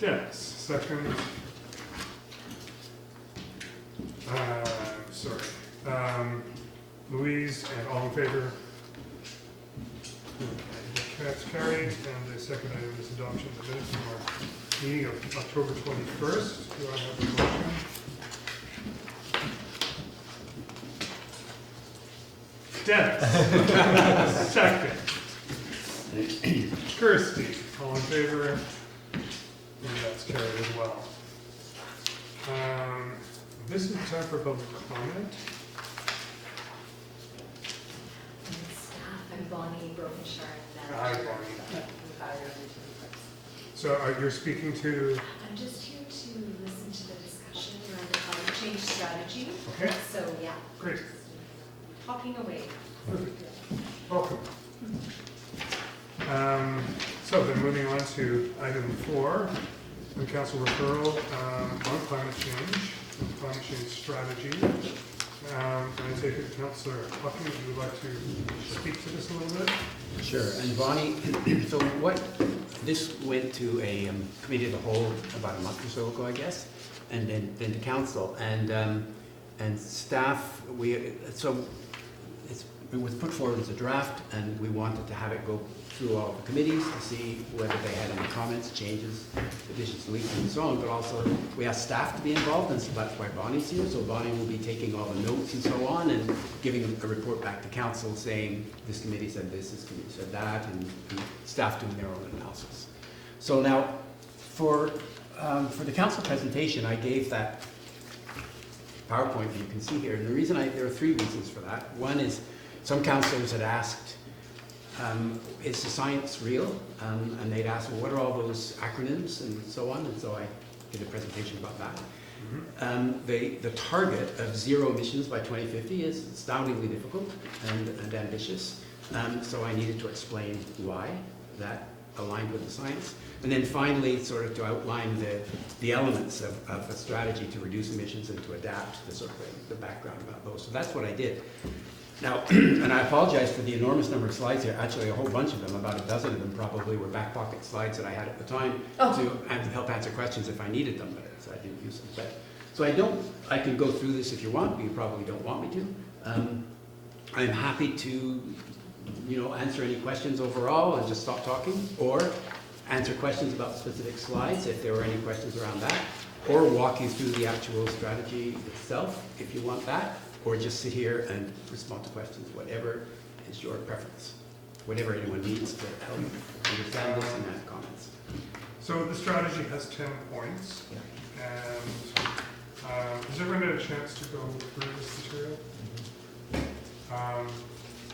Dennis, second. Sorry. Louise, and all in favor? That's carried, and the second item is adoption of the minutes from our meeting of October 21st. Do I have a motion? Dennis, second. Kirsty, all in favor? And that's carried as well. This is time for public comment. I'm Bonnie Brokenshire. Hi, Bonnie. So you're speaking to? I'm just here to listen to the discussion around the climate change strategy. Okay. So, yeah. Great. Talking away. Perfect. Welcome. So then moving on to item 4, the council referral on climate change strategy. Can I take it, Councillor Hocking, if you would like to speak to this a little bit? Sure, and Bonnie, so this went to a committee of the whole about a month or so ago, I guess, and then to council, and staff, it was put forward as a draft, and we wanted to have it go through all the committees to see whether they had any comments, changes, additions, deletions, and so on, but also we asked staff to be involved, and so that's why Bonnie's here. So Bonnie will be taking all the notes and so on, and giving a report back to council saying, this committee said this committee said that, and staff doing their own analysis. So now, for the council presentation, I gave that PowerPoint that you can see here, and the reason there are 3 reasons for that. One is, some councillors had asked, is the science real? And they'd asked, well, what are all those acronyms and so on? And so I did a presentation about that. Mm-hmm. The target of 0 emissions by 2050 is astoundingly difficult and ambitious. So I needed to explain why that aligned with the science. And then finally, sort of to outline the elements of a strategy to reduce emissions and to adapt the sort of the background about those. So that's what I did. Now, and I apologize for the enormous number of slides here. Actually, a whole bunch of them, about a dozen of them probably, were back pocket slides that I had at the time to help answer questions if I needed them, but so I didn't use them. So I can go through this if you want, but you probably don't want me to. I'm happy to, answer any questions overall and just stop talking, or answer questions about specific slides if there were any questions around that, or walk you through the actual strategy itself if you want that. Or just sit here and respond to questions, whatever is your preference. Whatever anyone needs to help understand this and have comments. So the strategy has 10 points, and has everyone had a chance to go through this material?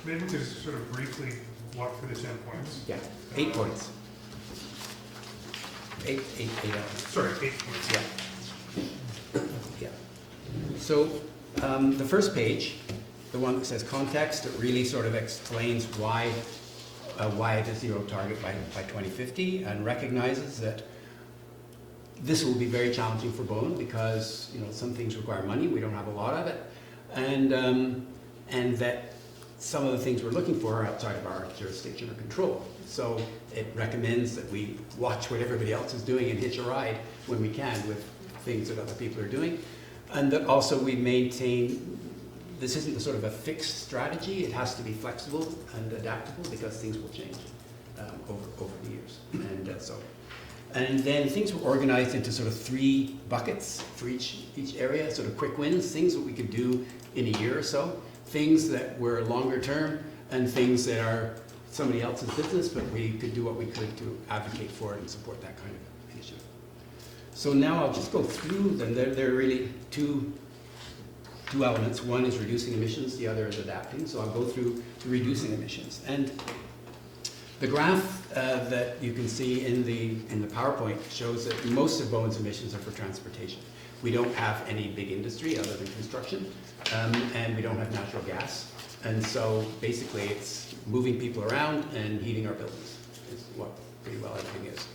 Maybe we could just sort of briefly walk through the 10 points. Yeah, 8 points. 8 Sorry, 8 points. Yeah. So, the first page, the one that says context, it really sort of explains why it is 0 target by 2050, and recognizes that this will be very challenging for Bowen because some things require money, we don't have a lot of it, and that some of the things we're looking for are outside of our jurisdiction or control. So it recommends that we watch what everybody else is doing and hitch a ride when we can with things that other people are doing. And that also we maintain, this isn't a sort of a fixed strategy, it has to be flexible and adaptable because things will change over the years. And then things were organized into sort of 3 buckets for each area, sort of quick wins, things that we could do in a year or so, things that were longer term, and things that are somebody else's business, but we could do what we could to advocate for it and support that kind of initiative. So now I'll just go through them. There are really two elements. One is reducing emissions, the other is adapting. So I'll go through the reducing emissions. And the graph that you can see in the PowerPoint shows that most of Bowen's emissions are for transportation. We don't have any big industry other than construction, and we don't have natural gas. And so basically it's moving people around and heating our buildings is what pretty well everything is.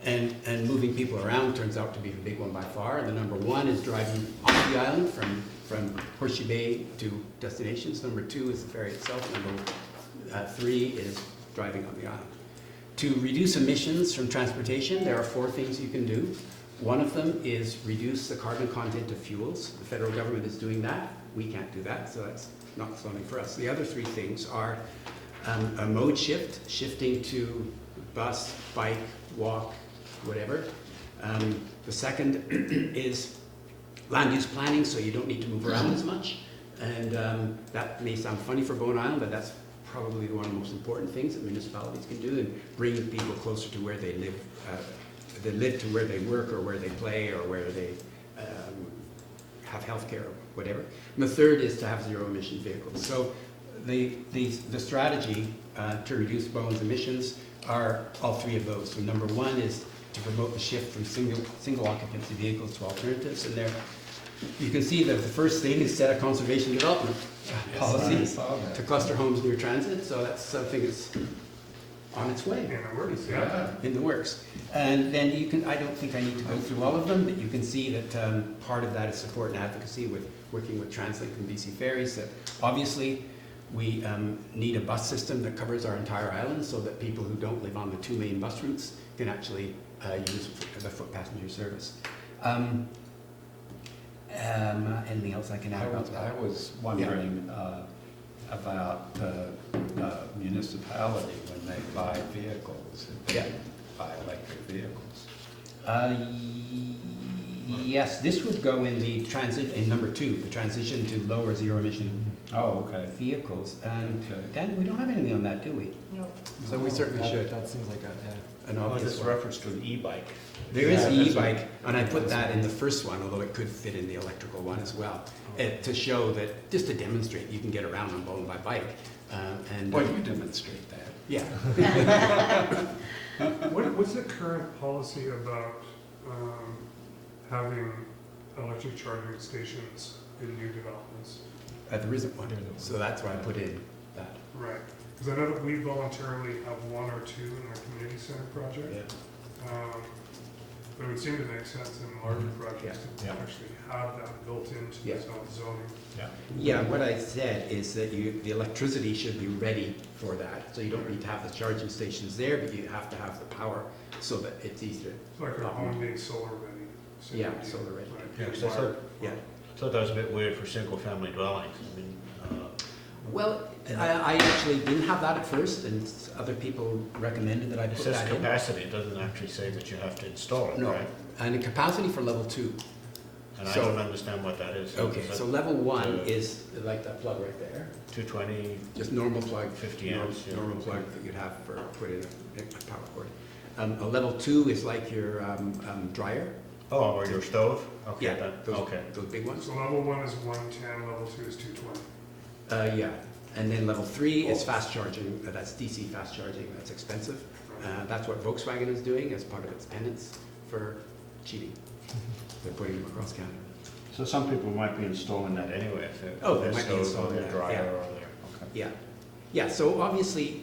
And moving people around turns out to be the big one by far. And the number 1 is driving off the island from Horseshoe Bay to destinations. Number 2 is the ferry itself. Number 3 is driving on the island. To reduce emissions from transportation, there are 4 things you can do. One of them is reduce the carbon content of fuels. The federal government is doing that. We can't do that, so that's not something for us. The other 3 things are a mode shift, shifting to bus, bike, walk, whatever. The second is land use planning, so you don't need to move around as much. And that may sound funny for Bowen Island, but that's probably one of the most important things that municipalities can do, and bring people closer to where they live. They live to where they work or where they play or where they have healthcare or whatever. And the third is to have zero emission vehicles. So the strategy to reduce Bowen's emissions are all 3 of those. So number 1 is to promote the shift from single occupancy vehicles to alternatives. And there, you can see that the first thing is set a conservation development policy to cluster homes near transit. So that's something that's on its way. In the works, yeah. In the works. And then you can, I don't think I need to go through all of them, but you can see that part of that is support and advocacy with working with TransLink and BC Ferries. That obviously we need a bus system that covers our entire island so that people who don't live on the 2 main bus routes can actually use the foot passenger service. Anything else I can add about that? I was wondering about municipality when they buy vehicles, if they buy electric vehicles. Yes, this would go in the in number 2, the transition to lower zero emission vehicles. And Dan, we don't have anything on that, do we? No. So we certainly should. That seems like An a obvious this one. reference to an e-bike. There is the that's e-bike, and I put that in the first one, although it could fit in the electrical one as well, to show that, just to demonstrate you can get around on Bowen by bike. Well, you demonstrate that. Yeah. What's the current policy about having electric charging stations in new developments? There isn't one, so that's why I put in that. Right, because I know that we voluntarily have 1 or 2 in our community center project. But it would seem to make sense in larger projects to actually have that built into the zoning. Yeah, what I said is that the electricity should be ready for that. So you don't need to have the charging stations there, but you have to have the power so that it's easier. It's like a home being solar ready. Yeah, solar ready. Yeah, 'cause I thought, Yeah. I thought that was a bit weird for single-family dwellings. I mean, Well, I actually didn't have that at first, and other people recommended that I it put says that in. capacity, it doesn't actually say that you have to install it, No, right? and a capacity for level 2. And I So- don't understand what that is. Okay, Is that so level 1 is like that plug right there. 220, Just normal plug, 50 normal- amps, yeah. normal plug that you'd have for putting a power cord. A level 2 is like your dryer. oh, or your stove? Okay, Yeah, that, those, okay. those big ones. So level 1 is 110, level 2 is 220. Yeah, and then level 3 is fast charging. That's DC fast charging. That's expensive. That's what Volkswagen is doing as part of its penance for cheating. They're putting them across Canada. So some people might be installing that anyway, if they're, Oh, they their might be stove or installing their that, dryer yeah. or their, okay. Yeah, yeah. So obviously,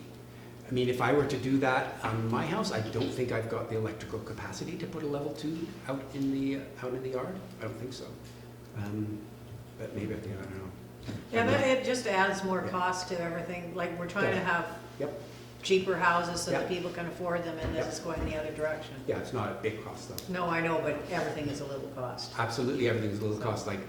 I mean, if I were to do that on my house, I don't think I've got the electrical capacity to put a level 2 out in the yard. I don't think so. But maybe I do. I don't know. Yeah, but it just adds more cost to everything, like we're trying to have Yep. cheaper houses so that Yep. people can afford them, and Yep. this is going the other direction. Yeah, it's not a big cost though. No, I know, but everything is a little cost. Absolutely, everything's a little cost, like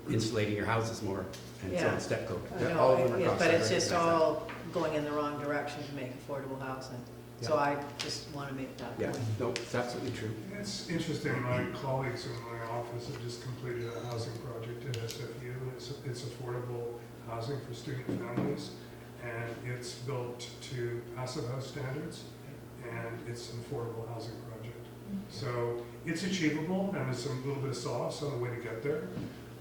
insulating your house is more, and so Yeah. on step coat. I All know, of them are cost but it's separate. just all going in the wrong direction to make affordable housing. So I just want to make that Yeah, point. no, it's absolutely true. It's interesting, my colleagues in my office have just completed a housing project at SFU. It's affordable housing for student families, and it's built to passive house standards, and it's an affordable housing project. So it's achievable, and there's a little bit of sauce on the way to get there.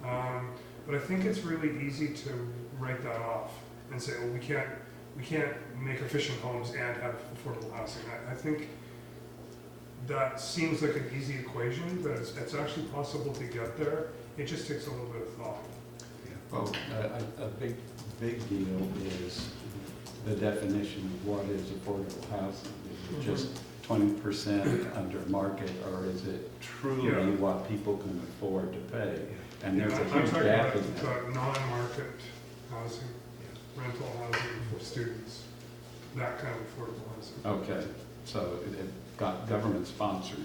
But I think it's really easy to write that off and say, well, we can't make efficient homes and have affordable housing. I think that seems like an easy equation, but it's actually possible to get there. It just takes a little bit of thought. Well, a big deal is the definition of what is affordable housing. Is it just 20% under market, or is it truly Yeah. what people can afford to pay? And there's a I'm huge talking gap about in that. non-market housing, rental housing for students, that kind of affordable housing. Okay, So it got government sponsored,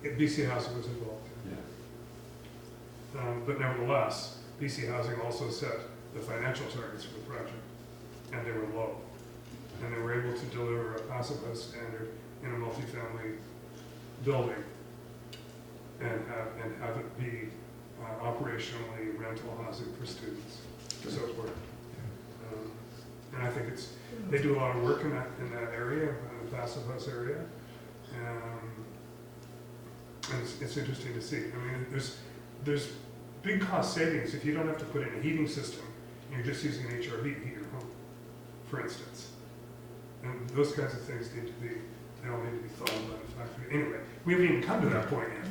BC Housing was involved. yeah. But nevertheless, BC Housing also set the financial targets for the project, and they were low. And they were able to deliver a passive house standard in a multifamily building and have it be operationally rental housing for students. So it worked. And I think they do a lot of work in that area, in the passive house area. And it's interesting to see. I mean, there's big cost savings if you don't have to put in a heating system. You're just using an HRV to heat your home, for instance. And those kinds of things they all need to be thought about in the factory. Anyway, we haven't even come to that point yet.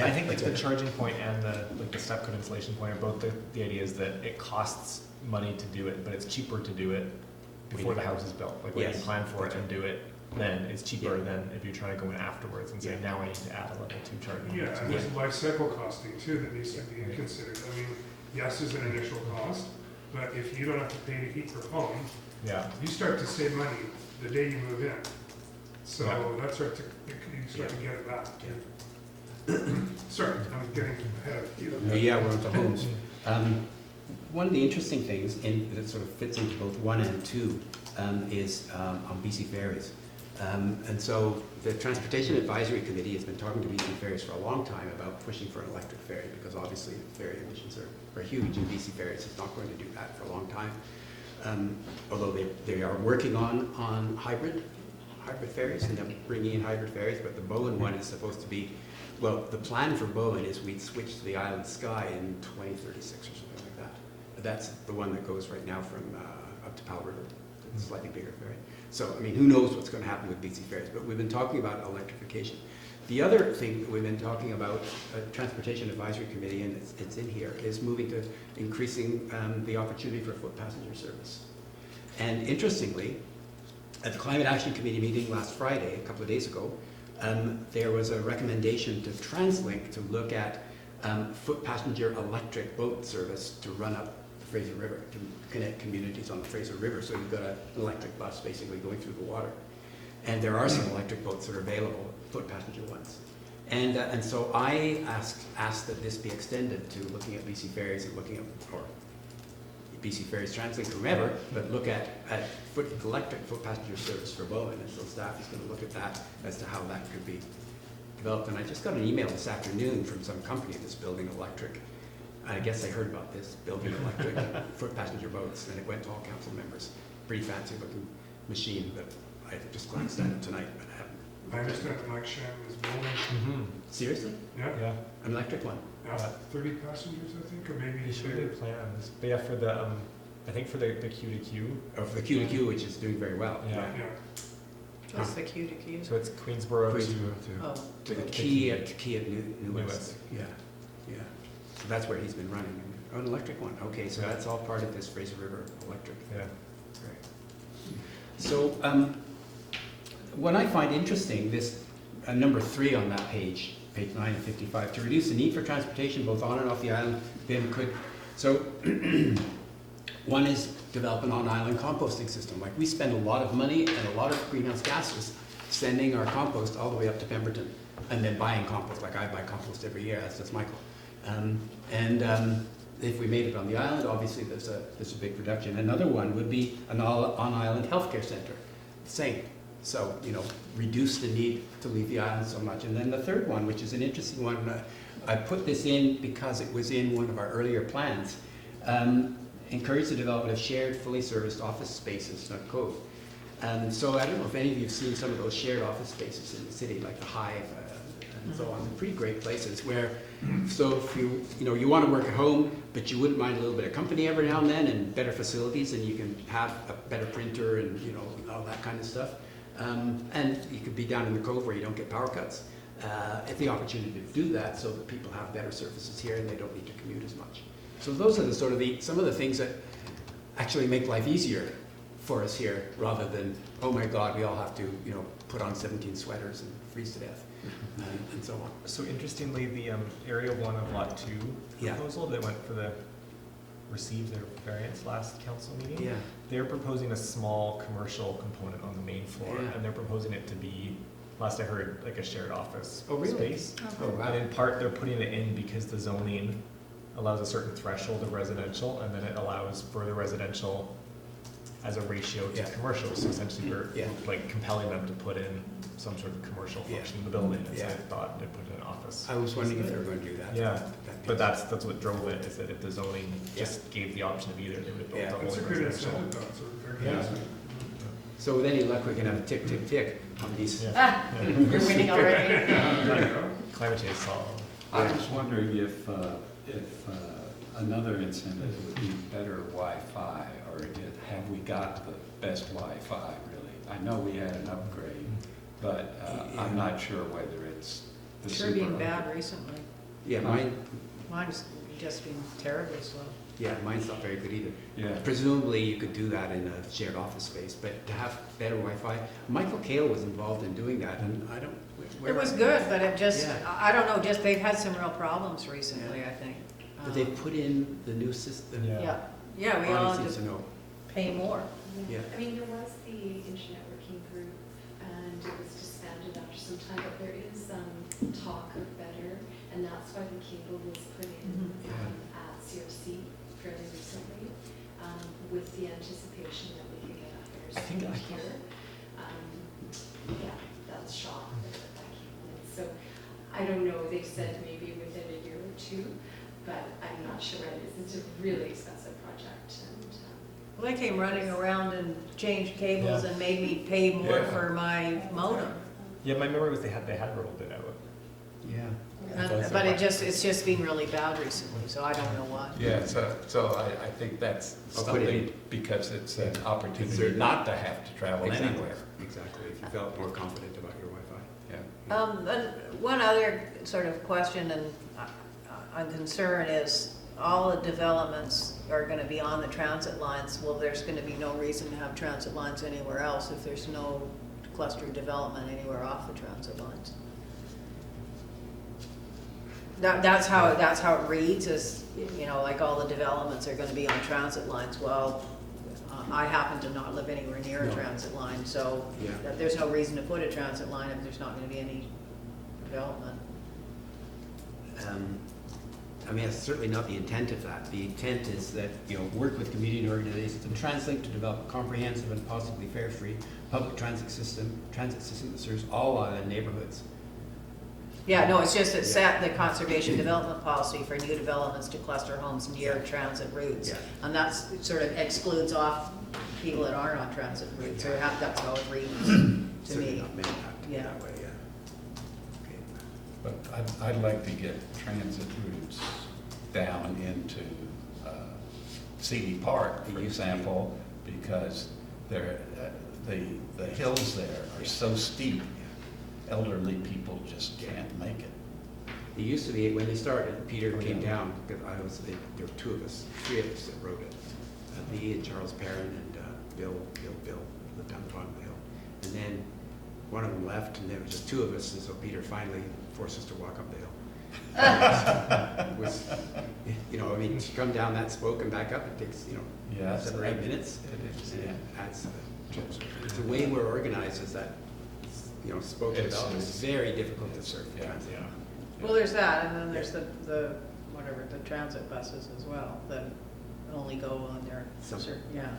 I think like the charging point and the step code installation point are both the ideas that it costs money to do it, but it's cheaper to do it before the house is built. Like when you plan for it and do it, then it's cheaper than if you're trying to go in afterwards and say, now I need to add a level 2 charging. Yeah, and there's life cycle costing too that needs to be considered. I mean, yes, there's an initial cost, but if you don't have to pay to heat your home, you start to save money the day you move in. So you start to get it back. Sorry, I'm getting ahead of you. Yeah, we're on to homes. One of the interesting things that sort of fits into both 1 and 2 is on BC Ferries. And so the Transportation Advisory Committee has been talking to BC Ferries for a long time about pushing for an electric ferry, because obviously ferry emissions are huge, and BC Ferries is not going to do that for a long time. Although they are working on hybrid ferries, and they're bringing in hybrid ferries, but the Bowen one is supposed to be, well, the plan for Bowen is we'd switch to the Island Sky in 2036 or something like that. That's the one that goes right now from up to Powell River. It's a slightly bigger ferry. So, I mean, who knows what's going to happen with BC Ferries, but we've been talking about electrification. The other thing that we've been talking about, Transportation Advisory Committee, and it's in here, is moving to increasing the opportunity for foot passenger service. And interestingly, at the Climate Action Committee meeting last Friday, a couple of days ago, there was a recommendation to TransLink to look at foot passenger electric boat service to run up the Fraser River, to connect communities on the Fraser River. So you've got an electric bus basically going through the water. And there are some electric boats that are available, foot passenger ones. And so I asked that this be extended to looking at BC Ferries and looking at, or BC Ferries, TransLink, whomever, but look at electric foot passenger service for Bowen. And so staff is going to look at that as to how that could be developed. And I just got an email this afternoon from some company that's building electric. I guess I heard about this, building electric foot passenger boats, and it went to all council members. Pretty fancy looking machine, but I just glanced at it tonight, but I haven't. I understand that Mike Shannon is building. Seriously? Yeah. An electric one? Yeah, 30 passengers, I think, or maybe They showed bigger. the plans, but yeah, for the I think for the Q2Q. Or for the Q2Q, which is doing very well. Yeah. Yeah. What's the Q to Q? So it's Queensboro to Oh, To the the key key. at New West. Yeah. So that's where he's been running. Oh, an electric one. Okay, so that's all part of this Fraser River electric. Yeah. Right. So what I find interesting, this number 3 on that page 9 and 55, to reduce the need for transportation both on and off the island, BIM could. So one is develop an on-island composting system. Like we spend a lot of money and a lot of greenhouse gases sending our compost all the way up to Pemberton and then buying compost. Like I buy compost every year, as does Michael. If we made it on the island, obviously there's a big reduction. Another one would be an on-island healthcare center. Same. So, reduce the need to leave the island so much. And then the third one, which is an interesting one, I put this in because it was in one of our earlier plans, encourage the development of shared, fully serviced office spaces, not code. So I don't know if any of you have seen some of those shared office spaces in the city, like the Hive and so on. They're pretty great places where, so if you want to work at home, but you wouldn't mind a little bit of company every now and then and better facilities, and you can have a better printer and all that kind of stuff. And you could be down in the cove where you don't get power cuts. It's the opportunity to do that so that people have better surfaces here and they don't need to commute as much. So those are the some of the things that actually make life easier for us here, rather than, oh my God, we all have to put on 17 sweaters and freeze to death, and so on. So interestingly, the area 1 of lot 2 Yeah. proposal that went for the received their variance last council meeting. Yeah. They're proposing a small commercial component on the main floor, Yeah. and they're proposing it to be, last I heard, like a shared office Oh, really? space. Oh, wow. And in part, they're putting it in because the zoning allows a certain threshold of residential, and then it allows further residential as a ratio to Yeah. commercial. So essentially, we're Yeah. like compelling them to put in some sort of commercial Yeah. function in the building, and so Yeah. they thought they'd put in an office. I was wondering if they were going to do that. Yeah, That but makes- that's what drove it, is that if the zoning just gave the option of either, they would have built Yeah. the It's a whole good residential. incentive, though, it's a very good Yeah. incentive. So with any luck, we can have a tick, tick, tick on these. Yeah. Ah, you're winning already. There you go. Climate change solved. I was wondering if another incentive would be better Wi-Fi, or have we got the best Wi-Fi, really? I know we had an upgrade, but I'm not sure whether it's the Sure super. being bad recently. Yeah, Mine's just been terribly slow. mine's not very good either. Yeah, Presumably, you could do that in a shared office space, but to have better Wi-Fi, Michael Kale was involved in doing that, and I don't. It was good, but it just, Yeah. I don't know, just they've had some real problems recently, I think. But they put in the new system. Yeah. Yeah, we all Bonnie seems just to know. pay more. Yeah. I mean, there was the internet working group, and it was disbanded after some time, but there is talk of better, and that's why the cable was put in at CRC fairly recently, with the anticipation that we could get a better I think speed here. Yeah, that's shock that that came in. So I don't know, they said maybe within a year or two, but I'm not sure when it is. It's a really expensive project, and Well, they came running around and changed cables Yeah. and made me pay more Yeah. for my modem. Yeah, my memory was they had rolled it out. Yeah. But it's just been really bad recently, so I don't know why. yeah, so I think that's I'll put it in. something, because it's an It's opportunity certain- not to have to travel Exactly. anywhere. Exactly, if you felt more confident about your Wi-Fi. Yeah. And one other sort of question and concern is, all the developments are gonna be on the transit lines. Well, there's gonna be no reason to have transit lines anywhere else if there's no cluster development anywhere off the transit lines. That's how it reads, is, you know, like all the developments are gonna be on transit lines. Well, I happen to not live anywhere near a No. transit line, so Yeah. there's no reason to put a transit line if there's not gonna be any development. I mean, that's certainly not the intent of that. The intent is that, you know, work with community organizations and translate to develop a comprehensive and possibly fare-free public transit system that serves all island neighborhoods. Yeah, no, it's just it set the conservation development policy for new developments to cluster homes near transit routes. Yeah. And that's sort of excludes off people that aren't on transit routes, or that's how it reads to Certainly me. not meant to be Yeah. that way, yeah. Okay. But I'd like to get transit routes down into CD Park, for example, because the hills there are so steep, elderly people just can't make it. It used to be, when they started, Peter Oh, came yeah. down, because there were three of us that wrote it. Me and Charles Perrin and Bill lived down the bottom of the hill. And then one of them left, and there was just two of us, and so Peter finally forced us to walk up the hill. It was, you know, I mean, to come down that spoke and back up, it takes, you know, Yeah, 7 or 8 minutes. It is, And yeah. it adds to the, the way we're organized is that, you know, spoke It's- development is very difficult to serve for Yeah. transit. Well, there's that, and then there's the whatever, the transit buses as well, that only go on their, Some- yeah.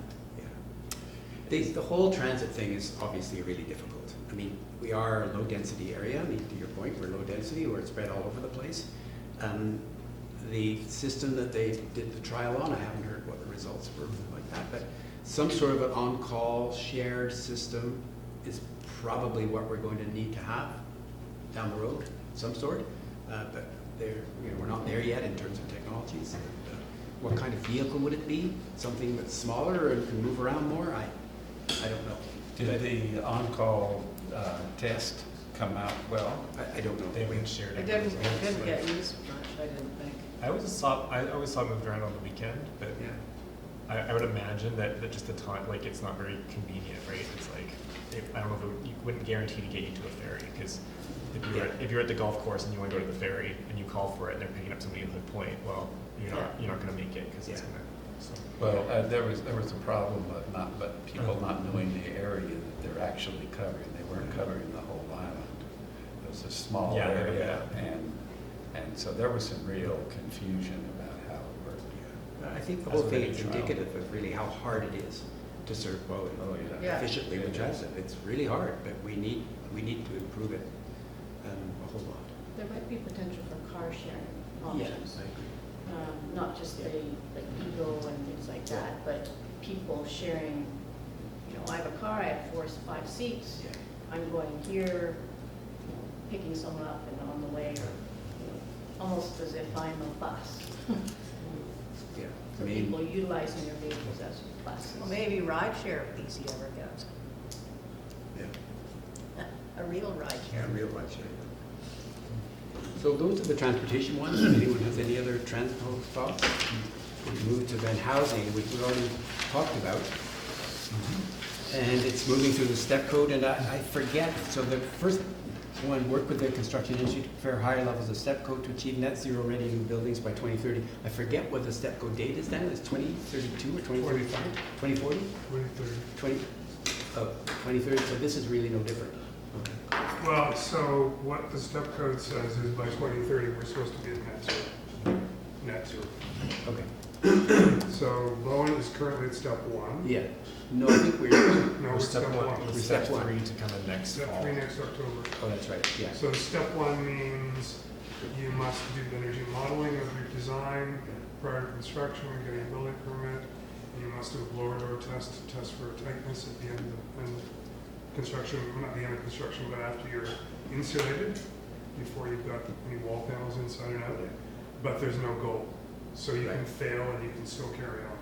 Yeah. The whole transit thing is obviously really difficult. I mean, we are a low-density area. I mean, to your point, we're low-density, we're spread all over the place. The system that they did the trial on, I haven't heard what the results were like that, but some sort of an on-call shared system is probably what we're going to need to have down the road, some sort. But we're not there yet in terms of technologies. And, what kind of vehicle would it be? Something that's smaller and can move around more? I don't know. Did the on-call test come out well? I don't know. They haven't shared It it. didn't get used much, I didn't think. I always saw it moved around on the weekend, but Yeah. I would imagine that just the time, like, it's not very convenient, right? It's like, I don't know if you wouldn't guarantee to get you to a ferry, because if you're at the golf course and you want to go to the ferry and you call for it and they're picking up somebody at Hood Point, well, you're not gonna make it, because it's Yeah. gonna So, Well, there was a problem but people not knowing the area that they're actually covering. They weren't covering the whole island. It was a small Yeah, area, and so there was some real confusion about how it worked. I think the As whole with thing any is trial. indicative of really how hard it is to serve Bowen Yeah. efficiently with transit. It's really hard, but we need to improve it a whole lot. There might be potential for car sharing options. I agree. Not just the, like Ego and things like that, but people sharing, I have a car, I have 4 or 5 seats. Yeah. I'm going here, picking someone up and on the way, almost as if I'm a bus. Yeah. So I mean, people utilizing their vehicles as buses. Well, maybe rideshare if BC ever gets yeah. a real Yeah, rideshare. real right share. So those are the transportation ones. If anyone has any other transport thoughts? We move to then housing, which we already talked about. And it's moving through the step code, and I forget, so the first one, work with the construction industry to prepare higher levels of step code to achieve net zero ready new buildings by 2030. I forget what the step code date is then, it's 2032 or 2035? 2040? 2030. 2030, so this is really no different. Okay. Well, so what the step code says is by 2030, we're supposed to be at net zero. Net zero. Okay. So Bowen is currently at step 1. Yeah. No, I think we're, No, we're we're step one, one. with Step step one. 3 to come in next Step fall. 3 next October. oh, that's right, yeah. So step 1 means you must do energy modeling of your design prior to construction and getting a building permit. And you must do a blower door test to test for tightness at the end of construction, well, not the end of construction, but after you're insulated, before you've got any wall panels inside and out. But there's no goal. So you can Right. fail and you can still carry on.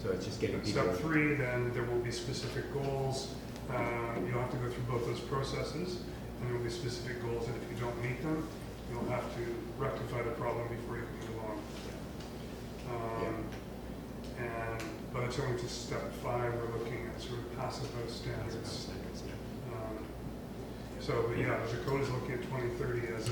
So it's just getting people. Step 3, then there will be specific goals. You'll have to go through both those processes, and there will be specific goals, and if you don't meet them, you'll have to rectify the problem before you can move on. And by the time we get to step 5, we're looking at sort of passive house standards. So, but yeah, the code is looking at 2030 as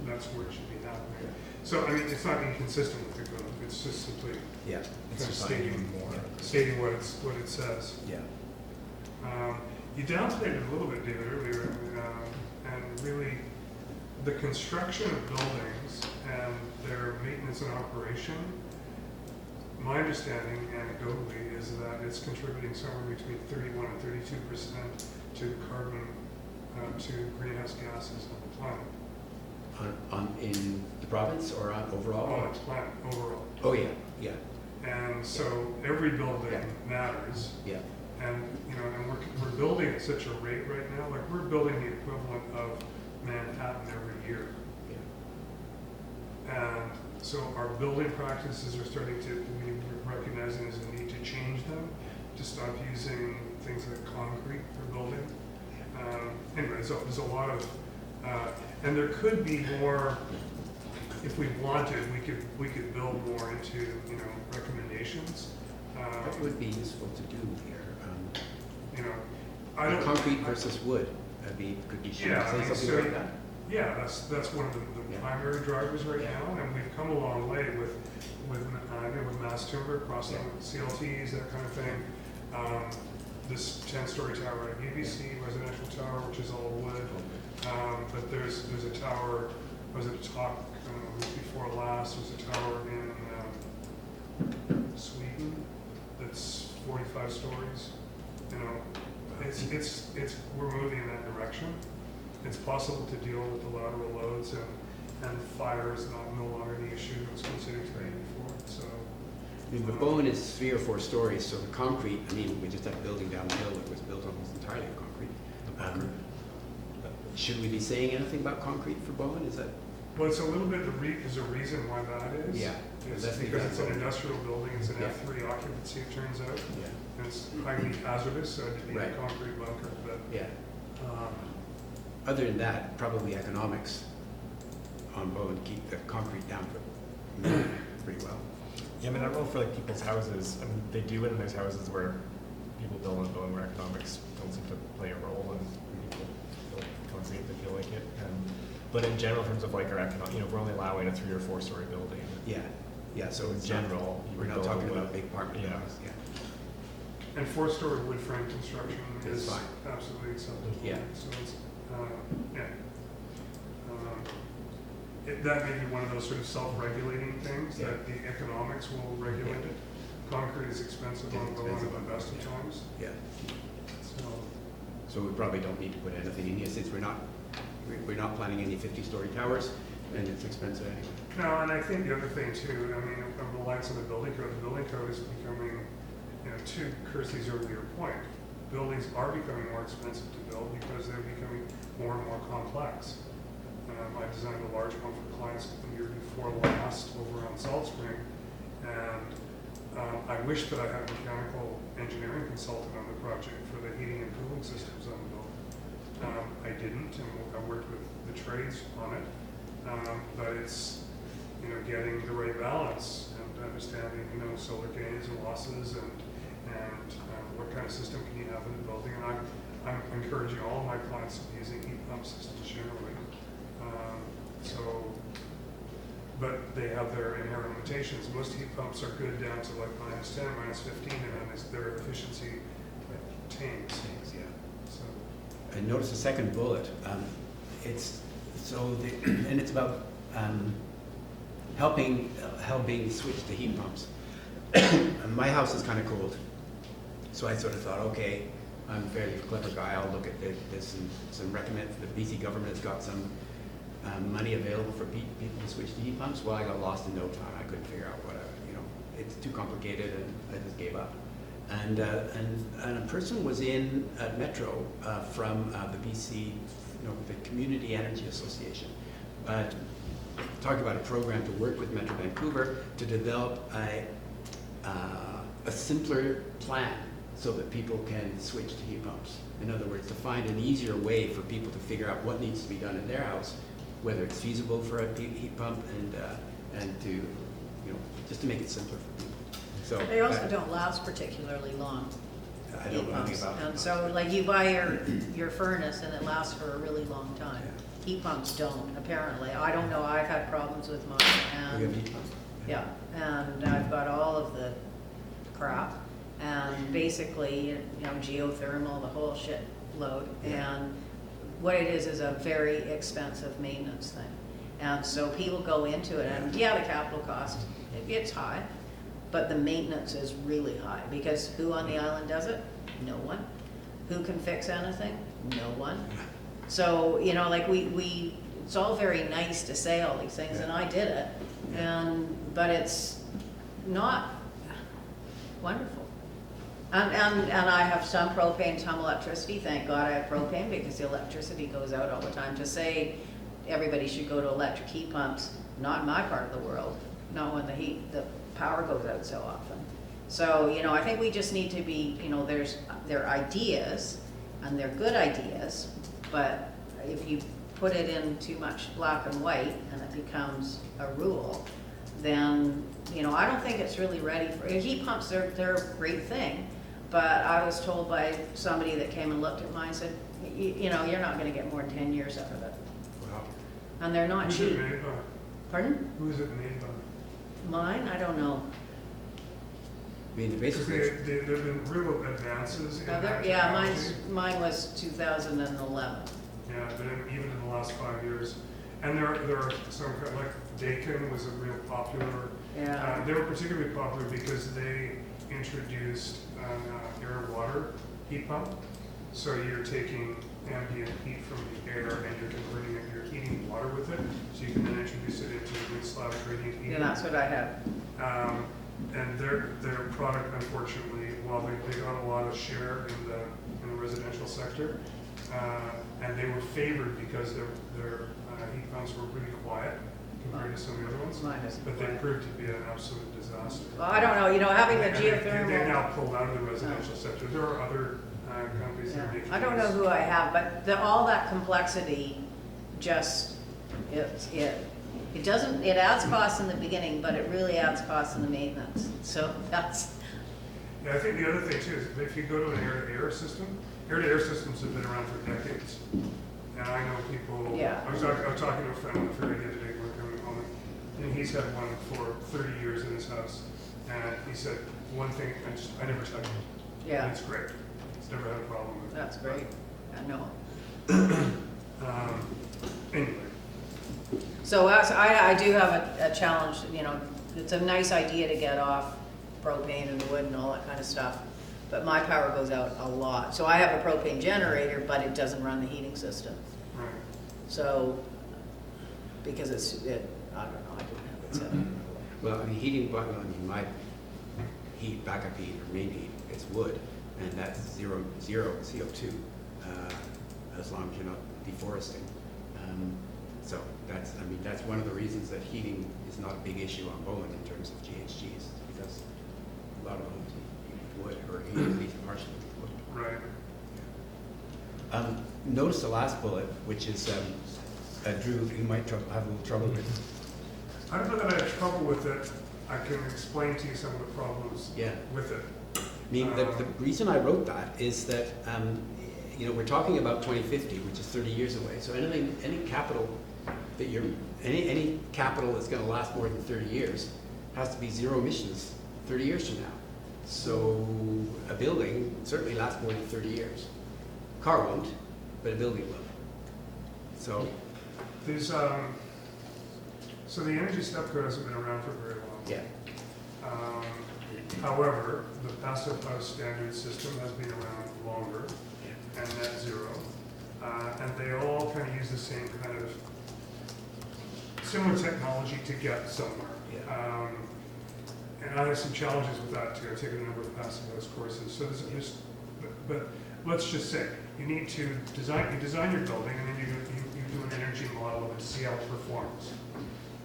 that's where it should be happening. So, I mean, it's not inconsistent with the code, it's just simply Yeah, It's kind of just stating more. stating what it says. yeah. You downplayed it a little bit, David, earlier, and really, the construction of buildings and their maintenance and operation, my understanding anecdotally is that it's contributing somewhere between 31 and 32% to carbon, to greenhouse gases on the planet. In the province or on overall? On the planet overall. Oh, yeah, yeah, And so every building Yeah. matters. yeah. And, and we're building at such a rate right now, like we're building the equivalent of Manhattan every year. And so our building practices are starting to, we're recognizing there's a need to change them, to stop using things like concrete for building. Anyway, so there's a lot of, and there could be more, if we wanted, we could build more into, recommendations. That would be useful to do here. I don't. Concrete versus wood, could you say Yeah, I mean, something so- like that? Yeah, that's one of the Yeah. primary drivers right Yeah. now, and we've come a long way with mass timber, crossing CLTs, that kind of thing. This 10-story tower at BBC, residential tower, which is all wood. But there's a tower, was it a talk week before last, there's a tower in Sweden that's 45 stories. We're moving in that direction. It's possible to deal with the lateral loads and fire is no longer the issue it was considered to be before, so. I mean, the Bowen is 3 or 4 stories, so the concrete, we just had a building down the hill that was built almost entirely of concrete. Should we be saying anything about concrete for Bowen? Is that? Well, it's a little bit, there's a reason why that is. Yeah. It's That's because it's an exactly- industrial building, it's an Yeah. F3 occupancy, it turns out. Yeah. And it's highly hazardous, so it'd be a Right. concrete bunker, but, Yeah. um, Other than that, probably economics on Bowen keep the concrete down pretty well. Yeah, I don't know for people's houses. They do it in those houses where people build on Bowen where economics don't seem to play a role and people don't seem to feel like it. But in general, in terms of our economic, we're only allowing a 3 or 4 story building. Yeah. Yeah, so In it's general, you we're would not go talking with- about big apartment yeah. buildings, yeah. And four-story wood frame construction It's is fine. absolutely acceptable. Yeah. So it's, yeah. That may be one of those sort of self-regulating things, Yeah. that the economics will regulate Yeah. it. Concrete is expensive It's on the expensive. best of Yeah. times, Yeah, so. so we probably don't need to put anything in here since we're not planning any 50-story towers, and it's expensive anyway. No, and I think the other thing too, I mean, of reliance on the building code is becoming, to Kirsty's earlier point, buildings are becoming more expensive to build because they're becoming more and more complex. I designed a large one for clients the year before last over on Salt Spring, and I wish that I had a mechanical engineering consultant on the project for the heating and cooling systems on the building. I didn't, and I worked with the trades on it, but it's, getting the right balance and understanding, solar gains and losses and what kind of system can you have in the building. And I'm encouraging all of my clients to be using heat pump systems generally. But they have their inherent limitations. Most heat pumps are good down to like -10, -15, and then their efficiency tanks. Thanks, yeah. So, And notice the second bullet. It's and it's about helping switch to heat pumps. And my house is kind of cold, so I sort of thought, okay, I'm a fairly clever guy. I'll look at this and some recommend. The BC government has got some money available for people to switch to heat pumps. Well, I got lost in no time. I couldn't figure out what it's too complicated, and I just gave up. And a person was in at Metro from the BC, the Community Energy Association, talking about a program to work with Metro Vancouver to develop a simpler plan so that people can switch to heat pumps. In other words, to find an easier way for people to figure out what needs to be done in their house, whether it's feasible for a heat pump, and to just to make it simpler for people. So They also don't last particularly long, I heat don't know anything pumps. about And heat so, pumps. like, you buy your furnace and it lasts for a really long time. Yeah. Heat pumps don't, apparently. I don't know, I've had problems with mine, We have and, heat pumps. yeah, and I've got all of the crap, and basically, geothermal, the whole shit load, Yeah. and what it is a very expensive maintenance thing. And so people go into it, and yeah, the capital cost, it's high, but the maintenance is really high, because who on the island does it? No one. Who can fix anything? No one. So, like we it's all very nice to say all these things, and I did it, but it's not wonderful. And I have some propane, some electricity. Thank God I have propane, because the electricity goes out all the time. To say everybody should go to electric heat pumps, not in my part of the world, not when the power goes out so often. So, I think we just need to be, there are ideas, and they're good ideas, but if you put it in too much black and white and it becomes a rule, then, I don't think it's really ready for, heat pumps, they're a great thing, but I was told by somebody that came and looked at mine, said, you're not gonna get more than 10 years out of it. Wow. And they're not who's cheap. it made by? Pardon? Who is it made by? Mine? I don't know. I mean, Because basically, there have been real advances in Oh, that yeah, technology. mine was 2011. Yeah, but even in the last 5 years. And there are some, like Dakin was a real popular. Yeah. They were particularly popular because they introduced an air-water heat pump. So you're taking ambient heat from the air and you're converting it, you're heating water with it. So you can then introduce it into mid-slab radiant heating. Yeah, that's what I have. And their product, unfortunately, while they got a lot of share in the residential sector, and they were favored because their heat pumps were pretty quiet compared to some of the other ones, Mine isn't but they quiet. proved to be an absolute disaster. Well, I don't know, having the And they geothermal. now pulled out of the residential sector. There are other companies that make. I don't know who I have, but all that complexity just, it doesn't, it adds costs in the beginning, but it really adds costs in the maintenance. So that's, Yeah, I think the other thing too is if you go to an air-to-air system, air-to-air systems have been around for decades. And I know people, Yeah. I was talking to a friend on the ferry the other day, we were coming home, and he's had one for 30 years in his house. And he said, one thing, I never touched it. Yeah, It's great. He's never had a problem with it. that's great. I know. Anyway, So I do have a challenge, you know, it's a nice idea to get off propane and wood and all that kind of stuff, but my power goes out a lot. So I have a propane generator, but it doesn't run the heating system. right. So, because I don't know, I didn't have it set up. Well, I mean, heating, but I mean, my heat, backup heat, or main heat, it's wood, and that's zero CO2, as long as you're not deforesting. So that's one of the reasons that heating is not a big issue on Bowen in terms of GHGs, because a lot of them heat wood, or heat at least partially with wood. Right. Notice the last bullet, which is, Drew, you might have a little trouble with. I don't know that I have trouble with it. I can explain to you some of the problems Yeah. with it. I mean, the reason I wrote that is that, you know, we're talking about 2050, which is 30 years away. So any capital that any capital that's going to last more than 30 years has to be zero emissions 30 years from now. So a building certainly lasts more than 30 years. A car won't, but a building will. So There's, so the energy step code hasn't been around for very long. yeah, However, the passive house standard system has been around longer, and net zero. And they all kind of use the same kind of similar technology to get somewhere. Yeah. And I have some challenges with that too. I've taken a number of passive house courses. So but let's just say you need to design your building, and then you do an energy model of it to see how it performs.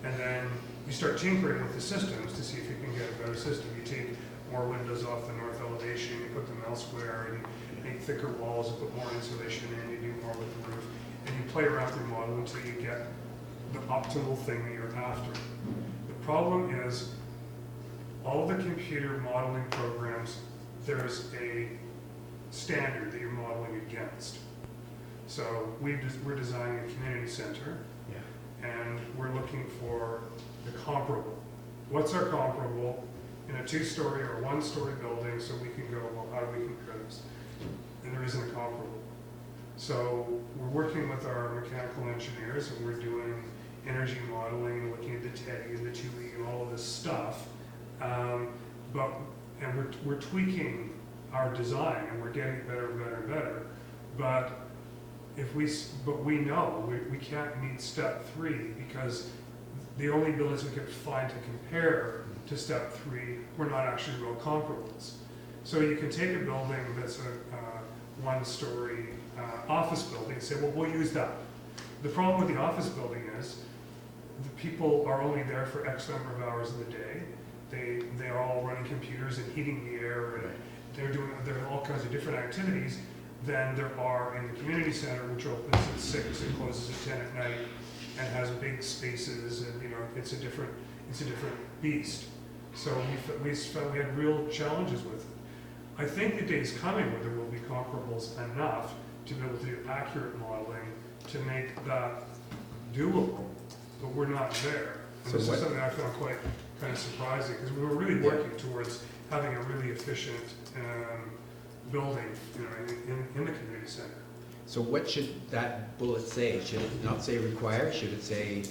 And then you start tinkering with the systems to see if you can get a better system. You take more windows off the north elevation, you put them elsewhere, and you make thicker walls, you put more insulation in, you do more with the roof, and you play around with your model until you get the optimal thing that you're after. The problem is, all the computer modeling programs, there's a standard that you're modeling against. So we're designing a community center, and we're looking for the comparable. What's our comparable in a 2-story or 1-story building, so we can go, well, how do we compare this? And there isn't a comparable. So we're working with our mechanical engineers, and we're doing energy modeling, looking at the TEDI and the 2E and all of this stuff. And we're tweaking our design, and we're getting better and better and better. But we know we can't meet step 3, because the only buildings we could find to compare to step 3 were not actually real comparables. So you can take a building that's a 1-story office building and say, well, we'll use that. The problem with the office building is the people are only there for X number of hours of the day. They are all running computers and heating the air, and there are all kinds of different activities than there are in the community center, which opens at 6 and closes at 10 at night, and has big spaces, and it's a different beast. So we had real challenges with it. I think the day's coming where there will be comparables enough to be able to do accurate modeling to make that doable, but we're not there. And So this what- is something I found quite kind of surprising, because we were really working towards having a really efficient building, in the community center. so what should that bullet say? Should it not say require? Should it say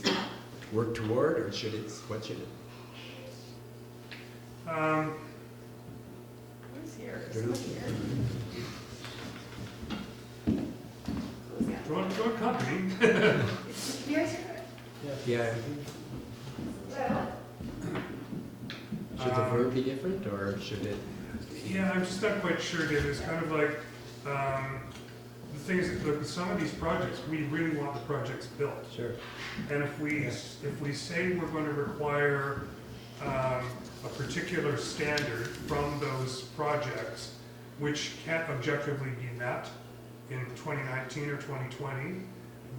work toward, or what should it? Where's yours? Drew? Joint company. Yours? Yeah. Should the verb be different, or should it? Yeah, I'm just not quite sure, David. It's kind of like, the things that, look, with some of these projects, we really want the projects built. Sure. And if we say we're going to require a particular standard from those projects, which can't objectively be met in 2019 or 2020,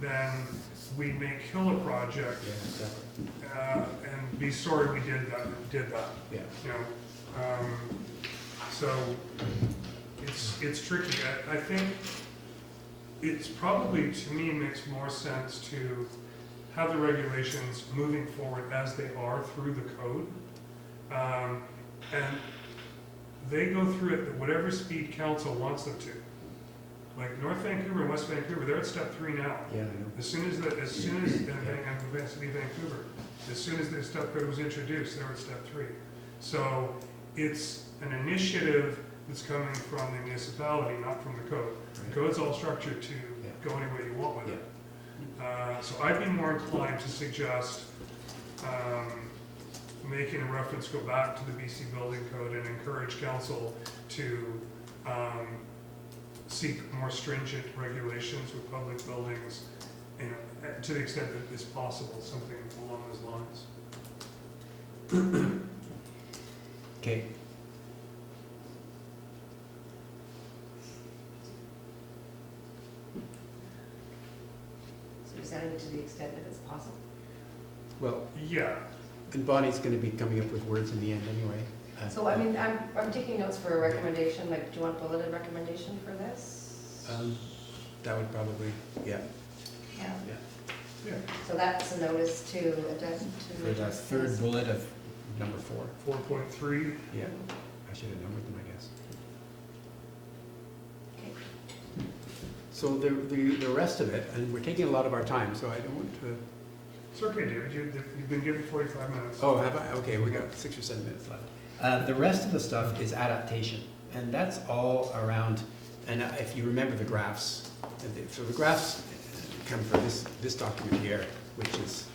then we may kill a project Yeah, exactly. and be sorry we did that. Yeah. So it's tricky. I think it's probably, to me, makes more sense to have the regulations moving forward as they are through the code. And they go through it at whatever speed council wants them to. Like North Vancouver and West Vancouver, they're at step 3 now. Yeah, I know. As soon as and Vancouver, as soon as the step code was introduced, they were at step 3. So it's an initiative that's coming from the municipality, not from the code. The code's all structured to go any way you want with it. So I'd be more inclined to suggest making a reference, go back to the BC Building Code and encourage council to seek more stringent regulations with public buildings, to the extent that it's possible, something along those lines. Okay. So you're saying to the extent that it's possible? Well, Yeah, and Bonnie's going to be coming up with words in the end anyway. So I mean, I'm taking notes for a recommendation, like, do you want bulleted recommendation for this? That would probably, yeah. Yeah. yeah. So that's a notice to address For the third bullet of number 4. 4.3, Yeah, I should have numbered them, I guess. Okay. So the rest of it, and we're taking a lot of our time, so I don't want to. it's okay, David, you've been given 45 minutes. Oh, have I? Okay, we got 6 or 7 minutes left. The rest of the stuff is adaptation, and that's all around. And if you remember the graphs, so the graphs come from this document here, which is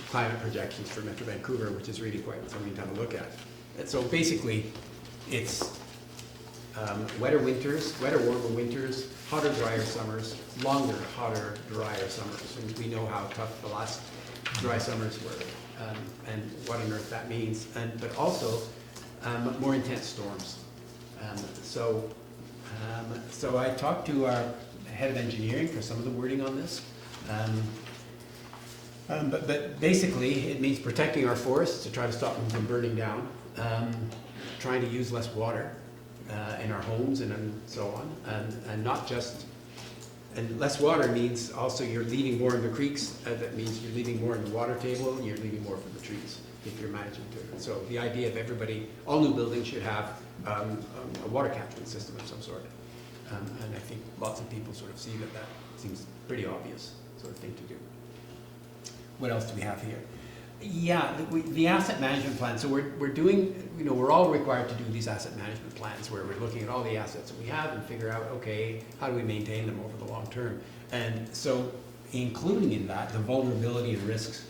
climate projections for Metro Vancouver, which is really quite something to have a look at. And so basically, it's wetter winters, wetter, warmer winters, hotter, drier summers, longer, hotter, drier summers. And we know how tough the last dry summers were, and what on earth that means. But also more intense storms. So I talked to our head of engineering for some of the wording on this. But basically, it means protecting our forests to try to stop them from burning down, trying to use less water in our homes and so on, and not just. And less water means also you're leaving more in the creeks. That means you're leaving more in the water table, and you're leaving more from the trees if you're managing to. So the idea of everybody, all new buildings should have a water catchment system of some sort. And I think lots of people sort of see that seems pretty obvious sort of thing to do. What else do we have here? Yeah, the asset management plan. So we're doing, we're all required to do these asset management plans where we're looking at all the assets that we have and figure out, okay, how do we maintain them over the long term? And so including in that the vulnerability and risks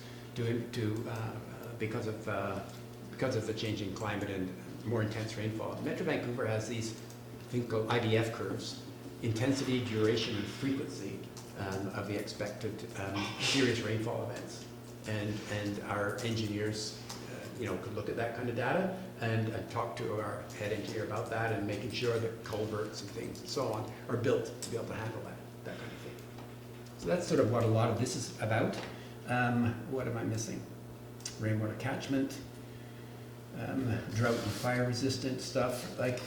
because of the changing climate and more intense rainfall. Metro Vancouver has these things called IDF curves, intensity, duration, and frequency of the expected serious rainfall events. And our engineers, could look at that kind of data and talk to our head engineer about that and making sure that culverts and things and so on are built to be able to handle that kind of thing. So that's sort of what a lot of this is about. What am I missing? Rainwater catchment, drought and fire resistant stuff. Like,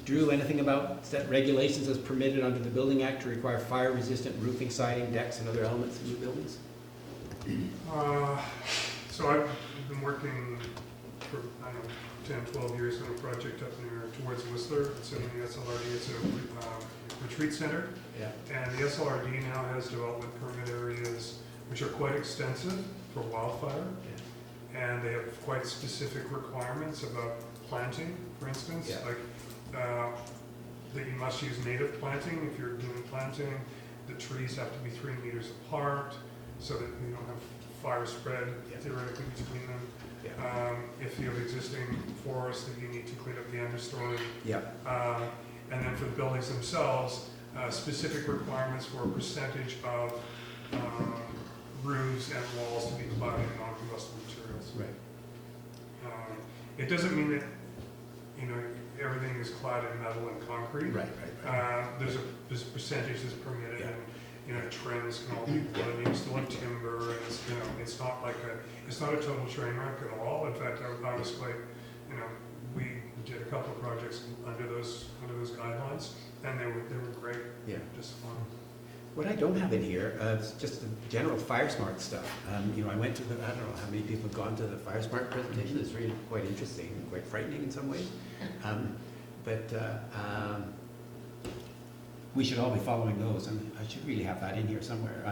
Drew, anything about set regulations as permitted under the Building Act to require fire resistant roofing, siding, decks, and other elements in new buildings? So I've been working for, 10, 12 years on a project up near towards Whistler. It's in the SLRD. It's a retreat center. Yeah. And the SLRD now has development permit areas which are quite extensive for wildfire. Yeah. And they have quite specific requirements about planting, for instance. Yeah. Like that you must use native planting if you're doing planting. The trees have to be 3 meters apart so that you don't have fire spread theoretically between them. Yeah. If you have existing forest, that you need to clean up the understory. Yeah. And then for the buildings themselves, specific requirements for a percentage of roofs and walls to be clad in non-combustible materials. Right. It doesn't mean that everything is clad in metal and concrete. Right. There's a percentage that's permitted, Yeah. and trims can all be wood. And you still have timber, and it's not like it's not a total train wreck at all. In fact, I was quite, we did a couple of projects under those guidelines, and they were great. Yeah. Just fun. What I don't have in here is just the general fire smart stuff. You know, I went to the, I don't know how many people have gone to the fire smart presentation. It's really quite interesting and quite frightening in some ways. We should all be following those, and I should really have that in here somewhere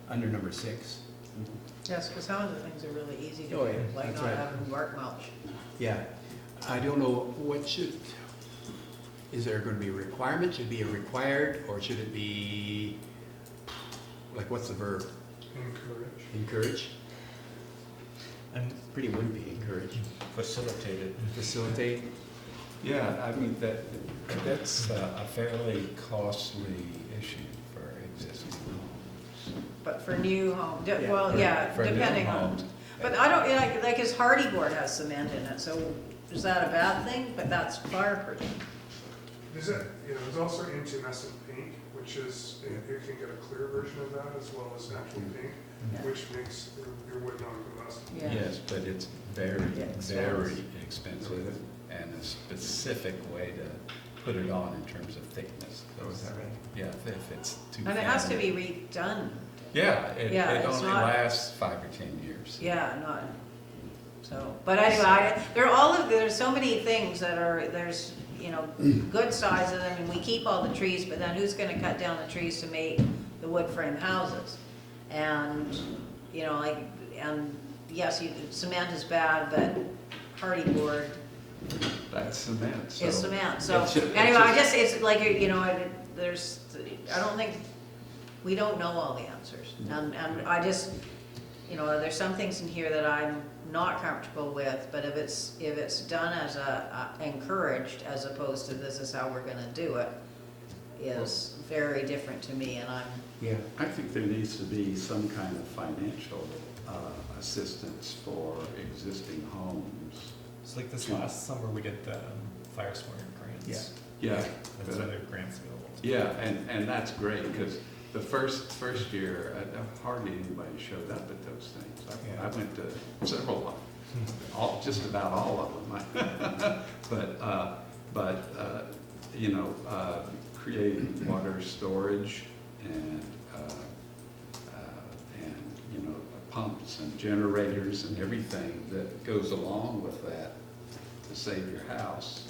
under number 6. Yes, because some of the things are really easy to Oh, do, yeah, like that's not right. having bark mulch. Yeah, I don't know is there going to be a requirement? Should it be a required, or should it be, like, what's the verb? Encourage. Encourage? And Pretty wimpy, encourage. Facilitated. Facilitate? Yeah, I mean, that's a fairly costly issue for existing homes. But for new homes, Yeah, well, yeah, For new depending on. homes. But I don't, like his hardy board has cement in it, so is that a bad thing? But that's fireproof. There's also intumescent paint, which is, you can get a clear version of that as well as natural paint, Yeah. which makes your wood non-combustible. Yeah. Yes, but it's very, Yeah, very expensive and a specific way to put it on in terms of thickness. Oh, is that right? Yeah, if it's too. And it has to thin. be redone. Yeah, it Yeah, it it's only not- lasts 5 or 10 years. Yeah, not, so, but anyway, there's so many things that are, there's, you know, good sides of them, and we keep all the trees, but then who's gonna cut down the trees to make the wood frame houses? And, you know, like, and yes, cement is bad, but hardy board That's cement, so. is cement, so, it's ju- it's anyway, I just- just, it's like, you know, I don't think, we don't know all the answers. And I just, you know, there's some things in here that I'm not comfortable with, but if it's done as encouraged, as opposed to this is how we're gonna do it, is very different to me, and I'm, Yeah. I think there needs to be some kind of financial assistance for existing homes. it's like this last summer, we did the fire smart grants. Yeah, There's but- other grants available. yeah, and that's great, because the first year, hardly anybody showed up at those things. I went to several of them, just about all of them. But you know, creating water storage and you know, pumps and generators and everything that goes along with that to save your house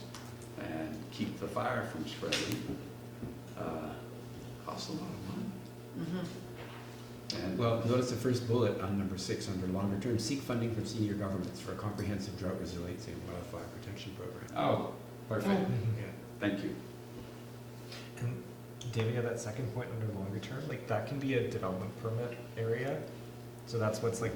and keep the fire from spreading, costs a lot of money. And Well, notice the first bullet on number 6 under longer term, seek funding from senior governments for a comprehensive drought resiliency and wildfire protection program. oh, perfect. Yeah. Thank you. And David, that second point under longer term, like that can be a development permit area. So that's what's like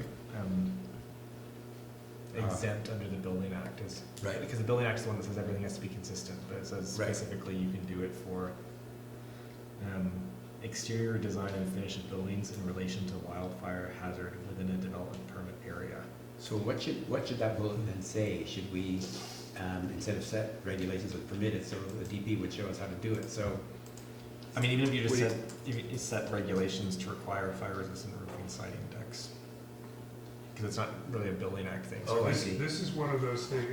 exempt under the Building Act is. Right. Because the Building Act is the one that says everything has to be consistent, but it says Right. specifically you can do it for exterior design and finish of buildings in relation to wildfire hazard within a development permit area. So what should that bullet then say? Should we, instead of set regulations with permitted, so the DP would show us how to do it, so. I mean, even if you just Would said, if you set regulations to require fire-resistant roofing, siding, decks, because it's not really a Building Act thing. so Oh, I This- see. This is one of those things,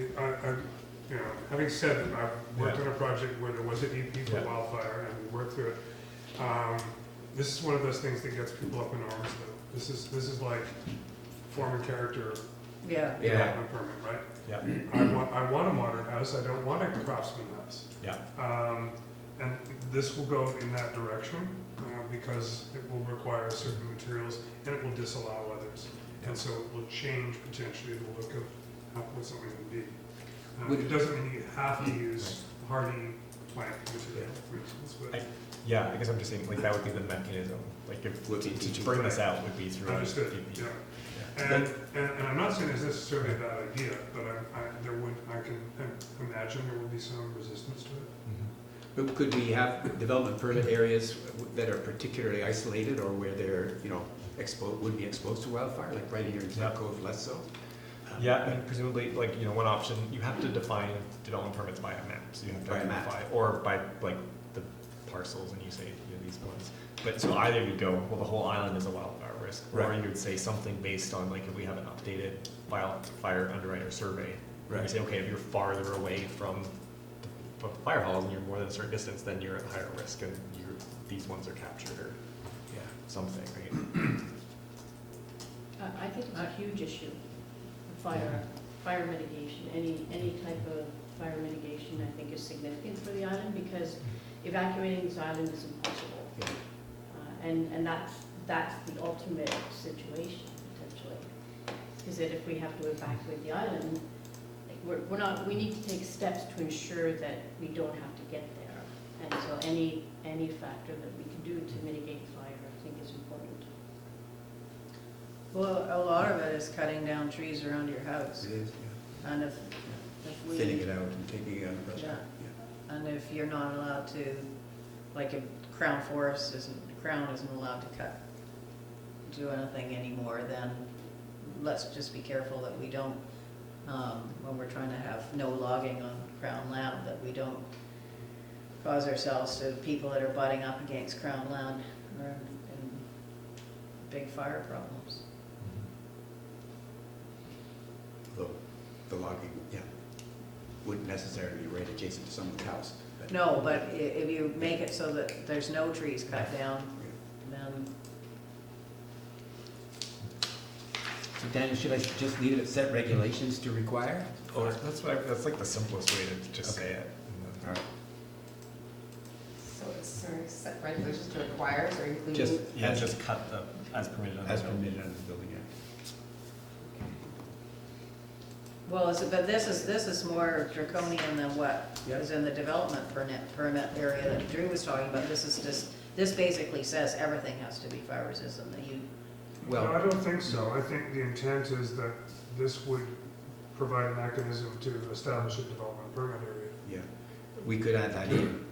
you know, having said that, I've worked on a project where there was a DP for Yeah. wildfire and we worked through it. This is one of those things that gets people up in arms though. This is like form and character yeah. Yeah. development permit, right? Yeah, I want a modern house, I don't want a craftsman house. yeah. And this will go in that direction, because it will require certain materials and it will disallow others. And so it will change potentially the look of what something would be. It doesn't mean you have to use hardy plant material, for instance, but. Yeah, I guess I'm just saying, like, that would be the mechanism, like, if, to bring this out would be through. a Understood, DP. yeah. And I'm not saying it's necessarily a bad idea, but I can imagine there will be some resistance to it. Mhm. But could we have development permit areas that are particularly isolated or where they're, you know, would be exposed to wildfire, like right here in South Cove, less so? Yeah, I mean, presumably, like, you know, one option, you have to define development permits by a map, so you have to By a map. identify, or by, like, the parcels, and you say, you know, these ones. But, so either you go, well, the whole island is a wildfire risk, or Right. you would say something based on, like, if we have an updated wildfire underwriter survey, where you Right. say, okay, if you're farther away from the fire halls and you're more than a certain distance, then you're at higher risk, and these ones are captured, or something, right? I think it's a huge issue, fire mitigation, any type of fire mitigation, I think is significant for the island, because evacuating this island is impossible. Yeah. And that's the ultimate situation, potentially, is that if we have to evacuate the island, like we need to take steps to ensure that we don't have to get there. And so any factor that we can do to mitigate fire, I think is important. Well, a lot of it is cutting down trees around your house. It is, And if we. thinning it out and taking it out of Yeah. And if you're not allowed to, like if Crown isn't allowed to do anything anymore, then let's just be careful that we don't, when we're trying to have no logging on Crown land, that we don't cause ourselves to people that are butting up against Crown land or in big fire problems. Although the logging, wouldn't necessarily be right adjacent to someone's house. But No, but if you make it so that there's no trees cut down, then, So Daniel, should I just leave it at set regulations to require? Or, That's like the simplest way to just say it. all right, So it's, sorry, set regulations to requires or including? Just- Yeah, just cut the, as permitted under as the permitted under the building act. well, but this is more draconian than what Yeah. is in the development permit area that Drew was talking about. This basically says everything has to be fire resistant, that you, No, I Well, don't think so. I think the intent is that this would provide a mechanism to establish a development permit area. yeah, we could add that in.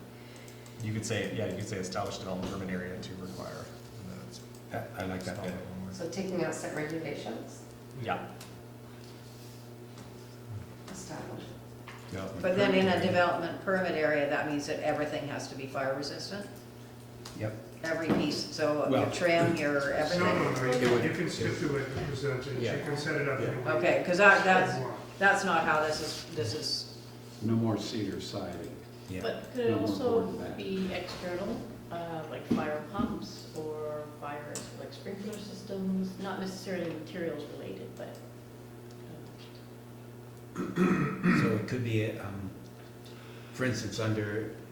You could say established development permit area to require. And then it's I like that spelled better. out one word. So taking out set regulations, Yeah. established. but then in a development permit area, that means that everything has to be fire resistant? Yep. Every piece, so your Well- trim, your No, everything? you can stipulate the percentage, you Yeah. can set it up Yeah. any way Okay, because you that's want. not how this is, No more cedar siding. Yeah, But could it No more also board than that. be external, like fire pumps or fires, like sprinkler systems, not necessarily materials related, but. so it could be, for instance,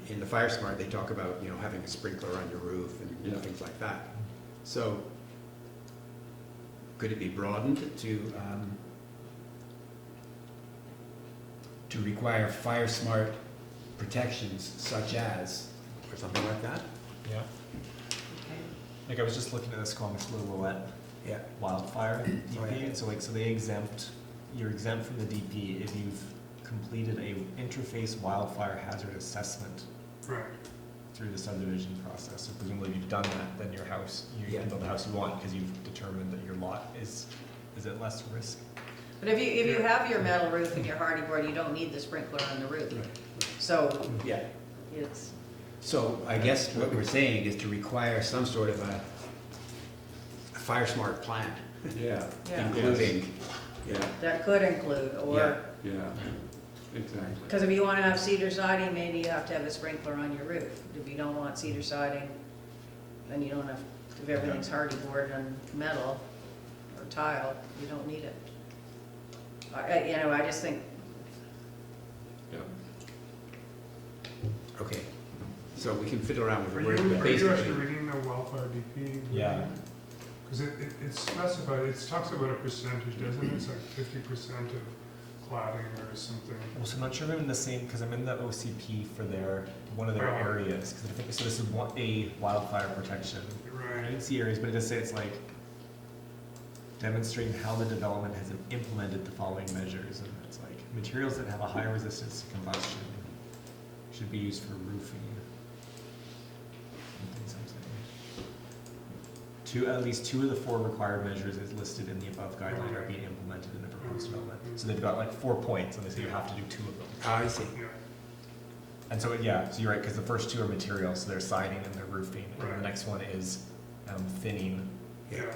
in the Fire Smart, they talk about, having a sprinkler on your roof and Yeah. things like that. So could it be broadened to require Fire Smart protections such as, or something like that? Yeah. Like I was just looking at this Squamish Lillooet Yeah. wildfire Oh, DP, yeah. and so you're exempt from the DP if you've completed a interface wildfire hazard assessment Right. through the subdivision process. So presumably if you've done that, then your house, you Yeah. can build the house you want because you've determined that your lot is at less risk. but if you have your metal roof and your hardy board, you don't need the sprinkler on the roof. So Yeah. it's, So I guess what we're saying is to require some sort of a Fire Smart plan, Yeah, yeah, including, yeah, that could include, or, yeah, exactly. because if you want to have cedar siding, maybe you have to have a sprinkler on your roof. If you don't want cedar siding, then you don't have, if everything's hardy board and metal or tile, you don't need it. I just think, Yeah. okay. So we can fiddle around with Are the word, you but actually basically, reading the wildfire DP? Yeah. Because it's specified, it talks about a percentage, doesn't it? It's like 50% of cladding or something. Well, so I'm not sure if I'm in the same, because I'm in the OCP for one of their Oh. areas, because I think, so this is a wildfire protection. I Right. didn't see areas, but it does say it's like demonstrating how the development has implemented the following measures, and it's like materials that have a high resistance to combustion should be used for roofing. And things I'm saying. At least 2 of the 4 required measures as listed in the above guideline are being implemented in the proposed development. So they've got like 4 points, and they say you have to do 2 of them. I see. Yeah. And so, yeah, so you're right, because the first 2 are materials, so they're siding and they're roofing. And Right. the next one is thinning Yeah.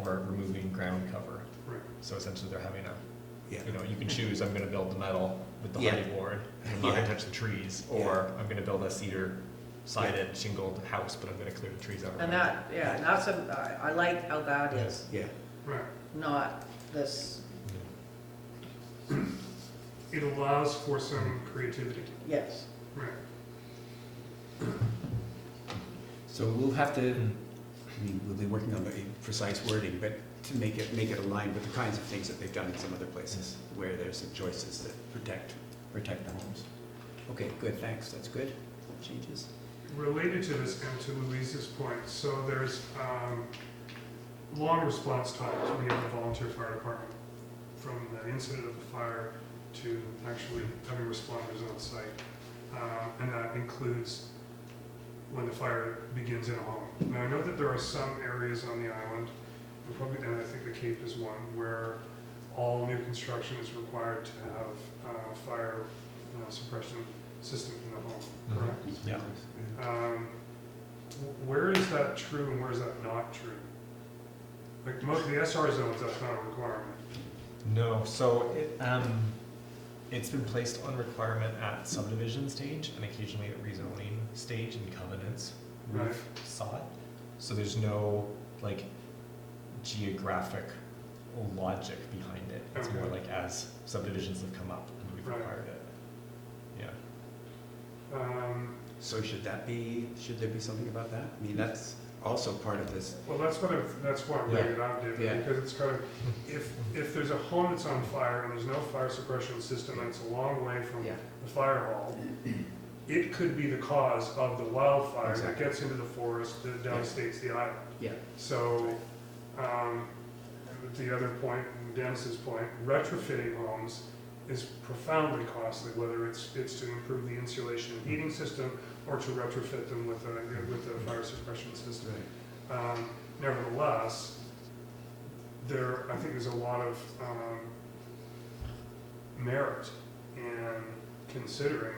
or removing ground cover. Right. So essentially they're having Yeah. you can choose, I'm gonna build the metal with the Yeah. hardy board, and I'm not gonna Yeah. touch the trees, or I'm gonna build a cedar sided, shingled house, but I'm gonna clear the trees out. And around that, yeah, that's I like how that is, Yeah, Right. not this, It allows for some creativity. yes. Right. so we'll have to, I mean, we'll be working on the precise wording, but to make it aligned with the kinds of things that they've done in some other places, where there's some choices that protect the homes. Okay, good, thanks, that's good, changes. Related to this and to Louise's point, so there's long response times when you have a volunteer fire department, from the incident of the fire to actually having responders on site. And that includes when the fire begins in a home. Now, I know that there are some areas on the island, and I think the Cape is one, where all new construction is required to have fire suppression system in the home, correct? Yeah. Where is that true and where is that not true? Like most of the SR zones, that's not a requirement. No, so it's been placed on requirement at subdivision stage and occasionally at rezoning stage and covenants roof sod. So there's no like geographic logic behind it. It's more like as subdivisions have come up and we've required it. Yeah. So should there be something about that? I mean, that's also part of this. Well, that's why I'm bringing it up, David, Yeah. because it's kind of, if there's a home that's on fire and there's no fire suppression system and it's a long way from Yeah. the fire hall, it could be the cause of the wildfire that Exactly. gets into the forest that devastates the island. Yeah. So, the other point, Dennis's point, retrofitting homes is profoundly costly, whether it's to improve the insulation and heating system or to retrofit them with a fire suppression system. Right. Nevertheless, I think there's a lot of merit in considering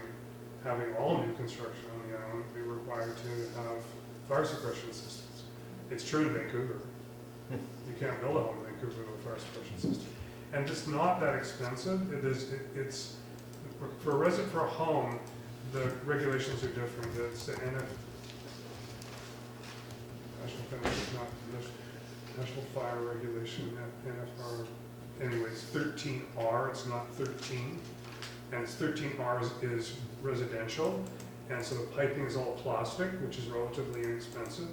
having all new construction on the island be required to have fire suppression systems. It's true in Vancouver. You can't build a home in Vancouver with a fire suppression system. And it's not that expensive. It's for a home, the regulations are different. It's the National Fire Regulation, NFR. Anyway, it's 13R, it's not 13. And it's 13R is residential. And so the piping is all plastic, which is relatively inexpensive.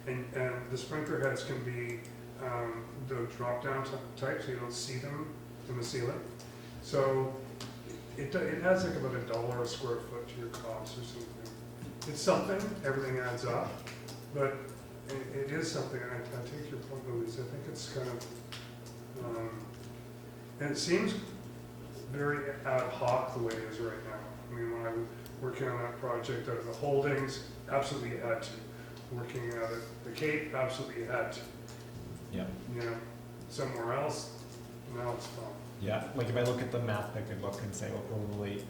And the sprinkler heads can be the drop-down type, so you don't see them in the ceiling. So it adds like about $1 a square foot to your cost or something. It's something, everything adds up, but it is something, and I take your point, Louise, I think it's kind of, and it seems very ad hoc the way it is right now. I mean, when I was working on that project out of the holdings, absolutely had to. Working out at the Cape, absolutely had to. Yeah. You know, somewhere else, now it's fine. Yeah, like if I look at the map, I could look and say, well, probably,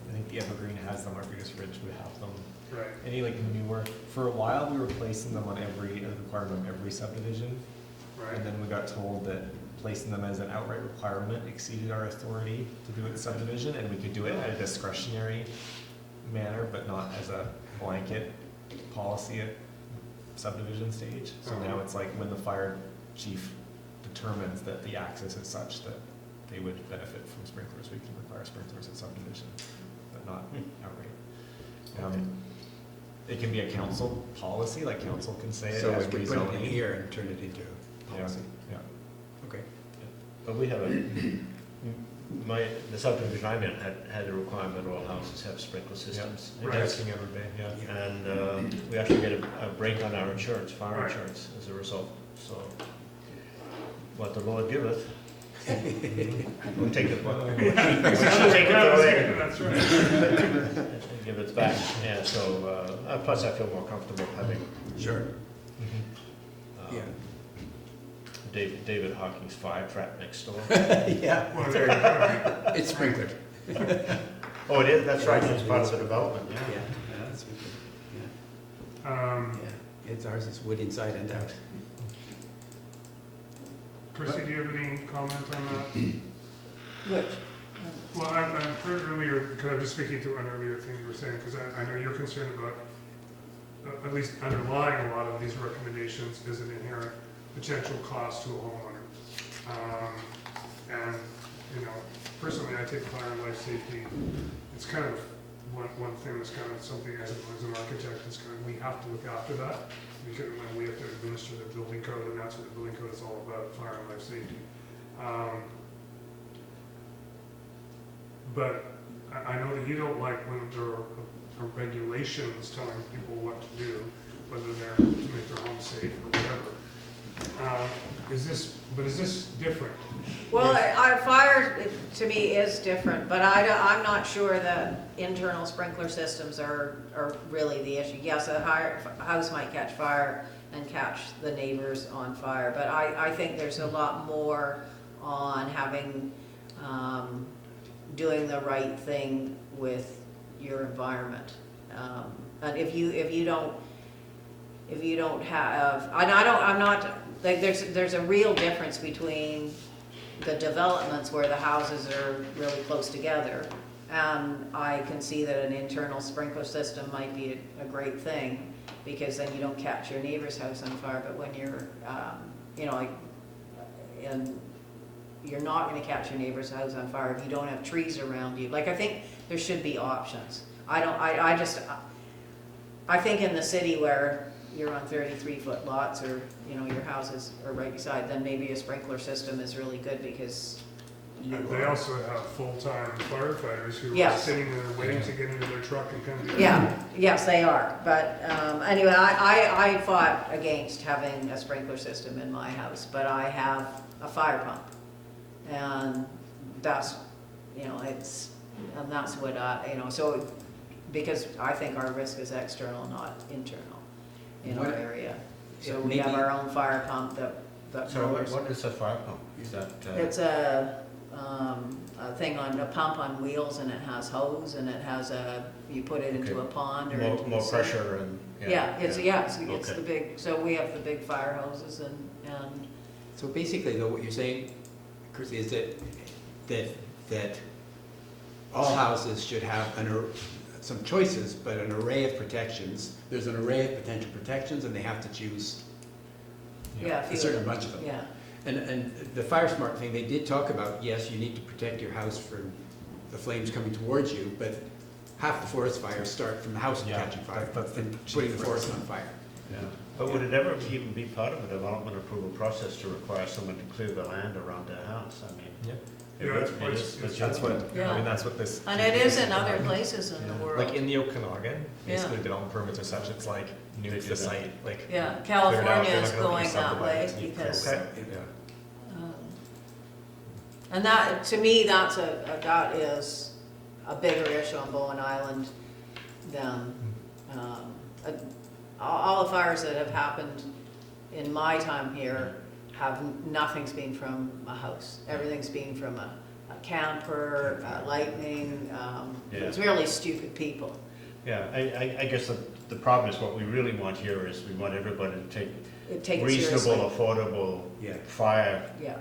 I think the Evergreen has them, Arbutus Ridge would have them. Right. Any like newer, for a while we were placing them on as a requirement of every subdivision. Right. And then we got told that placing them as an outright requirement exceeded our authority to do it in subdivision, and we could do it at a discretionary manner, but not as a blanket policy at subdivision stage. So now it's like when the fire chief determines that the access is such that they would benefit from sprinklers, we can require sprinklers at subdivision, but not outright. It can be a council policy, like council can say it So as we could put it in rezoning. here and turn it into policy. Yeah. Okay. But we have the subdivision I'm in had a requirement all houses have sprinkler systems. Yeah. Right. Testing every day, yeah. And we actually get a break on our insurance, fire Right. insurance, as a result. So what the Lord giveth, we'll take it. We should take it away. That's right. Give it back. Yeah. So plus, I feel more comfortable having Sure. Yeah. David Hocking's fire trap next door. Yeah. Well, there you go. It's sprinklered. Oh, it is. That's right. It's part of the development. Yeah. Yeah. Yeah, that's wicked. Yeah. It's ours is wood inside and out. Chrissy, do you have any comment on that? Which? Well, I heard earlier, because I was speaking to an earlier thing you were saying, because I know you're concerned about at least underlying a lot of these recommendations is an inherent potential cost to a homeowner. And, you know, personally, I take fire and life safety, it's kind of one thing that's kind of something as an architect, it's kind of, we have to look after that, because when we have to administer the building code, and that's what the building code is all about, fire and life safety. But I know that you don't like when there are regulations telling people what to do, whether they're to make their home safe or whatever. Is this different? Well, fire, to me, is different, but I'm not sure that internal sprinkler systems are really the issue. Yes, a house might catch fire and catch the neighbors on fire, but I think there's a lot more on having, doing the right thing with your environment. And if you don't have, I'm not, like, there's a real difference between the developments where the houses are really close together, and I can see that an internal sprinkler system might be a great thing, because then you don't catch your neighbor's house on fire. But when you're, you know, like, and you're not going to catch your neighbor's house on fire if you don't have trees around you. Like, I think there should be options. I think in the city where you're on 33-foot lots, or, you know, your houses are right beside, then maybe a sprinkler system is really good, because And they also have full-time firefighters who are Yes. sitting there waiting to get into their truck and come to. Yeah, yes, they are. But anyway, I fought against having a sprinkler system in my house, but I have a fire pump. And that's, you know, and that's what you know, so, because I think our risk is external, not internal in our area. So we have our own fire pump that So motors. what is a fire pump? Is that? It's a thing on a pump on wheels, and it has hose, and it has you put it into Okay. a pond or into More the sea. pressure and. It's Okay. the big, so we have the big fire hoses and So basically, though, what you're saying, Chris, is that all houses should have some choices, but an array of protections. There's an array of potential protections, and they have to choose a certain bunch of them. Yeah, And the Fire Smart thing, they did talk about, yes, you need to protect your house from the flames coming towards you, but half the forest fires start from the house Yeah, catching fire, that's the and putting the chief forest risk. on fire. Yeah. But would it ever even be part of a development approval process to require someone to clear the land around their house? I mean. Yeah. Yeah, it it's- is it's- That's what, Yeah. I mean, that's what this. and it is in other places in the Yeah. world. Like in the Okanagan, Yeah. basically development permits are such, it's like They nuke do the that. site, like. Yeah, clear it out, California they're is not gonna going that subdivide way it, you because, clear Yeah. And that, to me, that is a bigger issue on Bowen Island than, all the fires that have happened in my time here nothing's been from a house. Everything's been from a camper, lightning, it's really stupid people. Yeah, I guess the problem is what we really want here is we want everybody to take Take it seriously. reasonable, affordable Yeah. fire Yeah,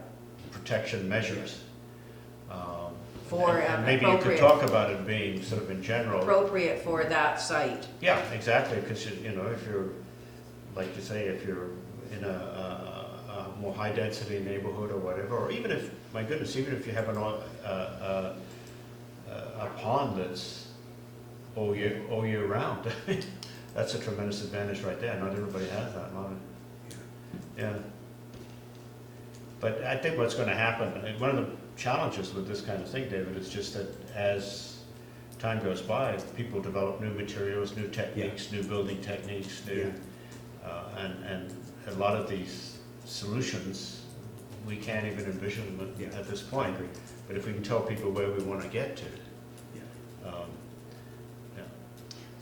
protection measures. For And maybe you could appropriate. talk about it being sort of in general. appropriate for that site. Yeah, exactly, because, you know, if you're, like you say, if you're in a more high-density neighborhood or whatever, or even if, my goodness, even if you have a pond that's all year round, that's a tremendous advantage right there. Not everybody has that, yeah. But I think what's gonna happen, and one of the challenges with this kind of thing, David, is just that as time goes by, people develop new materials, new techniques, new building techniques, and a lot of these solutions, we can't even envision them at this point. But if we can tell people where we want to get to.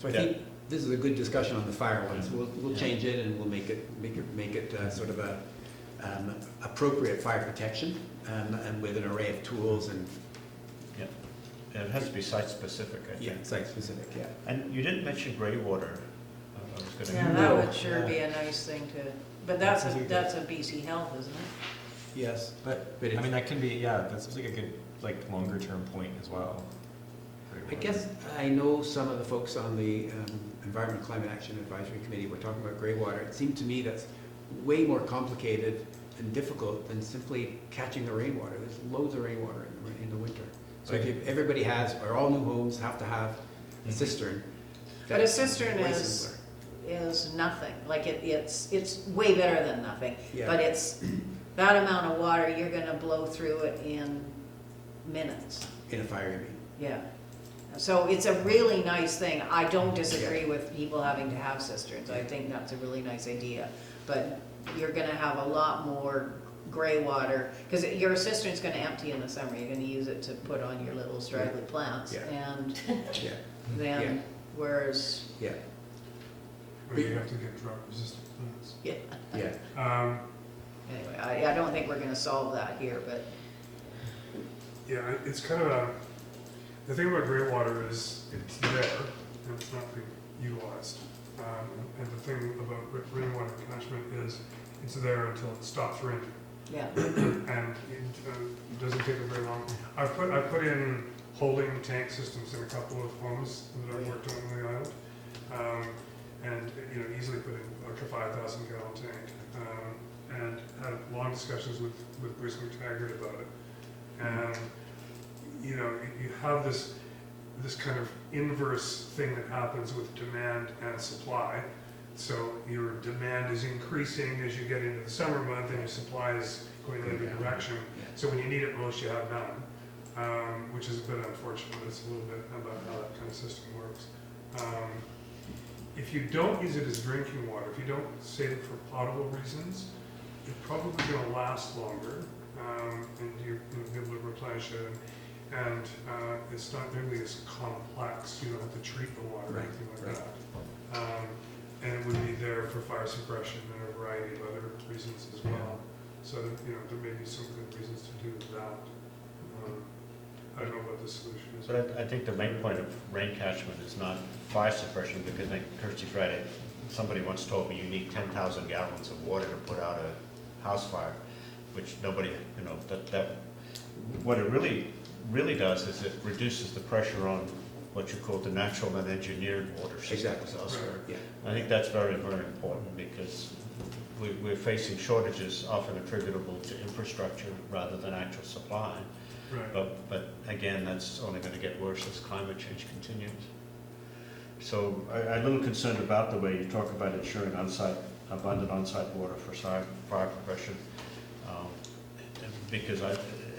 So I think this is a good discussion on the fire ones. We'll change it, and we'll make it sort of a appropriate fire protection, and with an array of tools and. And it has to be site-specific, I think. Yeah, site-specific, yeah. And you didn't mention gray water. I was gonna- Yeah, that would sure be a nice thing to, but that's a BC Health, isn't it? Yes, but I mean, that can be, yeah, that seems like a good, like, longer term point as well. I guess I know some of the folks on the Environment Climate Action Advisory Committee were talking about grey water. It seemed to me that's way more complicated and difficult than simply catching the rainwater. There's loads of rainwater in the winter. So if everybody has, or all new homes have to have a cistern. But a cistern way is simpler. nothing, like it's way better than nothing. Yeah. But it's, that amount of water, you're gonna blow through it in minutes. In a fire, you mean? Yeah. So it's a really nice thing. I don't disagree with people having to have cisterns. I think that's a really nice idea. But you're gonna have a lot more gray water, because your cistern's gonna empty in the summer. You're gonna use it to put on your little straggly plants. Yeah. And Yeah. then, Yeah. whereas, Yeah. Or you have to get drought resistant plants. yeah. Yeah. Anyway, I don't think we're gonna solve that here, but Yeah, it's kind of the thing about grey water is it's there and it's not being utilized. And the thing about rainwater catchment is it's there until it stops raining. yeah. And it doesn't take very long. I put in holding tank systems in a couple of homes that I've worked on the island. And easily put in like a 5,000 gallon tank. And had long discussions with Bruce McTaggart about it. And you have this kind of inverse thing that happens with demand and supply. So your demand is increasing as you get into the summer month, and your supply is going the other direction. So when you need it most, you have none, which is a bit unfortunate. It's a little bit about how that kind of system works. If you don't use it as drinking water, if you don't save it for potable reasons, it's probably going to last longer, and you're going to be able to replenish it. And it's not nearly as complex. You don't have to treat the water or anything like that. And it would be there for fire suppression and a variety of other reasons as well. So there may be some good reasons to do that. I don't know what the solution is. But I think the main point of rain catchment is not fire suppression, because like Kirsty Friday, somebody once told me you need 10,000 gallons of water to put out a house fire, which nobody, that what it really does is it reduces the pressure on what you call the natural and engineered water systems Exactly. elsewhere. Yeah. I think that's very, very important, because we're facing shortages often attributable to infrastructure rather than actual supply. Right. But again, that's only going to get worse as climate change continues. So I'm a little concerned about the way you talk about ensuring abundant on-site water for fire prevention, because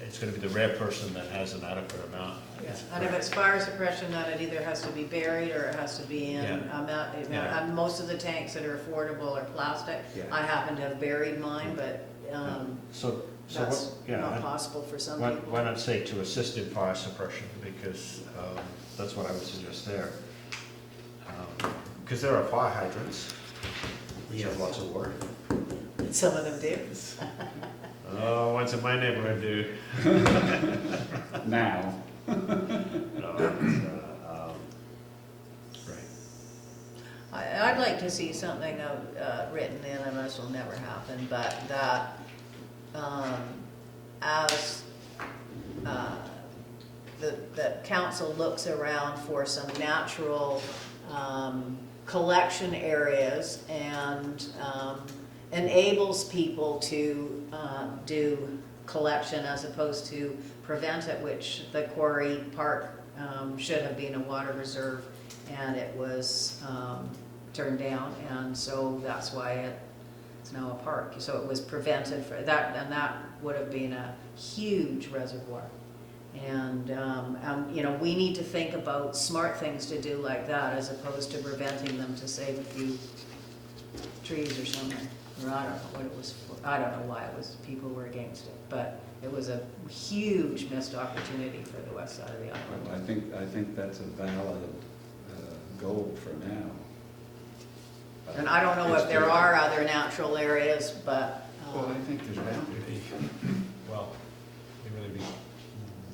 it's going to be the rare person that has an adequate amount. Yeah. And if it's fire suppression, then it either has to be buried or it has to be in and most of the tanks that are affordable are plastic. Yeah. I happen to have buried mine, but So that's what, not possible for some why people. not say to assist in fire suppression, because that's what I would suggest there. Because there are fire hydrants, which have lots of water. Some of them do. Oh, ones in my neighborhood do. Now. Right. I'd like to see something written in, and this will never happen, but that as the council looks around for some natural collection areas and enables people to do collection as opposed to prevent it, which the Quarry Park should have been a water reserve, and it was turned down, and so that's why it's now a park. So it was prevented for that, and that would have been a huge reservoir. And we need to think about smart things to do like that, as opposed to preventing them to save a few trees or something. Or I don't know what it was for. I don't know why people were against it, but it was a huge missed opportunity for the west side of the island. I think that's a valid goal for now. And I don't know if there are other natural areas, but. Well, I think there's bound to be. Well, they really be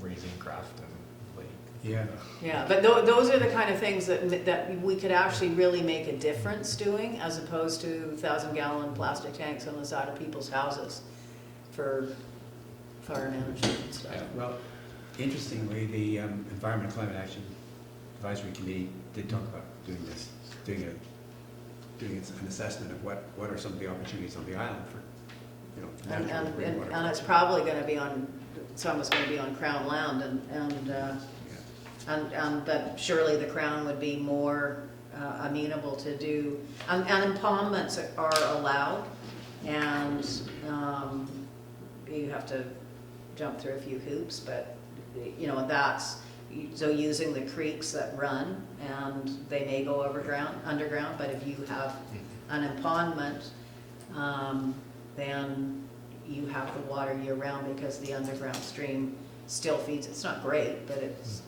raising craft and like. Yeah. Yeah, but those are the kind of things that we could actually really make a difference doing, as opposed to 1,000-gallon plastic tanks on the side of people's houses for fire management and stuff. Well, interestingly, the Environment Climate Action advisory committee did talk about doing this, doing an assessment of what are some of the opportunities on the island for, you know, natural rainwater. And it's probably gonna be on, some is gonna be on Crown land, and that surely the Crown would be more amenable to do, and impoundments are allowed, and you have to jump through a few hoops, but, you know, that's, so using the creeks that run, and they may go underground, but if you have an impoundment, then you have the water year round because the underground stream still feeds. It's not great, but it's.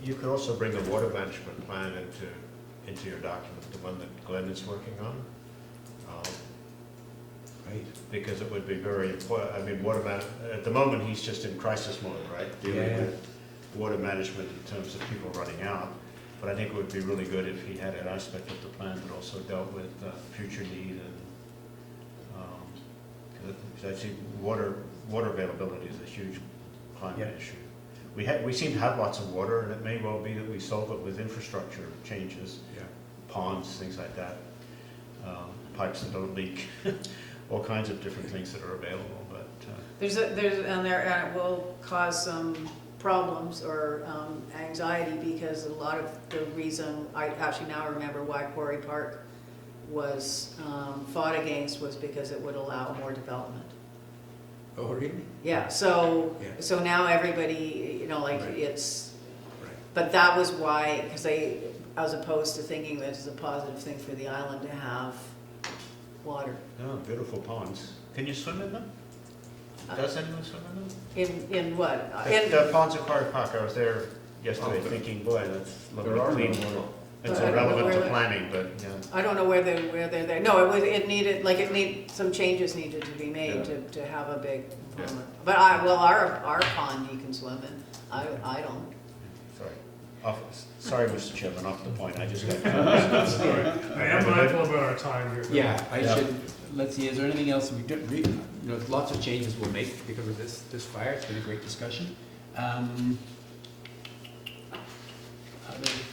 You could also bring the water management plan into your document, the one that Glenn is working on. Right. Because it would be very important. I mean, at the moment, he's just in crisis mode, right? Dealing with water management in terms of people running out. But I think it would be really good if he had an aspect of the plan that also dealt with future need and, because I see water availability is a huge climate issue. We seem to have lots of water, and it may well be that we solve it with infrastructure changes, ponds, things like that, pipes that don't leak, all kinds of different things that are available. But And it will cause some problems or anxiety, because a lot of the reason, I actually now remember why Quarry Park was fought against was because it would allow more development. Oh, really? Yeah, so now everybody, you know, like but that was why, because as opposed to thinking that it's a positive thing for the island to have water. oh, beautiful ponds. Can you swim in them? Does anyone swim in them? In what? The ponds at Quarry Park. I was there yesterday thinking, boy, that's lovely clean water. It's But I don't know irrelevant where to planning, but yeah. I don't know where they're there. No, some changes needed to be made to have a big improvement. But our pond you can swim in. I don't. Sorry, Mr. Chairman, off the point. I just got. Sorry. I am mindful about our time here. Yeah, let's see, is there anything else we don't you know, lots of changes we'll make because of this fire. It's been a great discussion. Other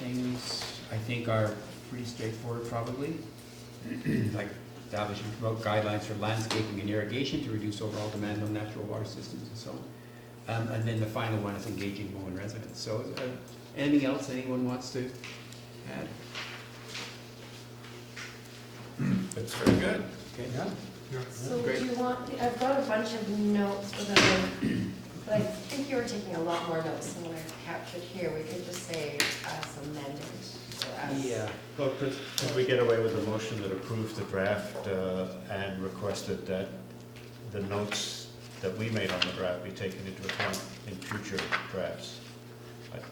things I think are pretty straightforward probably. Like establishing promote guidelines for landscaping and irrigation to reduce overall demand on natural water systems and so on. And then the final one is engaging Bowen residents. So anything else anyone wants to add? It's very good. Okay. So Great. do you want, I've got a bunch of notes, but I think you were taking a lot more notes than what I've captured here. We could just say as amended. Or as Well, could we get away with a motion that approves the draft and requested that the notes that we made on the draft be taken into account in future drafts?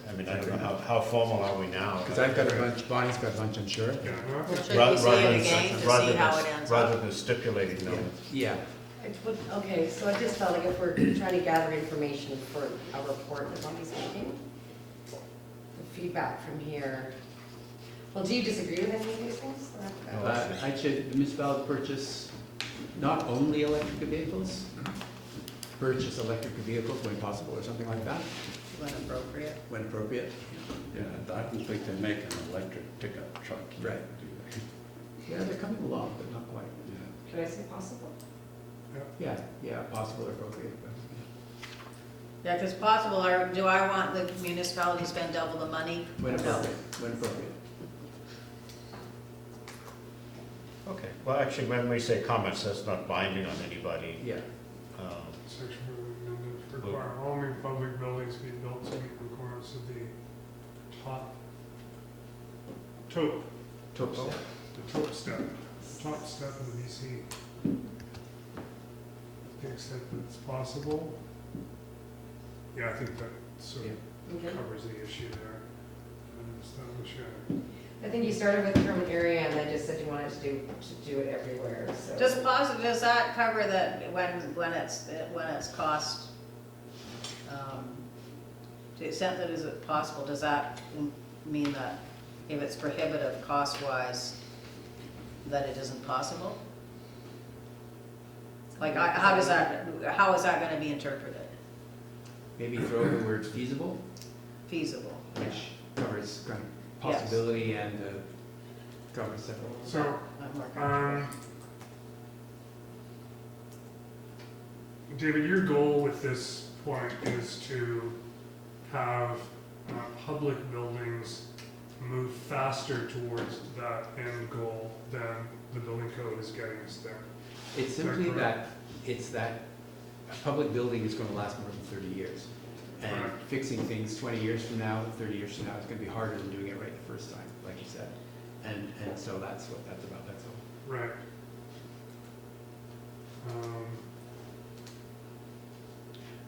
I mean, I don't know, how formal are we now? Because I've got a bunch, Bonnie's got a bunch, I'm sure. Yeah, no, I think- Should we see it again to see how it ends Rather up? than stipulating them. Yeah. Okay, so I just felt like if we're trying to gather information for a report that Bonnie's making, the feedback from here. Well, do you disagree with any of these things? I should, the municipality purchase not only electric vehicles, purchase electric vehicles when possible or something like that, When appropriate. when appropriate. Yeah, I don't think they make an electric pickup truck yet, Right. do Yeah, they're coming along, but not quite. they? Should I say possible? Yeah, possible or appropriate. But, Yeah, if it's possible, or do I want the municipality to spend double the money? when No. appropriate, when appropriate. Okay, well, actually, when we say comments, that's not binding on anybody. Yeah. Section amended to require all new public buildings be built to meet requirements of the top step of the BC. To the extent that it's possible. Yeah, I think that sort of Okay. covers the issue there. And establish I think you started with from area and then just said you wanted to do it everywhere, so. Does that cover that when it's cost, to the extent that is it possible, does that mean that if it's prohibitive cost-wise, that it isn't possible? Like, how is that gonna be interpreted? Maybe throw the words feasible. feasible. which covers kind of Yes. possibility and covers several. So, I'm more comfortable. David, your goal with this point is to have public buildings move faster towards that end goal than the building code is getting us there. It's simply that, it's that a public building is gonna last more than 30 years. And Right. fixing things 20 years from now, 30 years from now, is gonna be harder than doing it right the first time, like you said. And so that's what that's about, that's all. Right.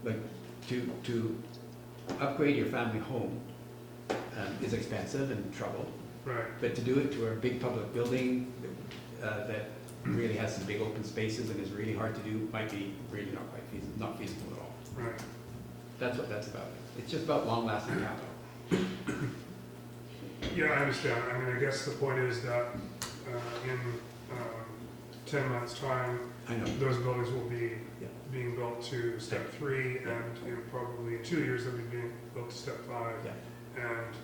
Like, to upgrade your family home is expensive and trouble, Right. but to do it to a big public building that really has some big open spaces and is really hard to do might be really not feasible at all. Right. That's what that's about. It's just about long-lasting capital. Yeah, I understand. I mean, I guess the point is that in 10 months' time, I know. those buildings will be Yeah. being built to step 3, and in probably 2 years, they'll be being built to step 5. Yeah. And,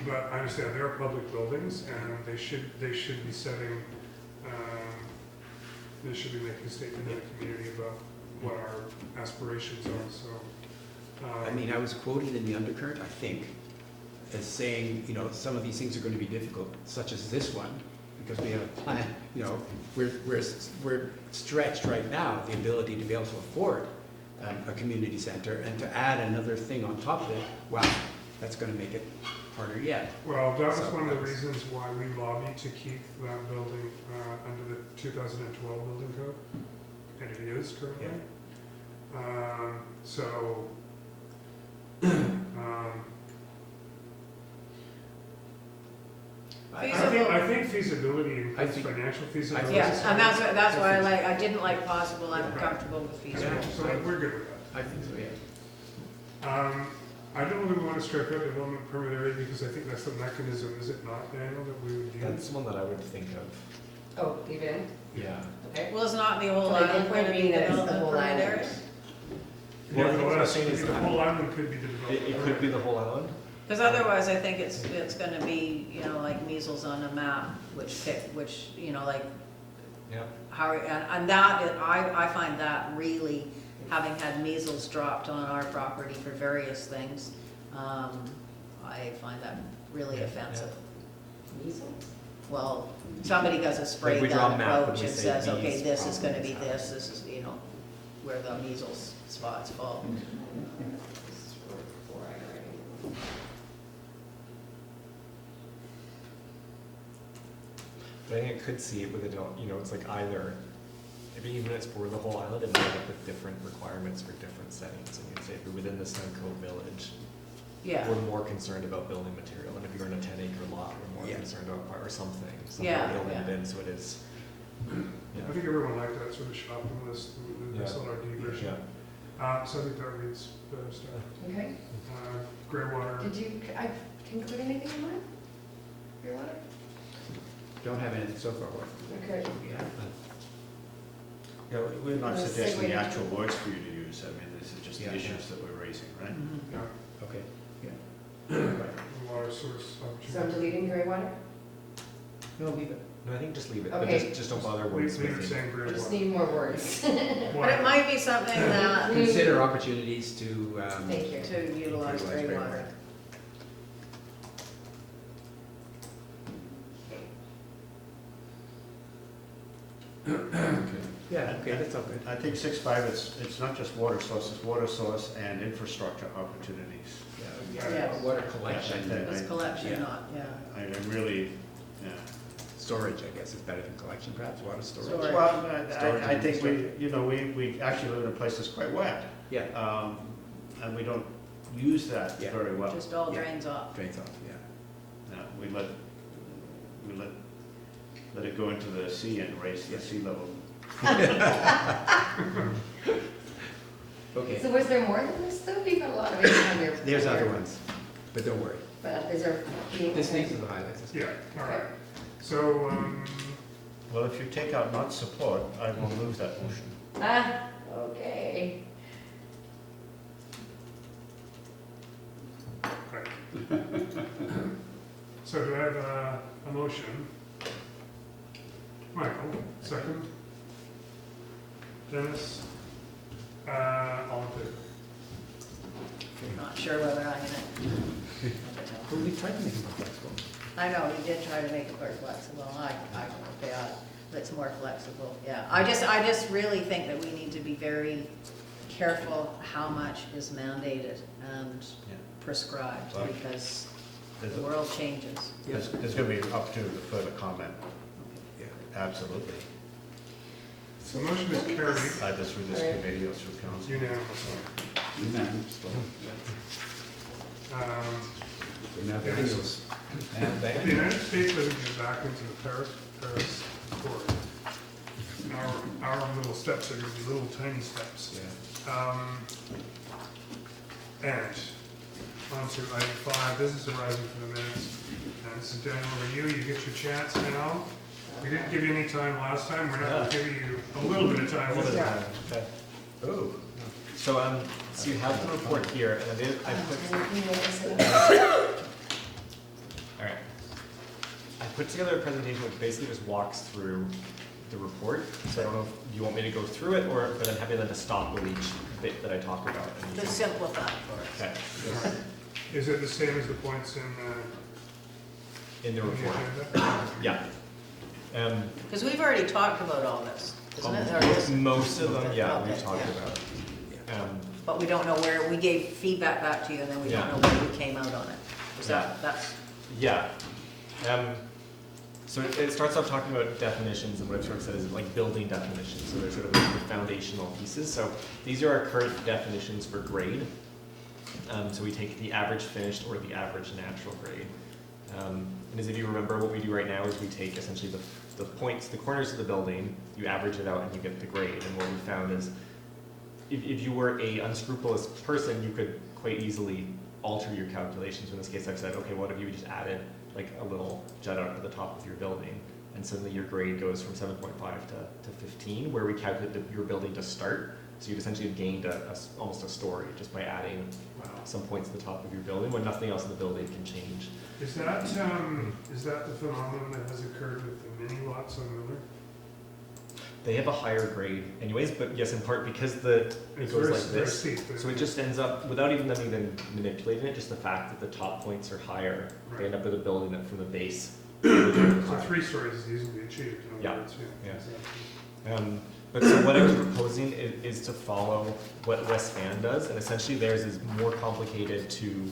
but I understand they're public buildings, and they should be setting, they should be making a statement in the community about what our aspirations are, so. I mean, I was quoted in the undercurrent, I think, as saying, you know, some of these things are going to be difficult, such as this one, because we have a plan, you know, we're stretched right now, the ability to be able to afford a community center, and to add another thing on top of it, wow, that's going to make it harder yet. Well, that was So one of the that's- reasons why we lobbied to keep that building under the 2012 building code, and it is currently. So, I think feasibility I includes think- financial feasibility. Yes, and that's why I didn't like possible, I'm comfortable with feasible. Yeah, so we're good with that. I think so, yeah. I don't really want to strike out development permit area because I think that's the mechanism, is it not, Daniel, that we would use? That's one that I would think of, Oh, leave it in? yeah. Okay. Well, it's not the whole So like, island it going could to be be that it's the development whole permit island. area? Well, I think what I'm Nevertheless, saying is the that- whole island could be the development. It could be the whole island. Because otherwise, I think it's gonna be, you know, like measles on a map, which, you know, like, Yeah. how, and that, I find that really, having had measles dropped on our property for various things, I find that really Yeah, offensive. Measles? Well, somebody does a spray Like we draw a gun map and approach we and say says, okay, these this is gonna be problems this is, you know, where the measles spots fall. This is for already. But I think I could see it with a, you know, it's like either, if even it's for the whole island, it might end up with different requirements for different settings. And you'd say if you're within the Sunco village, Yeah, we're more concerned about building material, and if you're in a 10-acre lot, we're more Yeah. concerned about, or something Yeah, building yeah. it in, so it is. I think everyone liked that sort of shopping list, the Yeah. SLRD version. So I think that reads better stuff. Okay. Greywater. Did you, I include anything in mine? Your letter? Don't have anything so far. Okay. Yeah. Yeah, we're not Let's suggesting segue the into- actual words for you to use, I mean, this is just Yeah, the yeah. issues that we're raising, right? Mhm. Yeah, Okay, yeah. water source So I'm opportunity. deleting Greywater? No, leave it. No, I think just leave it, Okay. but just don't bother Leave it wordsmithing. saying I just Greywater. need more words. But it might be something that, Consider opportunities to, Thank you. to utilize gray water. yeah, okay, that's all good. I think 6.5, it's not just water source and infrastructure opportunities. Yes. Water collection, Yeah. It's collection, Yeah. not, yeah. I really, yeah. storage, I guess, is better than collection, perhaps, water storage. Storage. Well, Storage I think infrastructure. we actually live in a place that's quite wet, Yeah, and we don't use that Yeah. very well. Just all Yeah. drains off. drains off, yeah. Yeah, we let it go into the sea and raise the Yeah. sea level. Okay, So was there more than this though? You've got a lot of it on your. there's other ones, but don't worry. But is there? This needs to the highlights. Yeah, all right. So, Well, if you take out not support, I will move that motion. Ah, okay. So do I have a motion? Michael, second. Dennis? All in favor? Not sure whether I'm gonna. Well, we tried to make it more flexible. I know, he did try to make it more flexible, it's more flexible, yeah. I just really think that we need to be very careful how much is mandated and Yeah. prescribed, Well, because There's, the world changes. there's gonna be an opportunity for further comment, Yeah. absolutely. So motion is carried Either through this committee or through council. unanimously. We now have videos. And The then, United States doesn't get back into the Paris Accord. Our little steps are gonna be little tiny steps. yeah. And on to item 5, business arising from the minutes. And this is Daniel review, you get your chance now. We didn't give you any time last time, we're not giving you a little bit of time this time. Okay. Oh. So you have the report here, and I put, all right. I put together a presentation which basically just walks through the report. So I don't know if you want me to go through it, or but I'm happy then to stop with each bit that I talk about. And you To can- simplify for us. Okay. Is it the same as the points in In the the report. agenda? Yeah. Because we've already talked about all this, isn't it? Or is- Most of them, yeah, we've Okay, talked yeah. about. But we don't know where, we gave feedback back to you, and then we don't Yeah. know where we came out on it. Is that's, Yeah. So it starts off talking about definitions, and what it sort of says is like building definitions. So they're sort of the foundational pieces. So these are our current definitions for grade. So we take the average finished or the average natural grade. And as if you remember, what we do right now is we take essentially the points, the corners of the building, you average it out and you get the grade. And what we found is if you were a unscrupulous person, you could quite easily alter your calculations. In this case, I've said, okay, what if you just added like a little jut out at the top of your building, and suddenly your grade goes from 7.5 to 15, where we calculated your building to start. So you'd essentially have gained almost a story just by adding some points at the top of your building when nothing else in the building can change. Is that the phenomenon that has occurred with the mini lots on Miller? They have a higher grade anyways, but yes, in part because it It's goes very- like very this. steep, So it just ends up, without even them even manipulating it, just the fact that the top points are higher, they end up with a building that from the base. So 3 stories is easily achieved, in Yeah. other words, Yeah. exactly. But so what I was proposing is to follow what West Van does, and essentially theirs is more complicated to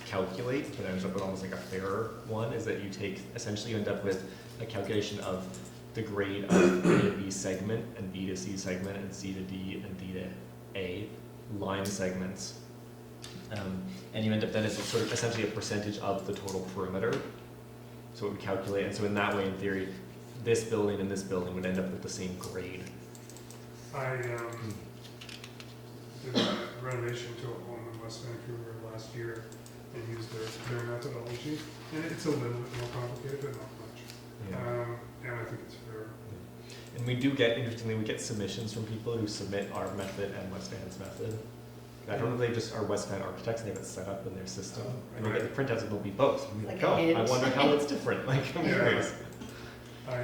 calculate, but ends up with almost like a fairer one, is that you take, essentially you end up with a calculation of the grade of A to B segment, and B to C segment, and C to D, and D to A line segments. And you end up then as sort of essentially a percentage of the total perimeter. So it would calculate, and so in that way, in theory, this building and this building would end up with the same grade. I did a renovation to a home in West Vancouver last year and used their methodology, and it's a little bit more complicated, but not much. And I think it's fair. And we do get, interestingly, we get submissions from people who submit our method and West Van's method. I don't know if they just are West Van architects and they have it set up in their system. And we get the printouts and they'll be both. And we're Like like, oh, a hint. I wonder how it's different. Like, I'm Yeah. curious. My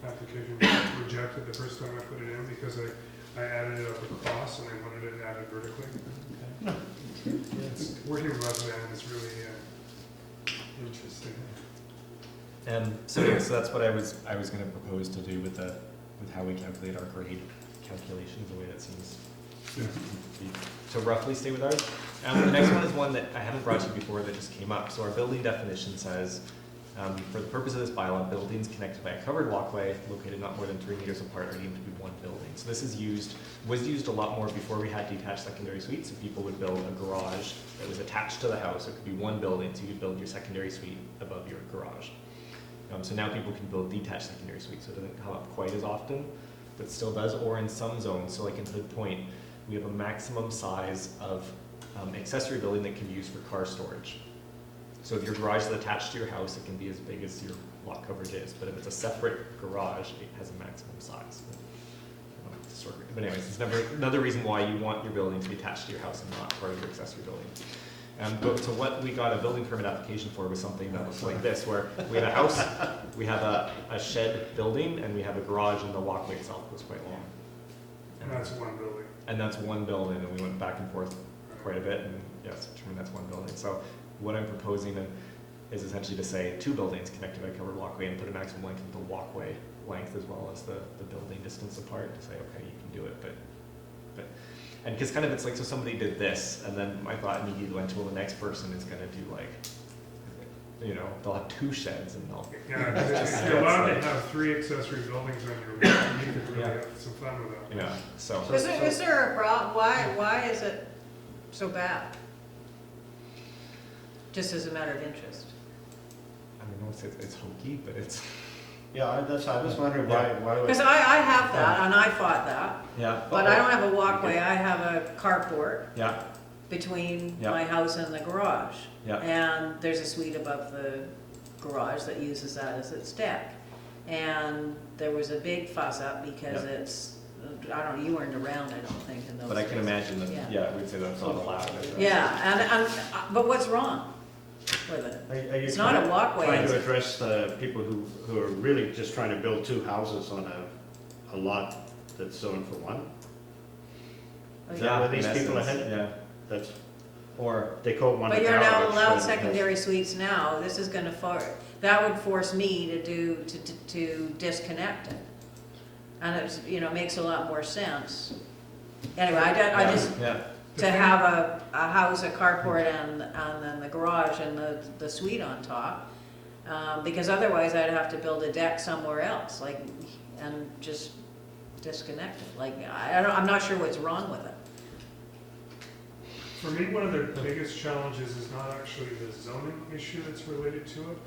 application was rejected the first time I put it in because I added it up across and I wanted it added vertically. It's, working with West Van is really interesting. So yeah, so that's what I was going to propose to do with how we calculate our grade calculations, the way that seems. So roughly stay with ours. The next one is one that I haven't brought to you before that just came up. So our building definition says, for the purpose of this bylaw, buildings connected by a covered walkway located not more than 3 meters apart are deemed to be one building. So this was used a lot more before we had detached secondary suites. So people would build a garage that was attached to the house. It could be one building, so you'd build your secondary suite above your garage. So now people can build detached secondary suites, so it doesn't come up quite as often, but still does, or in some zones. So like in Hood Point, we have a maximum size of accessory building that can be used for car storage. So if your garage is attached to your house, it can be as big as your lot coverage is, but if it's a separate garage, it has a maximum size. But anyways, it's another reason why you want your building to be attached to your house and not part of your accessory building. But so what we got a building permit application for was something that was like this, where we had a house, we have a shed building, and we have a garage, and the walkway itself was quite long. And that's one building. And that's one building, and we went back and forth quite a bit, and yes, that's one building. So what I'm proposing is essentially to say 2 buildings connected by a covered walkway and put a maximum length of the walkway length as well as the building distance apart to say, okay, you can do it, but and because kind of it's like, so somebody did this, and then I thought immediately went to, well, the next person is gonna do like, you know, they'll have 2 sheds and they'll. Yeah, if you're allowed to have 3 accessory buildings on your lot, you could really have some fun with that. Yeah, so. Is there a problem? Why is it so bad? Just as a matter of interest. I don't know if it's hokey, but it's. Yeah, I was wondering why. Because I have that, and I fought that, Yeah. but I don't have a walkway, I have a carport Yeah, between Yeah. my house and the garage. yeah. And there's a suite above the garage that uses that as its deck. And there was a big fuss up because Yeah. it's, I don't know, you weren't around, I don't think, in those But I can days. imagine that, Yeah. yeah, we'd say that's not allowed. Yeah, but what's wrong with it? Are you It's not a walkway, trying it's- to address the people who are really just trying to build 2 houses on a lot that's zoned for 1? Is that where these in people are essence, headed? Yeah, That's, or, they call one. But a you're tower, now which allowed is- secondary suites now, this is gonna that would force me to disconnect it. And it's, you know, makes a lot more sense. Anyway, I just, yeah, to have a house, a carport, and then the garage and the suite on top. Because otherwise I'd have to build a deck somewhere else, like, and just disconnect it. Like, I'm not sure what's wrong with it. For me, one of the biggest challenges is not actually the zoning issue that's related to it,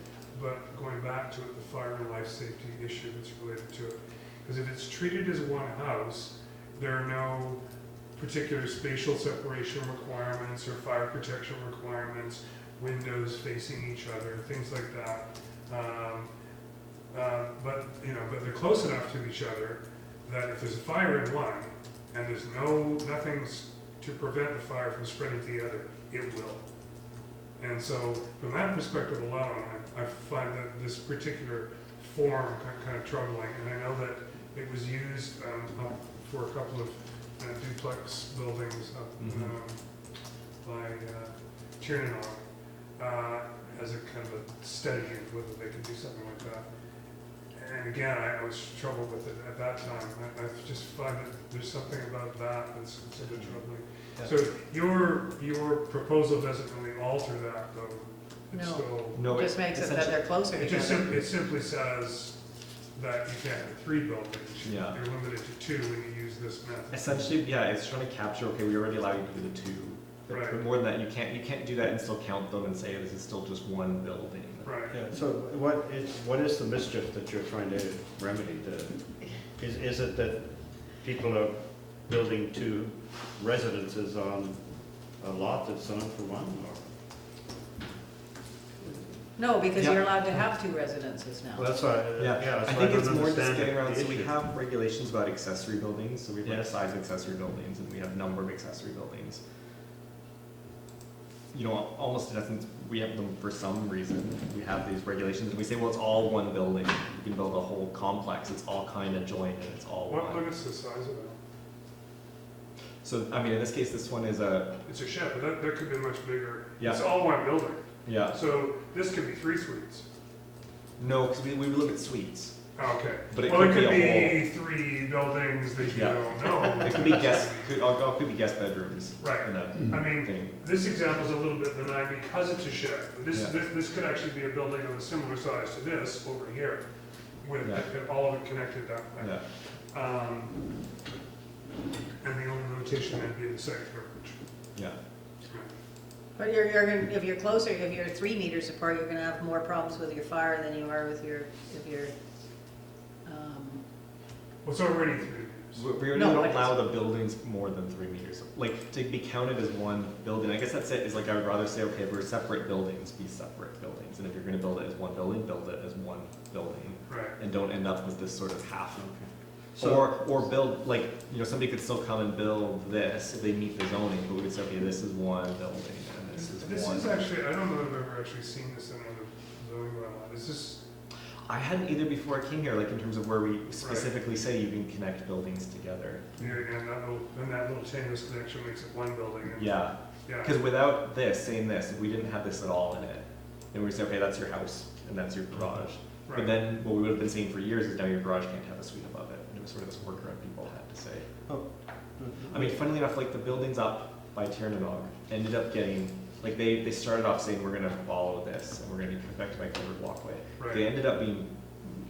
but going back to it, the fire and life safety issue that's related to it. Because if it's treated as one house, there are no particular spatial separation requirements or fire protection requirements, windows facing each other, things like that. But they're close enough to each other that if there's a fire in one and there's nothing to prevent the fire from spreading to the other, it will. And so from that perspective alone, I find that this particular form kind of troubling. And I know that it was used for a couple of duplex buildings up by Tiernan as a kind of a study into whether they could do something like that. And again, I was troubled with it at that time. I just find that there's something about that that's a bit troubling. Yeah. So your proposal doesn't really alter that, though. It's No. still, no, It just makes it that they're closer it just together. it simply says that you can't have 3 buildings. Yeah. You're limited to 2 when you use this method. essentially, yeah, it's trying to capture, okay, we already allow you to do the 2. Right. But more than that, you can't do that and still count them and say this is still just one building. Right. Yeah, so what is the mischief that you're trying to remedy? Is it that people are building 2 residences on a lot that's zoned for 1, or? No, because Yeah. you're allowed to have 2 residences now. Well, that's why, that's I why think don't it's more just understand getting around, the so we issue. have regulations about accessory buildings, so we have like Yeah. a size of accessory buildings, and we have number of accessory buildings. You know, almost in essence, we have them for some reason, we have these regulations, and we say, well, it's all one building, you can build a whole complex, it's all kind of joined, and it's all What one. limits the size of it? So, I mean, in this case, this one is a, It's a shed, but that could be much bigger. Yeah. It's all one building. yeah, So this could be 3 suites. no, because we look at suites. Okay. But it Well, could it be could a be 3 buildings that you Yeah. don't know. It could be guest, could be guest bedrooms. Right. In a I mean, thing. this example's a little bit benign because it's a shed. This, Yeah. this could actually be a building of a similar size to this over here, with Yeah. all of it connected that way. Yeah, And the only limitation would be the site coverage. yeah. But you're gonna, if you're closer, if you're 3 meters apart, you're gonna have more problems with your fire than you are with if you're, Well, it's already 3 meters. We No, don't but allow the buildings more than 3 meters. Like, to be counted as one building, I guess that's it, is like, I would rather say, okay, if we're separate buildings, be separate buildings. And if you're gonna build it as one building, build it as one building. Right. And don't end up with this sort of half. So- Or build, like, you know, somebody could still come and build this if they meet the zoning, but we could say, okay, this is one building. And this is This one. is actually, I don't know if I've ever actually seen this in another zoning bylaw. Is this, I hadn't either before I came here, like in terms of where we specifically say you can connect buildings together. yeah, and that little tenuous connection makes it one building? And- Yeah, Yeah, because without this, saying this, if we didn't have this at all in it, then we say, okay, that's your house and that's your garage. But right. then what we would have been saying for years is now your garage can't have a suite above it. And it was sort of this workaround people had to say. Oh. I mean, funnily enough, like the buildings up by Tiernanog ended up getting, like they started off saying we're gonna follow this and we're gonna be protected by covered walkway. They Right, ended up being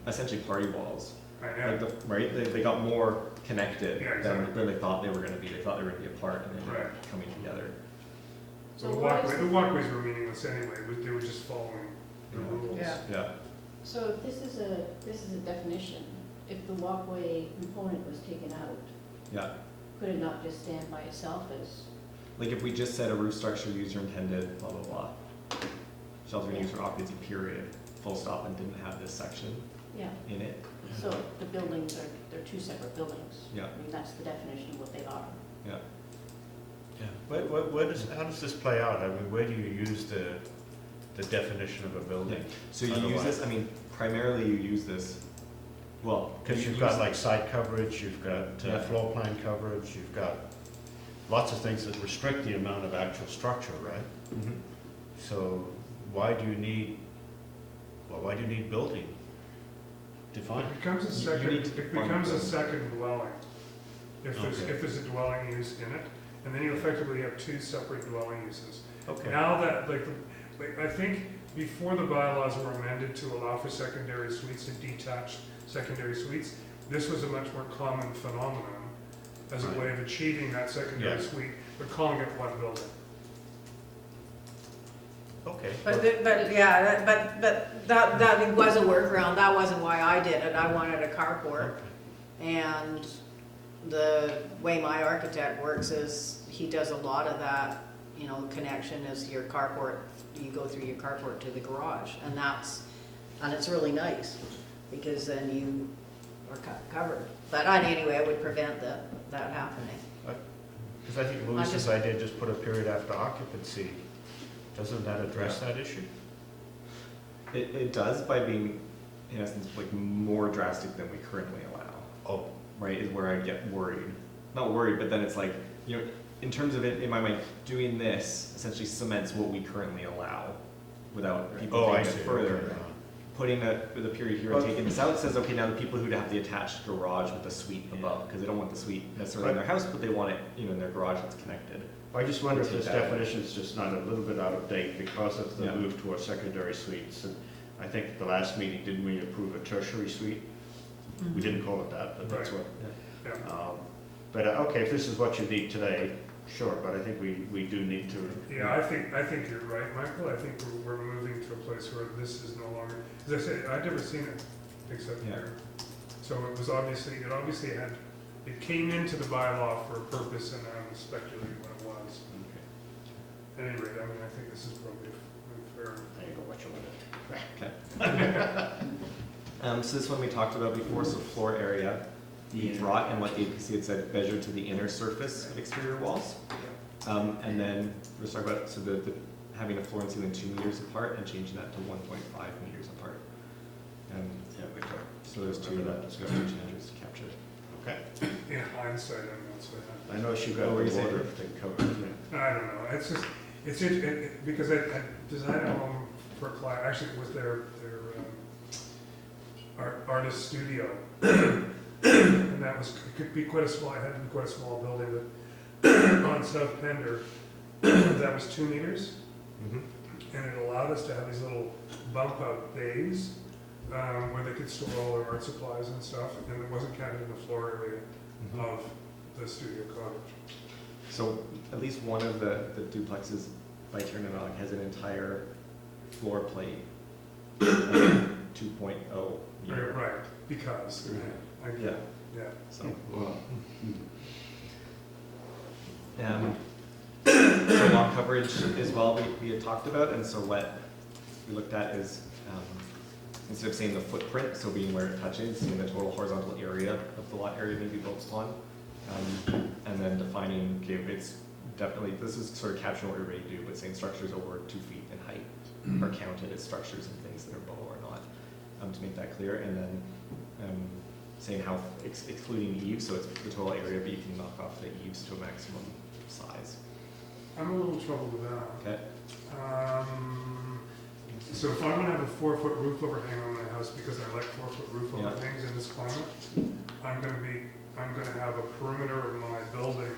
essentially party walls. I Like know, right? They got more connected Yeah, exactly. than they thought they were gonna be. They thought they were gonna be apart and they ended up coming together. so So what is the walkways were meaningless anyway, they were just following the Yeah. rules. Yeah. Yeah. So if this is a definition, if the walkway component was taken out, Yeah. could it not just stand by itself as, Like if we just said a roof structure user intended, blah, blah, blah. Sheltering use for occupancy period, full stop, and didn't have this section yeah, in it. so the buildings are, they're two separate buildings. Yeah. I mean, that's the definition of what they are. Yeah. How does this play out? I mean, where do you use the definition of a building? So you use this, I mean, primarily you use this, well. Because you you've use- got like side coverage, you've got Yeah. floor plan coverage, you've got lots of things that restrict the amount of actual structure, right? Mhm. So why do you need building defined? It becomes a You second, need to it becomes a define second dwelling, if Okay. there's a dwelling use in it, and then you effectively have two separate dwelling uses. Okay. Now that, I think before the bylaws were amended to allow for secondary suites and detached secondary suites, this was a much more common phenomenon as a Right. way of achieving that secondary Yeah. suite, but calling it one building. Okay. But that was a workaround, that wasn't why I did it, I wanted a carport. And the way my architect works is, he does a lot of that, you know, connection is your carport, you go through your carport to the garage, and it's really nice, because then you are covered. But anyway, I would prevent that happening. Because I think Lewis's idea, just put a period after occupancy, doesn't that address that issue? It does by being, in essence, like more drastic than we currently allow. Oh, Right, is where I get worried. Not worried, but then it's like, you know, in terms of it, in my mind, doing this essentially cements what we currently allow without people I taking see. it further. Okay. Putting the period here and taking this out says, okay, now the people who have the attached garage with the suite above, because they don't want the suite necessarily in their house, but they want it, you know, in their garage that's connected. I just wonder if Take this that away. definition is just not a little bit out of date because of the Yeah. move towards secondary suites. And I think at the last meeting, didn't we approve a tertiary suite? We didn't call it that, but that's Right. what. Yeah. But, okay, if this is what you need today, sure, but I think we do need to. Yeah, I think you're right, Michael. I think we're moving to a place where this is no longer, as I say, I've never seen it except Yeah. here. So it came into the bylaw for a purpose, and I'm speculating what it was. At any rate, I mean, I think this is probably fair. There you go, what you want. Okay. So this one we talked about before, so floor area, the draught and what the APC had said measured to the inner surface of exterior walls. And then we're talking about, so the having a floor and ceiling 2 meters apart and changing that to 1.5 meters apart. Yeah, we talked. So there's two Remember that discussion changes captured. Okay. In hindsight, I mean, that's what I know she got Oh, the were you saying? water thing covered, yeah. I don't know, it's just, because I designed a home for a client, actually it was their artist studio. And that was, it could be quite a small, it had to be quite a small building, but on South Pender, that was 2 meters. And it allowed us to have these little bump out bays, where they could store all their art supplies and stuff, and it wasn't counted in the floor area of the studio cottage. So at least one of the duplexes by Tiernanog has an entire floor plate, 2.0 meter. Right, because, Yeah. yeah. So, Well, so lot coverage as well, we had talked about, and so what we looked at is, instead of saying the footprint, so being where it touches, seeing the total horizontal area of the lot area may be built upon, and then defining, okay, it's definitely, this is sort of capturing what we're ready to do, but saying structures over 2 feet in height are counted as structures and things that are below or not, to make that clear. And then saying how excluding eaves, so it's the total area, but you can knock off the eaves to a maximum size. I'm a little troubled with that. Okay. So if I want to have a 4-foot roof overhang on my house because I like 4-foot roof Yeah. overhangs in this climate, I'm going to have a perimeter of my building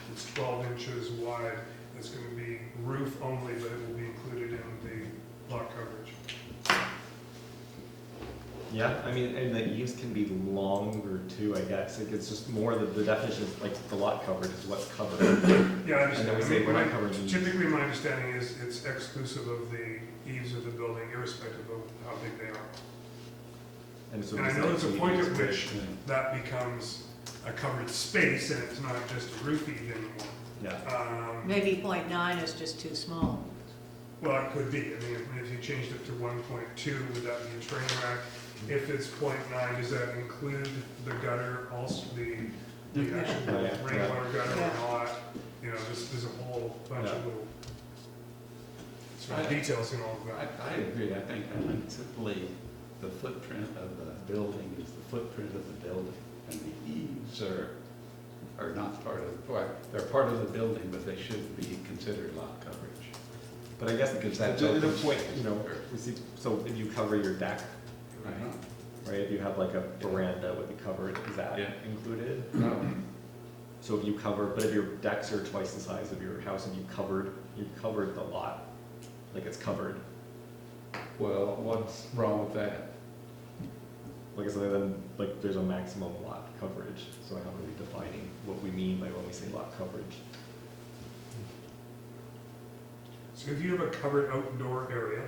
that's 12 inches wide. It's going to be roof only, but it will be included in the lot coverage. Yeah, I mean, and the eaves can be longer too, I guess. Like, it's just more the definition is like the lot coverage is what's covered. Yeah, I And then understand. we I say mean, we're not covering eaves. typically, my understanding is it's exclusive of the eaves of the building, irrespective of how big they are. And so And I it's know like there's a the point eaves at are- which that becomes a covered space, and it's not just a roof eave anymore. Yeah. Maybe 0.9 is just too small. Well, it could be. I mean, if you changed it to 1.2, would that be a train wreck? If it's 0.9, does that include the gutter, also the actual Yeah. rainwater gutter Yeah. or not? You know, there's a whole bunch of Yeah. little sort of details in all of that. I agree. I think simply the footprint of the building is the footprint of the building. And the eaves are not part of, well, they're part of the building, but they shouldn't be considered lot coverage. But I guess Because at that's the open point, space. you know, we see, so if you cover your deck, right, if you have like a veranda would be covered, is that Yeah. included? No, So if you cover, but if your decks are twice the size of your house and you've covered the lot, like it's covered. well, what's wrong with that? Like I said, then, like, there's a maximum lot coverage, so how are we defining what we mean by when we say lot coverage? So if you have a covered outdoor area,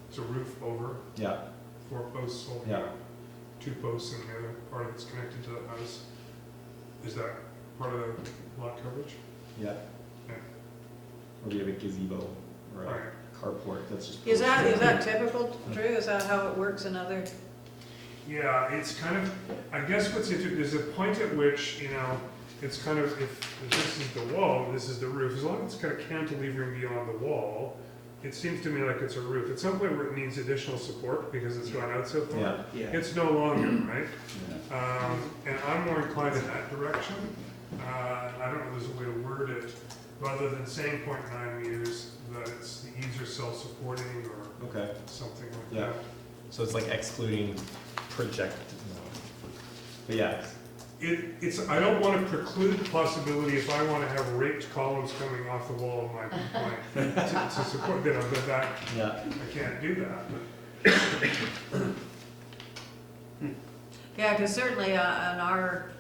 it's a roof over, Yeah, 4 posts holding Yeah. up, 2 posts and the other part of it's connected to the house, is that part of the lot coverage? yeah. Yeah. Or do you have a gazebo or Right. a carport, that's just. Is that typical, Drew? Is that how it works in other? Yeah, it's kind of, I guess what's interesting, there's a point at which, you know, it's kind of, if this is the wall, this is the roof, as long as it's kind of cantilevering beyond the wall, it seems to me like it's a roof. At some point where it needs additional support because it's gone out so far, Yeah, Yeah. it's no longer, right? Yeah. And I'm more inclined in that direction. I don't know if there's a way to word it, rather than saying 0.9 meters, that it's, the eaves are self-supporting or okay, something like Yeah. that. So it's like excluding project, but yeah, I don't want to preclude the possibility if I want to have raked columns coming off the wall of my to support, you know, that yeah, I can't do that. Yeah, because certainly in our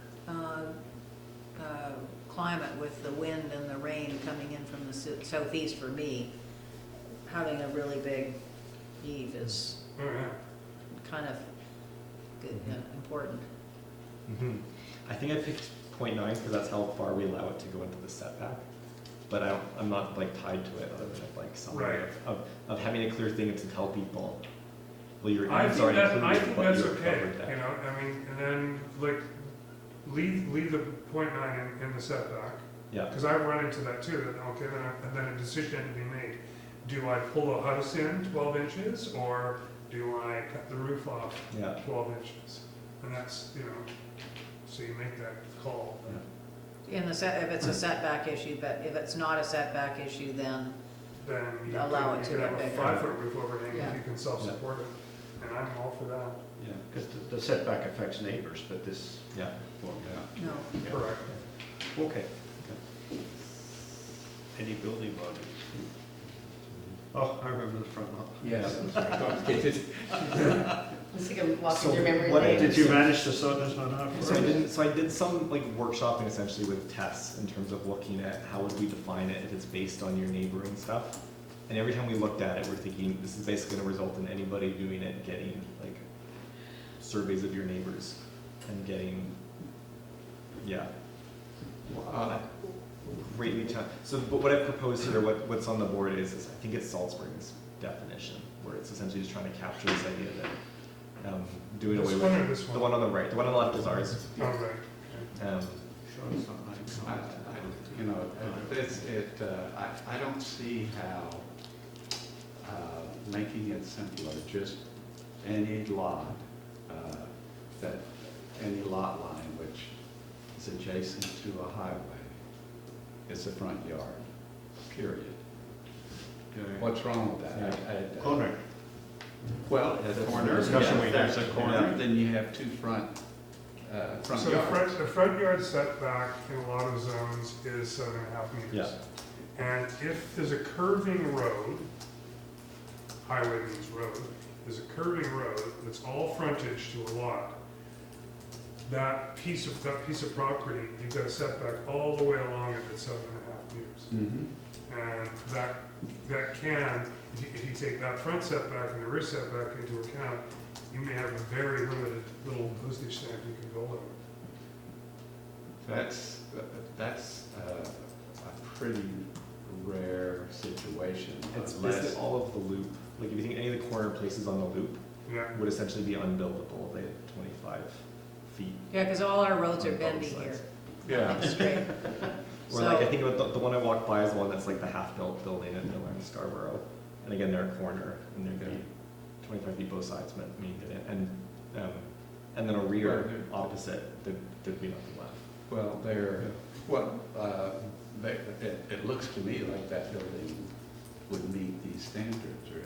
climate with the wind and the rain coming in from the southeast for me, having a really big eave is Oh, yeah. kind of good, important. mhm. I think I picked 0.9 because that's how far we allow it to go into the setback. But I'm not like tied to it other than like some way Right. of having a clear thing to tell people, well, your I eaves think already that, included, I think but that's you're okay, covered that. you know, I mean, and then, like, leave the 0.9 in the setback, Yeah, because I've run into that too, that, okay, and then a decision had to be made. Do I pull the house in 12 inches, or do I cut the roof off yeah, 12 inches? And that's, you know, so you make that call. If it's a setback issue, but if it's not a setback issue, then Then you Allow could, it you to could have get a bigger. 5-foot roof overhang Yeah. if you can self-support it, and I'm all for that. Yeah, because the setback affects neighbors, but this, yeah. well, yeah. no. Correct. okay. Any building bodies? Oh, I remember the front lot. Yes, it was very complicated. Let's take a walk So through your memory what lane. Did you manage to sort this one out? So I did some like workshopping essentially with tests in terms of looking at how would we define it if it's based on your neighboring stuff. And every time we looked at it, we're thinking this is basically going to result in anybody doing it getting like surveys of your neighbors and getting, yeah. Greatly so, but what I proposed here, what's on the board is I think it's Salt Springs definition, where it's essentially just trying to capture this idea that doing This away one or with this the one? one on the right, the one on the left is ours. Oh, right. Um, Sure, it's not nice. You know, I don't see how making it simpler, just any lot, any lot line which is adjacent to a highway is the front yard, period. What's wrong with that? Corner. Well, at a corner, Discussion yeah, we if there's a had. corner, then you have two front So the yards. front yard setback in a lot of zones is 7.5 meters. And if there's a curving road, highway means road, there's a curving road that's all frontage to a lot, that piece of property, you've got a setback all the way along it at 7.5 meters. Mhm. And that can, if you take that front setback and the rear setback into account, you may have a very limited little postage stamp you can build on it. That's a pretty rare situation. It's unless- basically all of the loop. Like if you think any of the corner places on the loop Yeah. would essentially be unbuildable. They had 25 feet. Yeah, because all our roads are On both bendy here. sides. Yeah. Nothing's straight. Or like I think about the one I walked by is the one that's like the half-built building in Miller and Scarborough. And again, they're a corner and they're gonna be 25 feet both sides, and then a rear opposite, there'd be nothing left. Well, it looks to me like that building would meet these standards, really,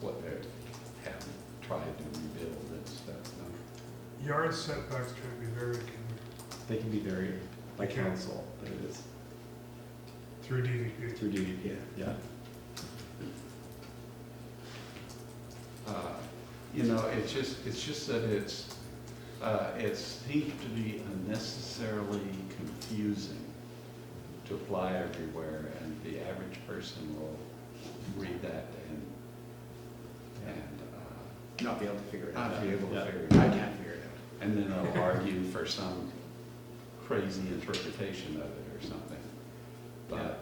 what they have tried to rebuild and stuff. No? Yard setbacks can be very inconvenient They can be varied by Okay. council, but it is through DDP. through DDP, yeah. You know, it's just that it seems to be unnecessarily confusing to apply everywhere, and the average person will read that and Not be able to figure it out. not be able to Yeah. figure it I out. can't figure it out. And then they'll argue for some crazy interpretation of it or something. But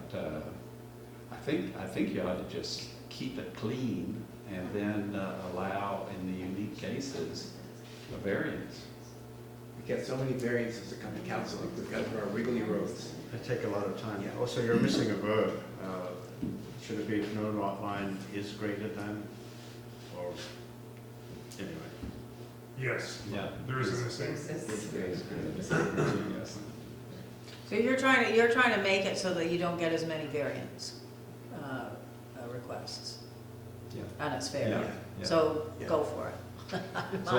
I think you ought to just keep it clean and then allow, in the unique cases, a variance. We get so many variances that come to council, like we've got our wiggly roads. They take a lot of time. Yeah. Also, you're missing a verb. Should it be no lot line is greater than, or, anyway. Yes, Yeah. there is a missing. Yes. So you're trying to make it so that you don't get as many variance requests. Yeah. And it's fair. Yeah. Yeah. So Yeah. go for it. So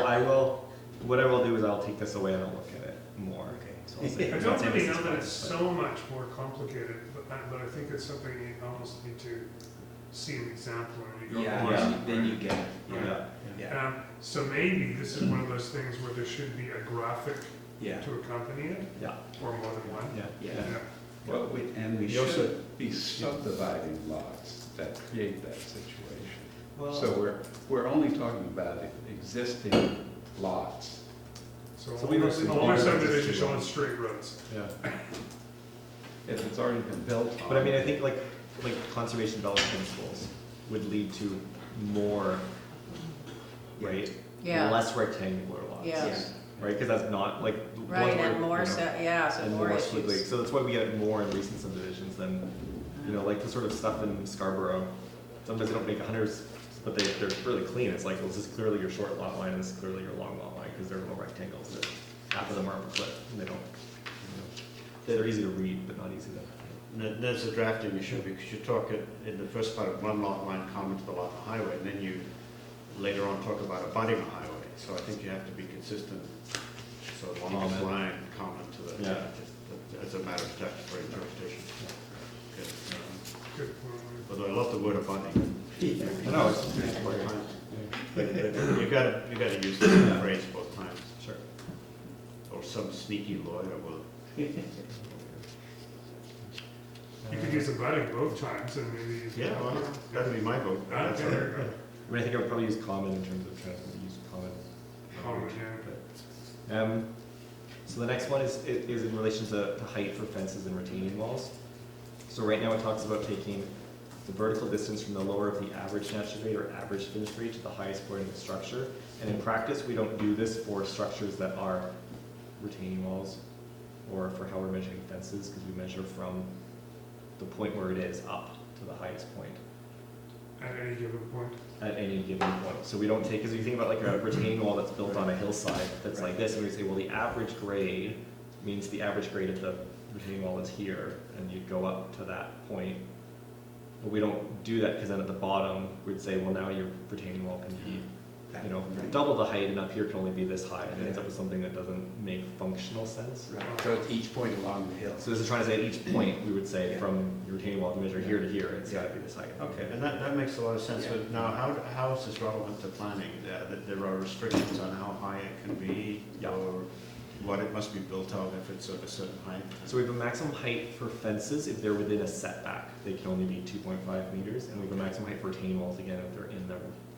what I will do is I'll take this away and I'll look at it more. Okay. So I'll say- I I'm don't not saying really this know is that fine, it's but- so much more complicated, but I think it's something you almost need to see an example when you go. Yeah, along, yeah, then right? you get it. Yeah. Yeah, So maybe this is one of those things where there should be a graphic yeah, to accompany it, Yeah, or more than one. yeah. yeah. Yeah. Well, we You also- should be subdividing lots that create that situation. Well, So we're only talking about existing lots. So So we all mostly- all our subdivisions show on straight roads. Yeah. If it's already been built on. But I mean, I think like conservation development principles would lead to more, right? Yeah. Less rectangular lots. Yes. Right, because that's not like. Right, one and where, more, you know, so and more more squiggly. issues. So that's why we get more in recent subdivisions than, like the sort of stuff in Scarborough. Sometimes they don't make hundreds, but they're really clean. It's like, well, this is clearly your short lot line, and this is clearly your long lot line, because there are no rectangles. Half of them are split, and they don't, they're easy to read, but not easy to. There's a drafting issue, because you talk in the first part of one lot line common to the lot of highway, and then you later on talk about abutting a highway. So I think you have to be consistent. So one lot Common. line common to the, Yeah. just as a matter of statutory interpretation. Good. Good point. Although I love the word abutting. I know, it's quite hard. But you gotta use the phrase both times, Sure. or some sneaky lawyer will. You could use abutting both times and maybe. Yeah, well, that'd be my vote. Ah, okay, there you go. I mean, I think I would probably use common in terms of trying to use common. Common, yeah. So the next one is in relation to height for fences and retaining walls. So right now it talks about taking the vertical distance from the lower of the average natural grade or average finished grade to the highest point of the structure. And in practice, we don't do this for structures that are retaining walls. or for how we're measuring fences, because we measure from the point where it is up to the highest point At any given point. at any given point. So we don't take, because you think about like a retaining wall that's built on a hillside that's like this, and we say, well, the average grade means the average grade of the retaining wall is here, and you go up to that point. But we don't do that, because then at the bottom, we'd say, well, now your retaining wall can be, you know, double the height, and up here can only be this high, and it ends up with something that doesn't make functional sense. Right. So it's each point along the hill. So this is trying to say at each point, we would say from your retaining wall to measure here to here, it's gotta be this height. Okay, and that makes a lot of sense, but now how is this relevant to planning? That there are restrictions on how high it can be, Yeah. or what it must be built of if it's of a certain height? So we have a maximum height for fences if they're within a setback. They can only be 2.5 meters, and we have a maximum height for retaining walls again if they're in the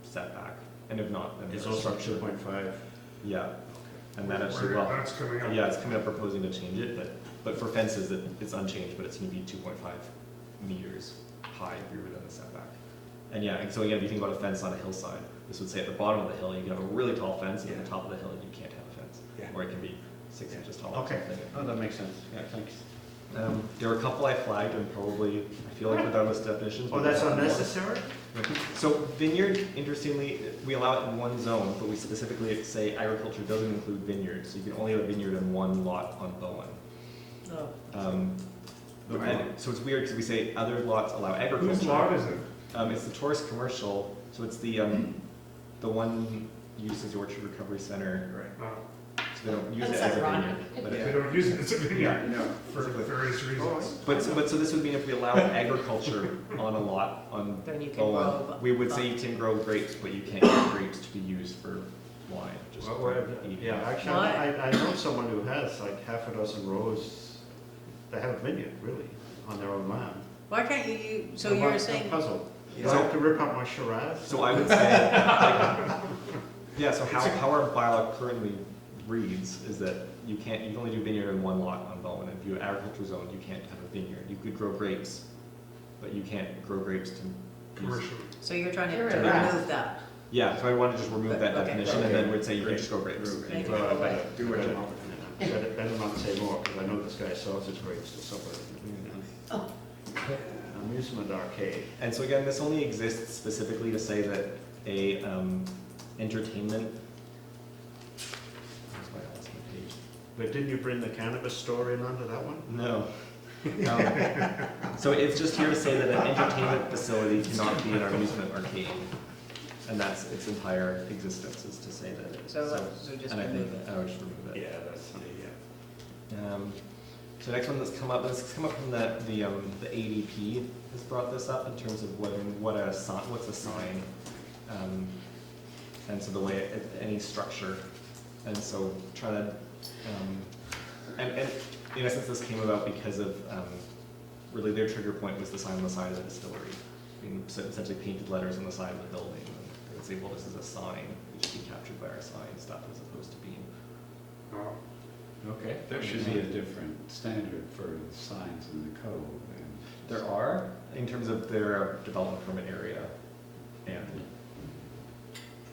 setback. And if not, then It's they're also structured. 2.5. Yeah, and that actually, well, That's coming up. yeah, it's coming up proposing to change it, but for fences, it's unchanged, but it's gonna be 2.5 meters high if you're within the setback. And yeah, and so again, if you think about a fence on a hillside, this would say at the bottom of the hill, you can have a really tall fence, and at the top of the hill, you can't have a fence. Yeah. Or it can be 6 inches tall. or Okay, something. oh, that makes sense, yeah, thanks. There were a couple I flagged, and probably, I feel like without list definitions. Oh, that's unnecessary? So vineyard, interestingly, we allow it in one zone, but we specifically say agriculture doesn't include vineyards, so you can only have a vineyard in one lot on Bowen. Oh. And so it's weird because we say other lots allow agriculture. Whose lot is it? It's the tourist commercial, so it's the one used as the Orchard Recovery Center. Oh, So they don't use That's it as a ironic. vineyard. But They don't use it as a vineyard No. for various reasons. But so this would mean if we allow agriculture on a lot on Then you can Bowen, grow. we would say you can grow grapes, but you can't get grapes to be used for wine. Just Well, for yeah, eating. actually, Why? I know someone who has like half a dozen rows, they have a vineyard, really, on their own land. Why can't you, so I'm you're saying, puzzled. Do Yeah. I have to rip up my Shiraz? So I would say, like, yeah, so how our bylaw currently reads is that you can only do vineyard in one lot on Bowen. If you have agriculture zone, you can't have a vineyard. You could grow grapes, but you can't grow grapes to use. Commercial. so you're trying to You're to right. remove that? Yeah, so I want to just remove that Okay. definition, and then we'd say you can just grow grapes. Thank you. Well, I better, Do what you better, want. better not say more, because I know this guy sells his grapes to somebody. Oh. Amusement arcade. And so again, this only exists specifically to say that a entertainment. Where's my last page? But didn't you bring the cannabis store in under that one? No. So it's just here to say that an entertainment facility cannot be an amusement arcade. And that's its entire existence, is to say that it is. So just and I think remove it. I would just remove it. Yeah, that's the, So next one that's come up, this has come up from the ADP has brought this up in terms of what's a sign. And so the way any structure, and so trying to, and in essence this came about because of, really their trigger point was the sign on the side of the distillery. So essentially painted letters on the side of the building. And they would say, well, this is a sign, it should be captured by our sign stuff as opposed to being. Oh. Okay. There should be a different standard for signs in the code. And There are, in terms of their development permit area, and,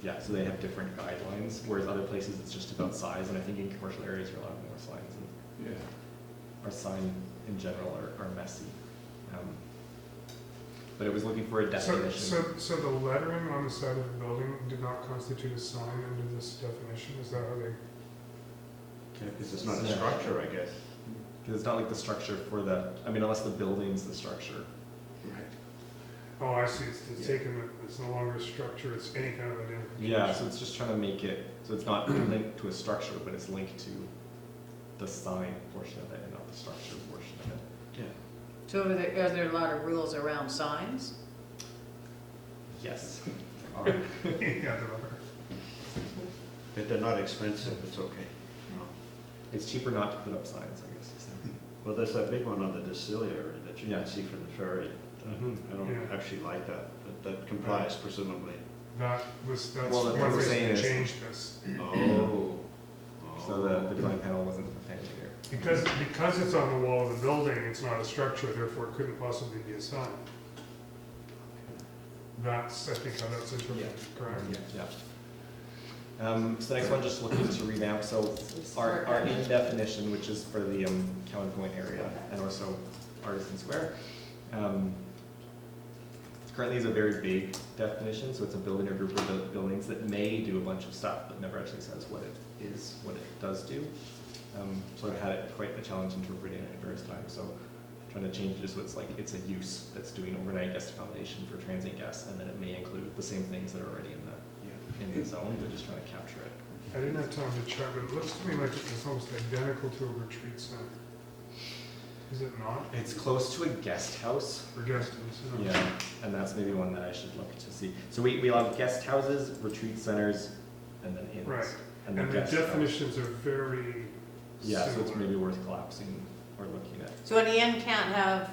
yeah, so they have different guidelines, whereas other places it's just about size, and I think in commercial areas you're allowed more signs, and Yeah. our sign in general are messy. But it was looking for a definition. So the lettering on the side of the building did not constitute a sign under this definition? Is that how they? yeah, because it's not a Yeah. structure, I guess. Because it's not like the structure for unless the building's the structure. Right. Oh, I see, it's taken, it's no longer a structure, it's any kind of identification. Yeah, so it's just trying to make it, so it's not linked to a structure, but it's linked to the sign portion of it and not the structure portion of it. Yeah. So are there a lot of rules around signs? Yes. Yeah, there are. If they're not expensive, it's okay. It's cheaper not to put up signs, I guess. is that- Well, there's that big one on the distillery that you Yeah. can see from the ferry. Mhm. I don't Yeah. actually like that, but that complies presumably. That's Well, one what we're reason saying to is- change this. Oh. So the design panel wasn't a fan either. Because it's on the wall of the building, it's not a structure, therefore it couldn't possibly be a sign. That's, I think, how that's interpreted, correct? Yeah. So the next one, just looking to revamp, so our in definition, which is for the Cowan Point area and also Artisan Square. Currently is a very big definition, so it's a building or group of buildings that may do a bunch of stuff, but never actually says what it is, what it does do. So I've had quite a challenge interpreting it at various times, so trying to change it so it's like, it's a use that's doing overnight guest accommodation for transient guests, and then it may include the same things that are already in the zone, but just trying to capture it. I didn't have time to check, but it looks to me like it's almost identical to a retreat center. Is it not? It's close to a guest house. For guest house? Yeah, and that's maybe one that I should look to see. So we have guest houses, retreat centers, and then inns. Right. And And the guest house. definitions are very Yeah, so it's similar. maybe worth collapsing or looking at. So an inn can't have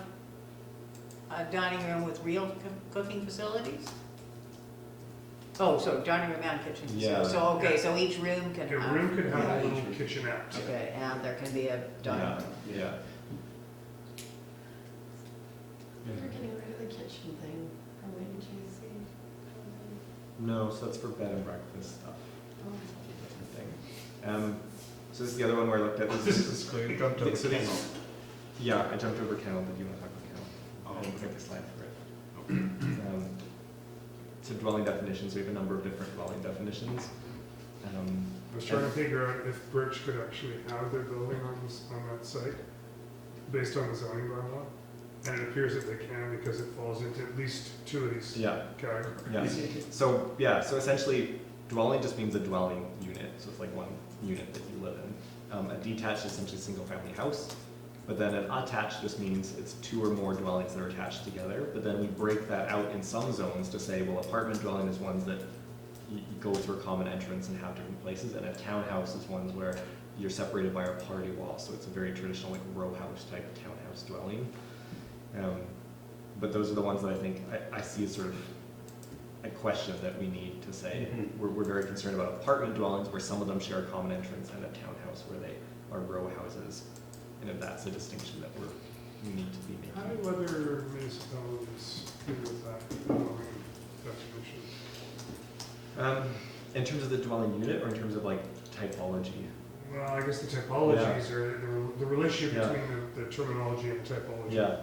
a dining room with real cooking facilities? Oh, so dining room and kitchen Yeah. facilities. So, okay, so each room can A have. room could have Yeah. a little kitchenette. Okay, and there can be a dining Yeah, room. yeah. We're getting rid of the kitchen thing, or wait until you see. No, so that's for bed and breakfast stuff. Oh. Different thing. So this is the other one where I looked at. This is clear. You jumped over So these- kennel. Yeah, I jumped over kennel, but you want to talk about kennel? Oh, I didn't make the slide for it. So dwelling definitions, we have a number of different dwelling definitions. I was trying to figure out if Birch could actually have their building on that site, based on the zoning bylaw. And it appears that they can because it falls into at least two of these Yeah, categories. yeah. So essentially dwelling just means a dwelling unit. So it's like one unit that you live in. A detached is essentially a single family house. But then an attached just means it's two or more dwellings that are attached together. But then we break that out in some zones to say, well, apartment dwelling is ones that you go through a common entrance and have different places. And a townhouse is ones where you're separated by a party wall. So it's a very traditional like row house type of townhouse dwelling. But those are the ones that I think I see as sort of a question that we need to say. We're very concerned about apartment dwellings where some of them share a common entrance and a townhouse where they are row houses. And if that's a distinction that we need to be How making. do other municipalities do with that dwelling definition? In terms of the dwelling unit or in terms of like typology? Well, I guess the typologies are, the relationship Yeah. between the terminology and typology. Yeah.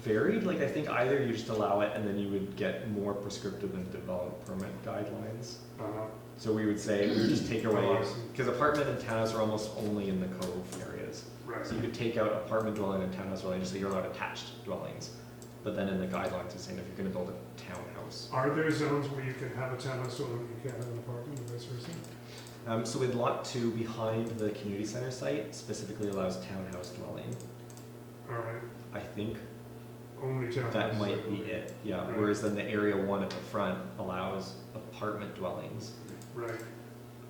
Varied, like I think either you just allow it and then you would get more prescriptive and develop permit guidelines. Uh-huh. So we would say, we would just take away, Oh, I see. because apartment and townhouse are almost only in the cove areas. Right. So you could take out apartment dwelling and townhouse dwelling, just say you're allowed attached dwellings. But then in the guidelines, it's saying if you're gonna build a townhouse. Are there zones where you can have a townhouse dwelling and you can't have an apartment, or vice versa? So with lot 2 behind the community center site specifically allows townhouse dwelling. All right, I think only townhouses. that might be it, yeah. Right. Whereas then the area 1 at the front allows apartment dwellings. Right.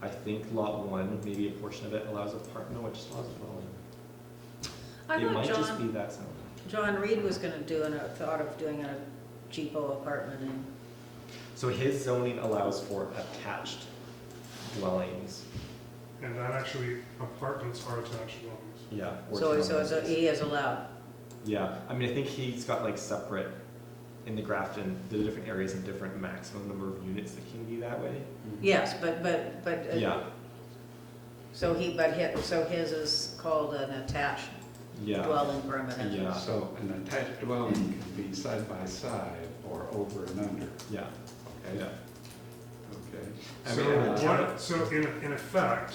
I think lot 1, maybe a portion of it allows apartment, no, it just allows a dwelling. I It thought might just be John, that zone. John Reed was gonna thought of doing a cheapo apartment in. So his zoning allows for attached dwellings, And that actually, apartments are attached dwellings. yeah. or So townhouses. he is allowed. Yeah, I mean, I think he's got like separate, in the Grafton, the different areas and different maximum number of units that can be that way. Yes, but. Yeah, So his is called an attached yeah, dwelling permanent. yeah, So an attached dwelling can be side by side or over and under, yeah, yeah. okay? I So mean, so in effect,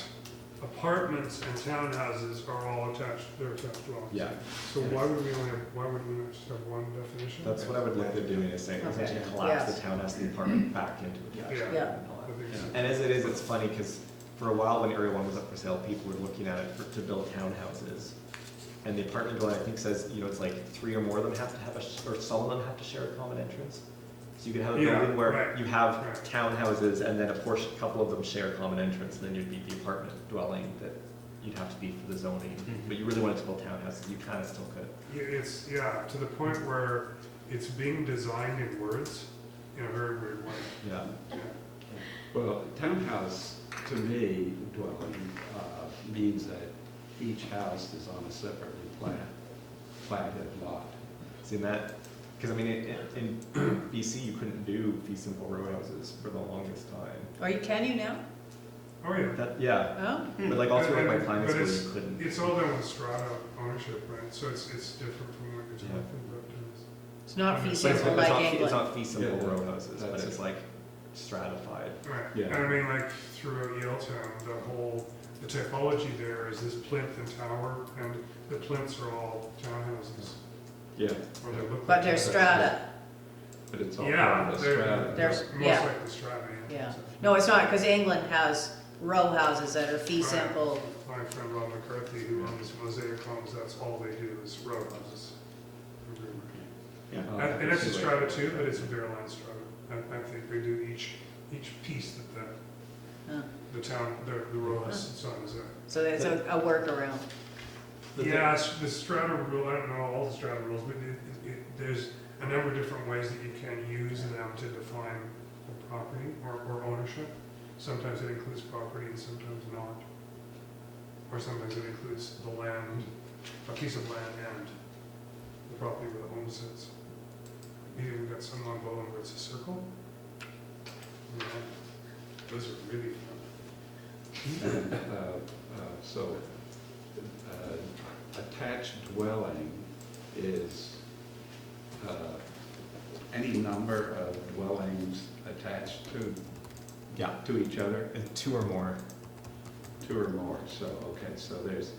apartments and townhouses are all attached, they're attached dwellings. Yeah, So why would we not just have one definition? that's what I would look at doing, is saying, Okay. essentially collapse Yes. the townhouse and the apartment back into attached. Yeah. Yeah. I think so. And as it is, it's funny, because for a while when Area 1 was up for sale, people were looking at it to build townhouses. And the apartment dwelling, I think, says, it's like 3 or more of them have to have or some of them have to share a common entrance. So you could have a Yeah, building where right, you have right. townhouses and then a couple of them share a common entrance, and then you'd be the apartment dwelling that you'd have to be for the zoning. But you really wanted to build townhouses, you kind of still could. Yeah, to the point where it's being designed in words in a very weird way. Yeah. Yeah. Well, townhouse, to me, dwelling, means that each house is on a separately platted lot. See that? Because I mean, in BC, you couldn't do fee simple row houses for the longest time. Can you now? Oh, yeah. That, yeah, Oh, but like also like my But climate school, it's- you couldn't. It's all done with strata ownership, right? So it's different from what you're Yeah. talking about. it's not But But feasible like it's England. not fee simple Yeah, row houses, but that's it's it. like stratified. Right. Yeah. And I mean, like throughout Yaletown, the typology there is this plinth and tower, and the plinths are all townhouses. Yeah, Or they look But like they're strata, but it's all Yeah, part of the strata. There's- most yeah. like the strata, yeah. No, it's not, because England has row houses that are fee simple. My friend Rob McCarthy, who owns Mosaic Homes, that's all they do is row houses. Yeah. Oh, And it's a so strata too, but it's a bare land strata. I think they do each piece that Huh. the town, the row house sits on is a. So it's a workaround. Yeah, the strata rule, I don't know all the strata rules, but there's a number of different ways that you can use them to define the property or ownership. Sometimes it includes property and sometimes not. Or sometimes it includes the land, a piece of land and the property where the home sits. Maybe we've got some on Bowen where it's a circle. Yeah, those are really fun. And, so, attached dwelling is any number of dwellings attached Yeah, to each other, and 2 or more. 2 or more. So, okay, so there's,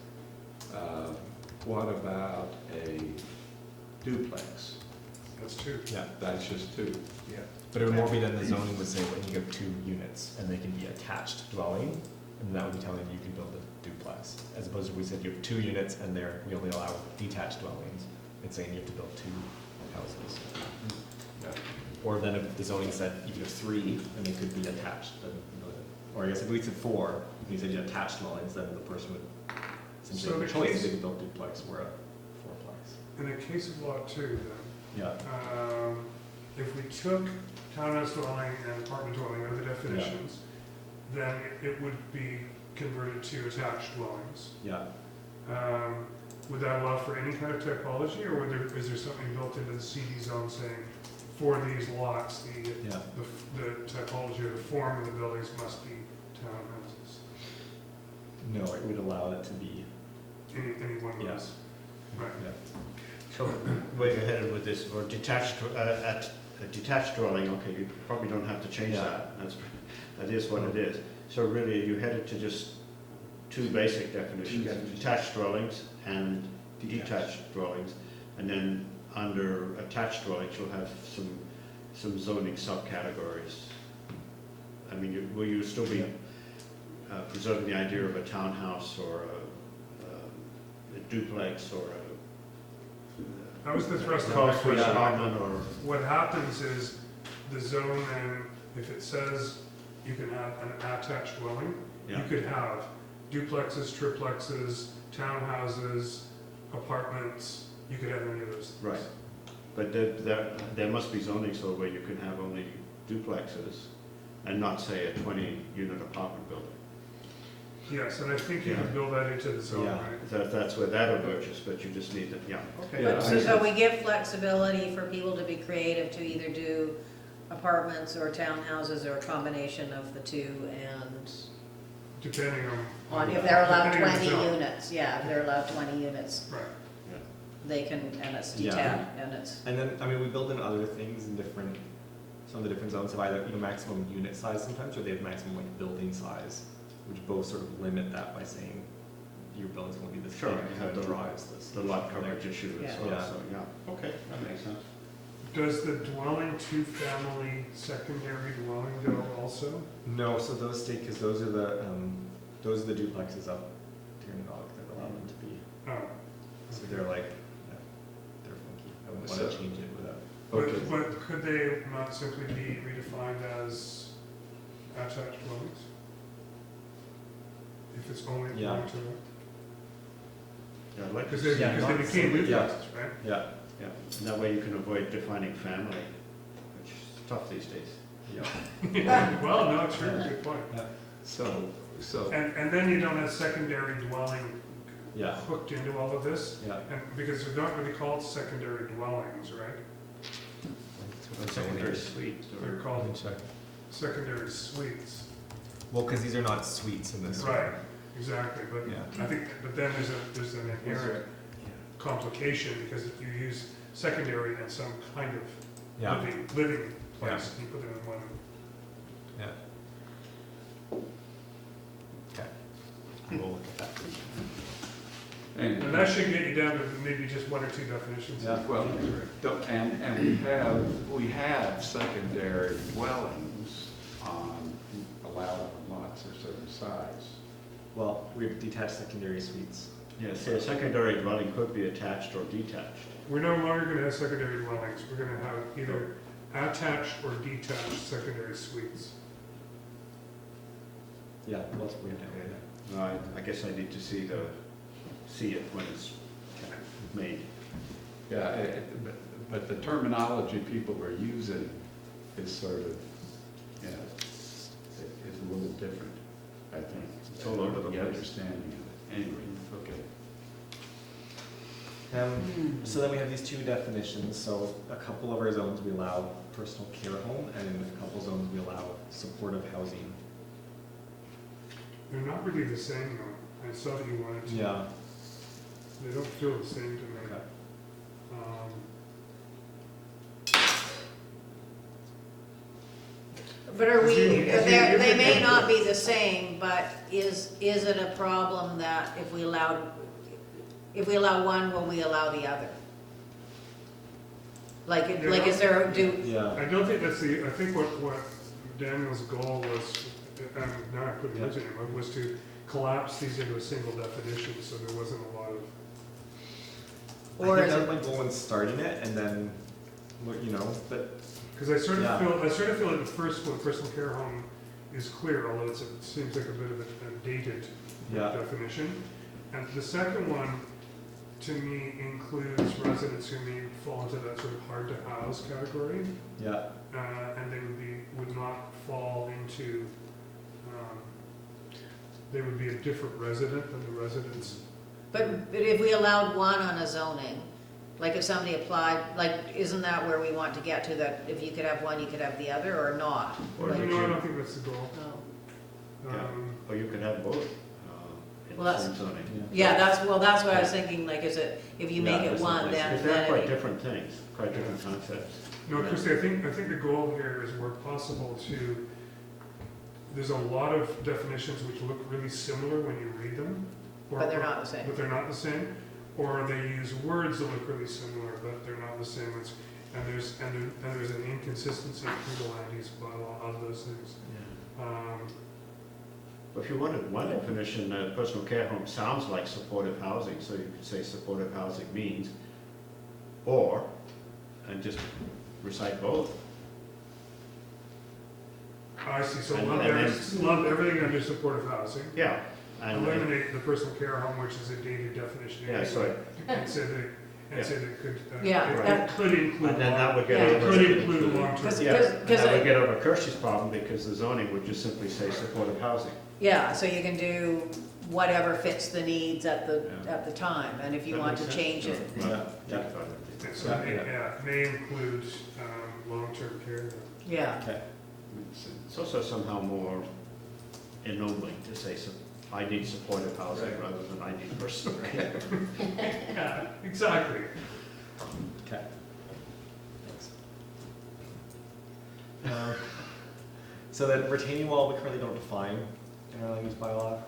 what about a duplex? That's two. Yeah, That's just 2. Yeah. but it would more be than the zoning would say when you have 2 units and they can be attached dwelling, and that would be telling you can build a duplex. As opposed to we said you have 2 units and we only allow detached dwellings. It's saying you have to build 2 houses. Yeah. Or then if the zoning said you could have 3, And they could be attached, then, or I guess if we said 4, and you said you attached dwellings, then the person would So essentially have the a choice case- if they could build duplex or a fourplex. In the case of lot two, Yeah. then, if we took townhouse dwelling and apartment dwelling out of the definitions, then it would be converted to attached dwellings. Yeah. Would that allow for any kind of typology, or is there something built into the CD zone saying, for these lots, Yeah. the typology or the form of the buildings must be townhouses? No, it would allow it to be. Any one of Yeah. those? Right. Yeah. So where you're headed with this, or detached, at a detached dwelling, okay, you probably don't have to change Yeah. that. That is what it is. So really, you headed to just 2 basic definitions, detached dwellings and detached dwellings. And then under attached dwellings, you'll have some zoning subcategories. I mean, will you still be preserving the idea of a townhouse or a duplex or a That was the thrust of my Cost for question. apartment or, What happens is the zone then, if it says you can have an attached dwelling, you yeah, could have duplexes, triplexes, townhouses, apartments, you could have any of those things. right. But there must be zoning so where you can have only duplexes and not, say, a 20-unit apartment building. Yes, and I think you Yeah. can build that into the zone, Yeah. right? That's where that emerges, but you just need to, yeah, okay. Yeah, But so we give flexibility for people to be creative to either do apartments or townhouses or a combination of the 2, and Depending on if they're allowed depending on the 20 zone. units, yeah, if they're allowed 20 units, Right. they can, and it's Yeah. detached, and it's, And then, I mean, we build in other things in some of the different zones have either, maximum unit size sometimes, or they have maximum like building size, which both sort of limit that by saying your building's gonna be this Sure, big, you have that the drives this. The lot coverage issue as Yeah. well, Yeah. so, yeah, okay, that makes sense. Does the dwelling 2-family secondary dwelling go also? No, so those stay, because those are the duplexes up here in Nog that allow them to be, Oh. so they're like, yeah, they're funky. I wouldn't want So- to change it without. Okay. But could they not simply be redefined as attached dwellings? If it's only Yeah. applying to that? Yeah, I'd like to Because see, they, Yeah, because they not became simply- yeah. duplexes, right? Yeah, yeah, and that way you can avoid defining family, which is tough these days. yeah. Well, no, true, good point. So, And then you don't have secondary dwelling Yeah, hooked into all of this, yeah. and because they're not really called secondary dwellings, right? Secondary suite They're or, called check. secondary suites. Well, because these are not suites in this. Right, exactly, but Yeah. I think, but then there's an inherent complication, because if you use secondary and some kind of Yeah. living place, you put them in one. Yeah. Okay. We'll look at that. And that should get you down to maybe just one or two definitions. Yeah, well, and we have secondary dwellings on allowed on lots of certain size. Well, we have detached secondary suites. Yes, so a secondary dwelling could be attached or detached. We're no longer gonna have secondary dwellings, we're gonna have either attached or detached secondary suites. Yeah, well, that's weird. No, I guess I need to see it when it's made. Yeah, but the terminology people are using is sort of, yeah, is a little different, I think. It's all over the The place. understanding of it. Anyway, okay. So then we have these two definitions. So a couple of our zones we allow personal care home, and in a couple zones we allow supportive housing. They're not really the same though, I saw that you wanted to. Yeah. They don't feel the same to me. Okay. But are we, Is he- they may not be the same, but is it a problem that if we allow one, will we allow the other? Like, is there, Yeah. I don't think that's I think what Daniel's goal was, and now I put words in it, was to collapse these into a single definition, so there wasn't a lot of. or I is think it, that was my goal in starting it, and then, you know, but Because I sort of Yeah. feel like the first one, personal care home, is clear, although it seems like a bit of a dated Yeah. definition. And the second one, to me, includes residents who may fall into that sort of hard to house category, yeah, and they would not fall into, they would be a different resident than the residents. but if we allowed one on a zoning, like if somebody applied, like, isn't that where we want to get to, that if you could have one, you could have the other, or not? Or You did know, I you- don't think that's the goal. No. Yeah. Or you could have both in Well, the that's- same zoning. Yeah, that's what I was thinking, like, is it, if you make Yeah, it one, there's then, Because they're quite it- different things, quite different concepts. No, Christie, I think the goal here is where possible to, there's a lot of definitions which look really similar when you read them. but they're not the same. But they're not the same, or they use words that look really similar, but they're not the same. And there's an inconsistency through the land use bylaw of those things. If you wanted one definition, personal care home sounds like supportive housing, so you could say supportive housing means, or, and just recite both. I see, so And- lump and lump everything under supportive housing, Yeah. And eliminate the personal care home, which is a dated definition. Yeah, so, And say that, it could, Yeah, it that- could include. and then that would get Yeah. It over. could include long-term. Because- Yeah, and because that I- would get over Kirsch's problem, because the zoning would just simply say supportive housing. Yeah, so you can do whatever fits the needs at the Yeah. time, and if you That want makes to sense? change it. Well, Yeah. think about it. And so, may include, long-term care. Yeah, okay. Makes sense. It's also somehow more ennobling to say, I need supportive housing Right. rather than I need personal care. Yeah, exactly. Okay. Thanks. So that retaining wall, we currently don't define in our land use bylaw.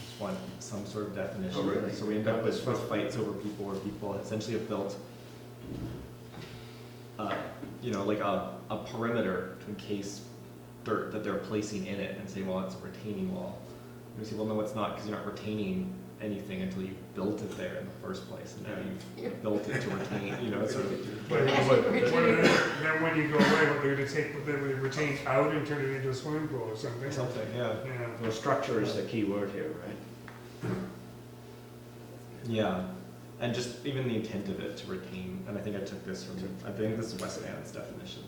Just want some sort of definition. Oh, really? So we end up with fights over people where people essentially have built, you know, like a perimeter to encase dirt that they're placing in it and say, well, it's a retaining wall. And we say, well, no, it's not, because you're not retaining anything until you built it there in the first place, and now you've built it to retain, you know, sort of. But then when you go away, what they're gonna take, they would retain out and turn it into a swimming pool or something. Something, yeah. Yeah. Well, structure is the key word here, right? Yeah, and just even the intent of it to retain, and I think I took this from, I think this is West Ann's definition.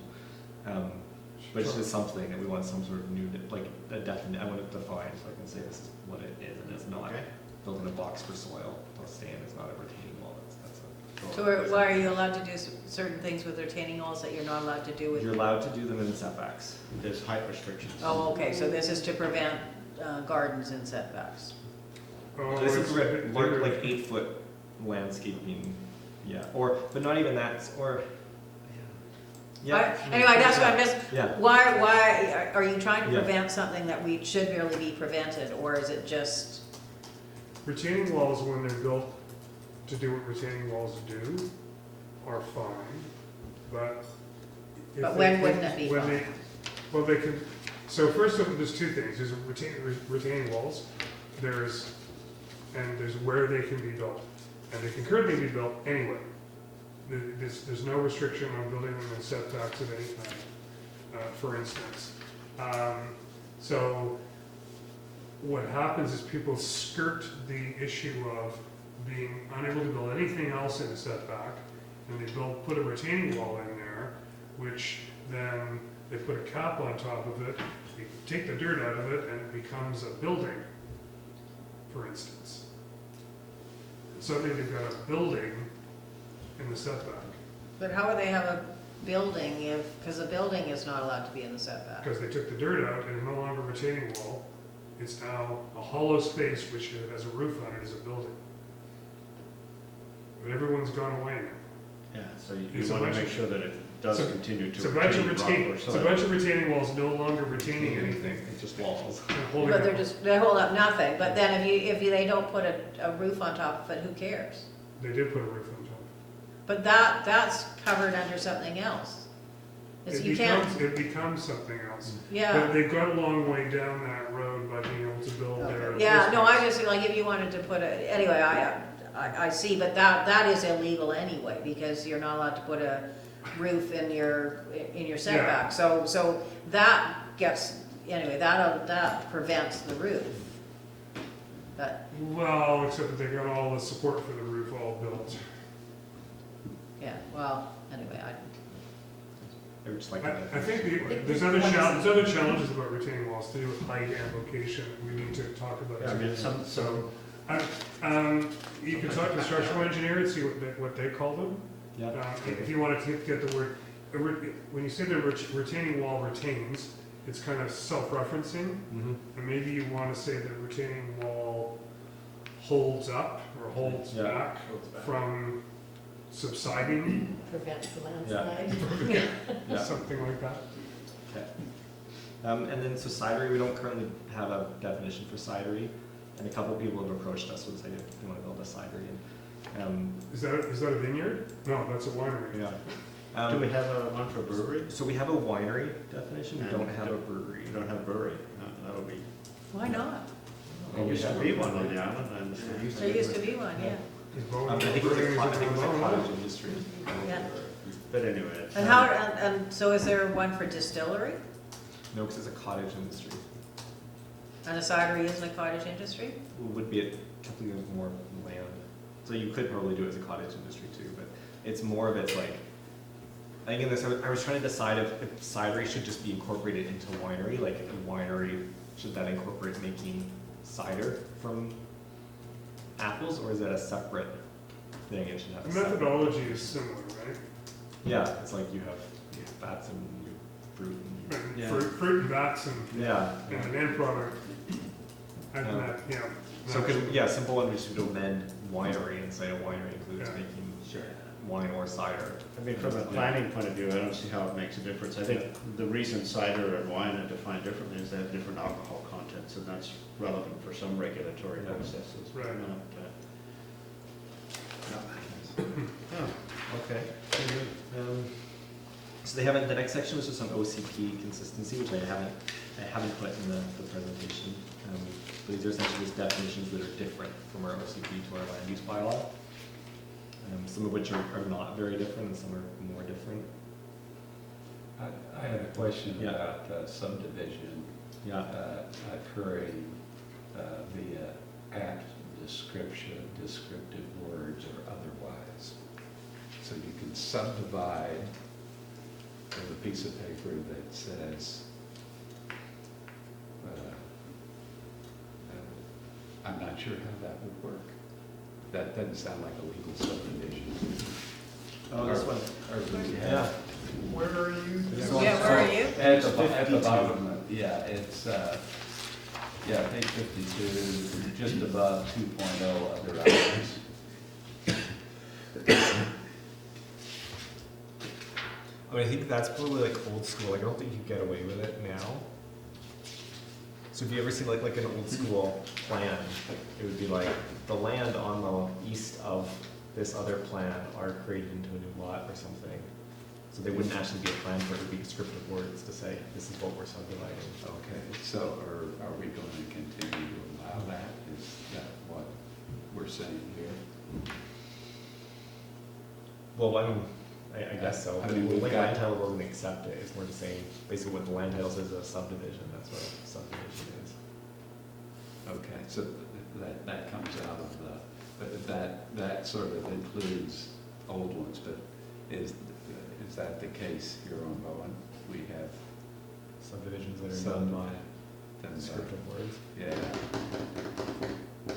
But it's just something that we want some sort of new, like, a definite, I want it defined, so I can say this is what it is, and it's not Okay. building a box for soil, to stand, it's not a retaining wall, that's So why are you allowed to do certain things with retaining walls that you're not allowed to do with? You're allowed to do them in setbacks. There's height restrictions. Oh, okay, so this is to prevent gardens in setbacks. Oh, This it's is like 8-foot landscaping, yeah, but not even that, or, yeah. Anyway, that's what I'm just, Yeah, why are you trying to Yeah. prevent something that we should really be prevented, or is it just, retaining walls, when they're built to do what retaining walls do, are fine, but. if But they- when wouldn't it be when fine? they- Well, they can, so first of all, there's two things, there's retaining walls, there's where they can be built. And they can currently be built anywhere. There's no restriction on building them in setbacks of any kind, for instance. So what happens is people skirt the issue of being unable to build anything else in a setback, and they put a retaining wall in there, which then they put a cap on top of it, they take the dirt out of it, and it becomes a building, for instance. Suddenly they've got a building in the setback, but how would they have a building if, because a building is not allowed to be in the setback? because they took the dirt out and it's no longer a retaining wall. It's now a hollow space which has a roof on it as a building. But everyone's gone away now. Yeah, so you It's a want to bunch make of- sure that it does it's a- continue It's to a bunch of retain rock or it's a soil. bunch of retaining walls no longer retaining anything. it's just walls. and holding But up. they hold up nothing, but then they don't put a roof on top of it, who cares? They did put a roof on top. But that's covered under something else. It's, you can't, It becomes something else. yeah. But they've got a long way down that road by being able to build their. Yeah, no, I just, like, if you wanted to put anyway, I see, but that is illegal anyway, because you're not allowed to put a roof in your setback. So that gets, anyway, that prevents the roof. But, Well, except that they got all the support for the roof all built. yeah, well, anyway, They were just like. I think there's other challenges about retaining walls to do with height and location we need to talk about. Yeah, I mean, some, You can talk to the structural engineer and see what they call them. Yeah. If you want to get the word, when you say the retaining wall retains, it's kind of self-referencing. Mhm. And maybe you want to say that retaining wall holds up or holds Yeah. back from subsiding, Prevents the landslide. Yeah. something like that. Okay. And then, so cidery, we don't currently have a definition for cidery, and a couple people have approached us with saying they want to build a cidery. And, Is that a vineyard? No, that's a winery. yeah. do we have one for brewery? So we have a winery definition, we don't have a brewery. We don't have brewery, that'll be. why not? There used to be one on the island, and There used to be one, yeah. Is Bowen- I think it was a Bowen- cottage industry. Yeah. but anyway. And how, and so is there one for distillery? No, because it's a cottage industry. And a cidery isn't a cottage industry? Would be a completely more land. So you could probably do it as a cottage industry too, but it's more of it's like, I think in this, I was trying to decide if cidery should just be incorporated into winery, like a winery, should that incorporate making cider from apples, or is it a separate thing? It should have The a separate. methodology is similar, right? Yeah, it's like you have fats and you have fruit and Right, Yeah. Fruit and bats and yeah. an end product. And Yeah. that, yeah. So could, yeah, simple one, we should amend winery and say a winery includes Yeah. making Sure. wine or cider. I mean, from a planning point of view, I don't see how it makes a difference. I think the reason cider and wine are defined differently is they have different alcohol contents, and that's relevant for some regulatory Yeah. Right. processes. but not, Okay. So they haven't, the next section was just on OCP consistency, which I haven't put in the presentation. But these are essentially just definitions that are different from our OCP to our land use bylaw. Some of which are not very different and some are more different. I had a question Yeah. about subdivision Yeah. occurring via apt description, descriptive words, or otherwise. So you can subdivide with a piece of paper that says, I'm not sure how that would work. that doesn't sound like a legal subdivision. Oh, this one. Yeah. Where are you? Yeah, where are you? At the bottom, yeah, it's, yeah, page 52, just above 2.0 other items. I mean, I think that's probably like old school. Like, I don't think you get away with it now. So if you ever seen like an old school plan, it would be like the land on the east of this other plan are created into a new lot or something. So they wouldn't actually be a plan for it, would be descriptive words to say, this is what we're subdividing. Okay, so are we going to continue to allow that? Is that what we're saying here? Well, I guess so. I But mean, the we've land got- title doesn't accept it. It's more the same. Basically, what the land title says is a subdivision. That's what a subdivision is. Okay, so that comes out of that sort of includes old ones, but is that the case here on Bowen? We have Subdivisions that are some, done by then, descriptive words. yeah, I'm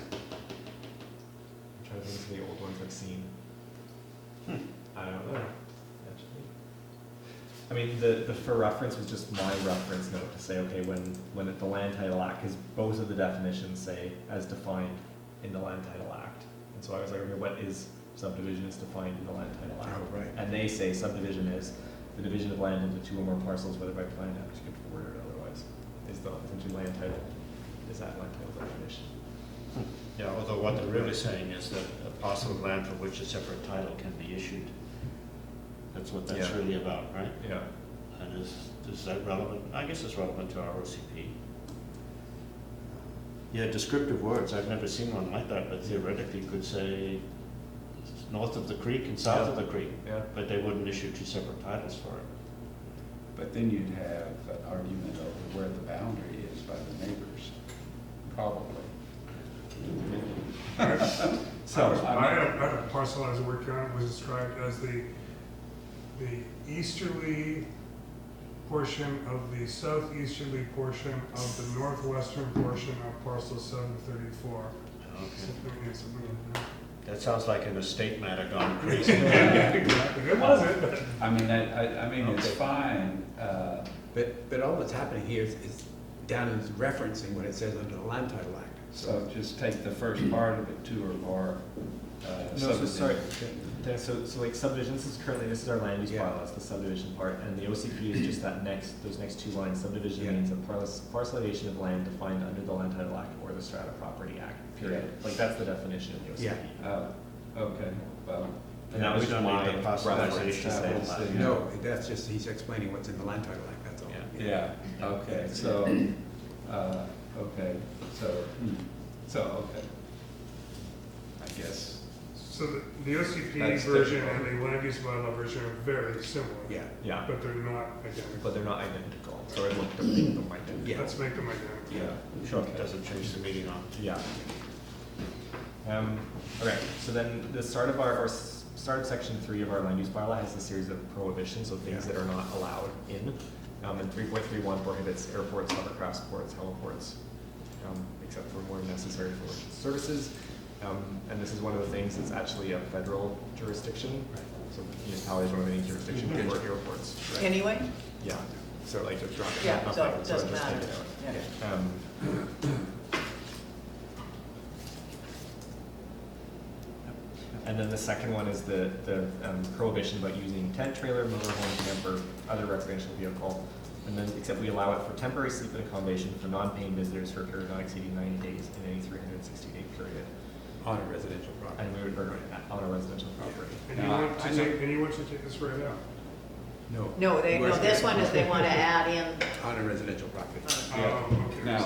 trying to think of the old ones I've seen. I don't know, actually. I mean, the for reference was just my reference note to say, okay, when the Land Title Act, because both of the definitions say as defined in the Land Title Act. And so I was like, okay, what is subdivision is defined in the Land Title Act? Oh, right. And they say subdivision is the division of land into two or more parcels, whether by plan, descriptive word, or otherwise. Is the essentially land title, is that land title definition? Yeah, although what they're really saying is that a parcel of land for which a separate title can be issued. That's what that's Yeah. really about, right? Yeah. And is that relevant? I guess it's relevant to our OCP. Yeah, descriptive words, I've never seen one like that, but theoretically you could say north of the creek and south of the creek, Yeah. but they wouldn't issue two separate titles for it. but then you'd have an argument over where the boundary is by the neighbors, probably. So, I had a parcel I was working on, it was described as the easterly portion of the southeasterly portion of the northwestern portion of parcel 734. Okay. Something like that. That sounds like an estate matter gone crazy. Exactly, it wasn't. I mean, I mean, it's Okay. fine, But all that's happening here is down is referencing what it says under the Land Title Act. so just take the first part of it, two or more. No, so sorry, subdivisions. Dan, so like subdivisions is currently, this is our land use Yeah. bylaw, that's the subdivision part, and the OCP is just that those next two lines. Subdivision Yeah. means a parcelization of land defined under the Land Title Act or the Strata Property Act, period. Like, that's the definition of the OCP. Yeah. Okay, well. And that was We don't my need the reference. parcelization to say That was that. the- No, that's just, he's explaining what's in the Land Title Act, that's all. Yeah. Yeah, okay, so, okay, okay. I guess, So the OCP That's version different. and the land use bylaw version are very similar. Yeah, Yeah, But they're not identical. but they're not identical, so I looked at them identical. yeah. Let's make them identical. Yeah. Sure, it doesn't change the meaning on. Yeah. Okay, so then the start of start of section 3 of our land use bylaw has a series of prohibitions, so things that are not allowed in. And 3.31 prohibits airports, hovercraft ports, heliports, except for more necessary for emergency services. And this is one of the things that's actually a federal jurisdiction. So municipalities don't have any jurisdiction over airports. Anyway? Yeah, so like just drop it. Yeah, not so that, it so I doesn't just take matter. it out. Yeah. And then the second one is the prohibition about using tent, trailer, motorhome, camper, other recreational vehicle. And then, except we allow it for temporary sleep and accommodation for non-paying visitors for a period not exceeding 90 days in any 360-day period. On a residential property. And we would, or on a residential property. And you No, want to I know. take, and you want to take this right out? No. No, Where's this the- one is they want to add in, On a residential property. Yeah. Oh, okay. now,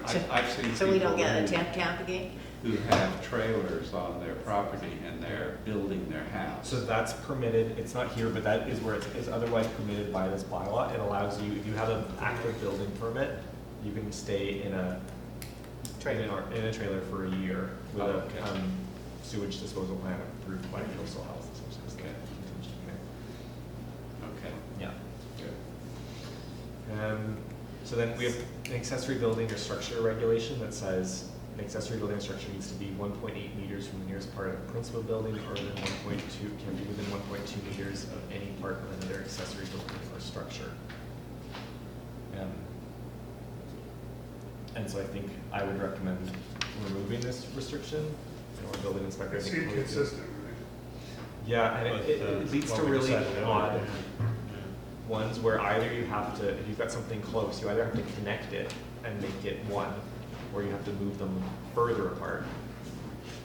So- I've seen so we don't people get a who- tent camp again? who have trailers on their property and they're building their house. So that's permitted, it's not here, but that is where it is otherwise permitted by this bylaw. It allows you, if you have an active building permit, you can stay in a trailer for a year with Oh, a okay. sewage disposal plan approved by coastal health, essentially. is the Okay. contingent there. Okay, Yeah. good. So then we have an accessory building or structure regulation that says an accessory building structure needs to be 1.8 meters from the nearest part of the principal building, or within 1.2, can be within 1.2 meters of any part of another accessory building or structure. And so I think I would recommend removing this restriction, or building inspector. I It's think would do- inconsistent, right? Yeah, and it leads to Well, we really decided earlier. odd ones where either you have to, if you've got something close, you either have to connect it and make it one, or you have to move them further apart.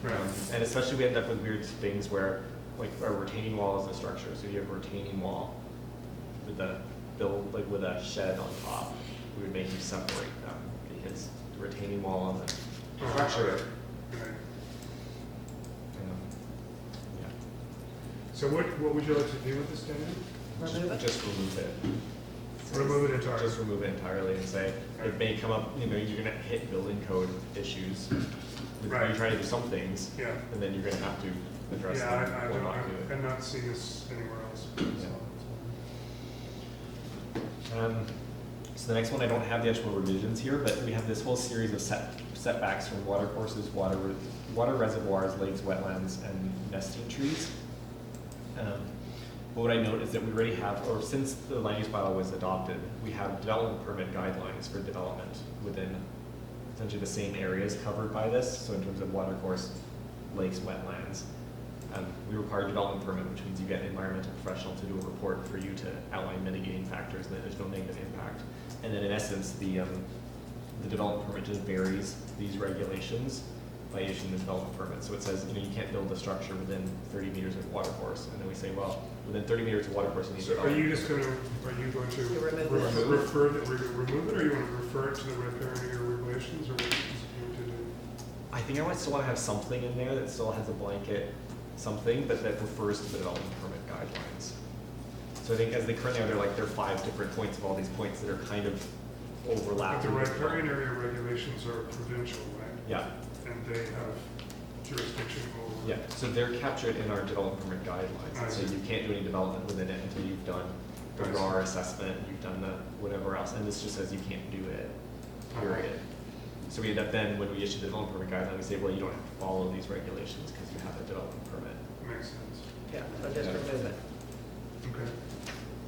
Right. And especially we end up with weird things where, like, a retaining wall is a structure, so you have a retaining wall with a with a shed on top, we would make you separate them, because the retaining wall and the structure, Right. yeah. So what would you like to do with this, Daniel? Remove it? Just remove it. Remove it entirely? Just remove it entirely and say, it may come up, you know, you're gonna hit building code issues. Right. You're trying to do some things, Yeah. and then you're gonna have to address Yeah, them I or don't, not do it. I'm not seeing this anywhere else. So the next one, I don't have the actual revisions here, but we have this whole series of setbacks from water courses, water reservoirs, lakes, wetlands, and nesting trees. But what I note is that we already have, or since the land use bylaw was adopted, we have development permit guidelines for development within essentially the same areas covered by this. So in terms of water course, lakes, wetlands, we require a development permit, which means you get an environmental professional to do a report for you to outline mitigating factors and that there's no negative impact. And then in essence, the development permit just varies these regulations by issuing the development permit. So it says, you know, you can't build a structure within 30 meters of water course. And then we say, well, within 30 meters of water course, you need So are development. you just gonna, are you going to Remove it. refer it, remove it, or you want to refer it to the riparian area regulations, or what do you want to do? I think I might still want to have something in there that still has a blanket something, but that refers to the development permit guidelines. So I think as they currently are, there are 5 different points of all these points that are kind of But overlapping. the riparian area regulations are provincial, right? Yeah, And they have jurisdiction over. yeah. So they're captured in our development permit guidelines. I And so see. you can't do any development within it until you've done the I see. RAR assessment, you've done the whatever else. And this just says you can't do it, period. So we end up then, when we issue the development permit guideline, we say, well, you don't have to follow these regulations because you have a development permit. Makes sense. Yeah, so just remove it. Okay.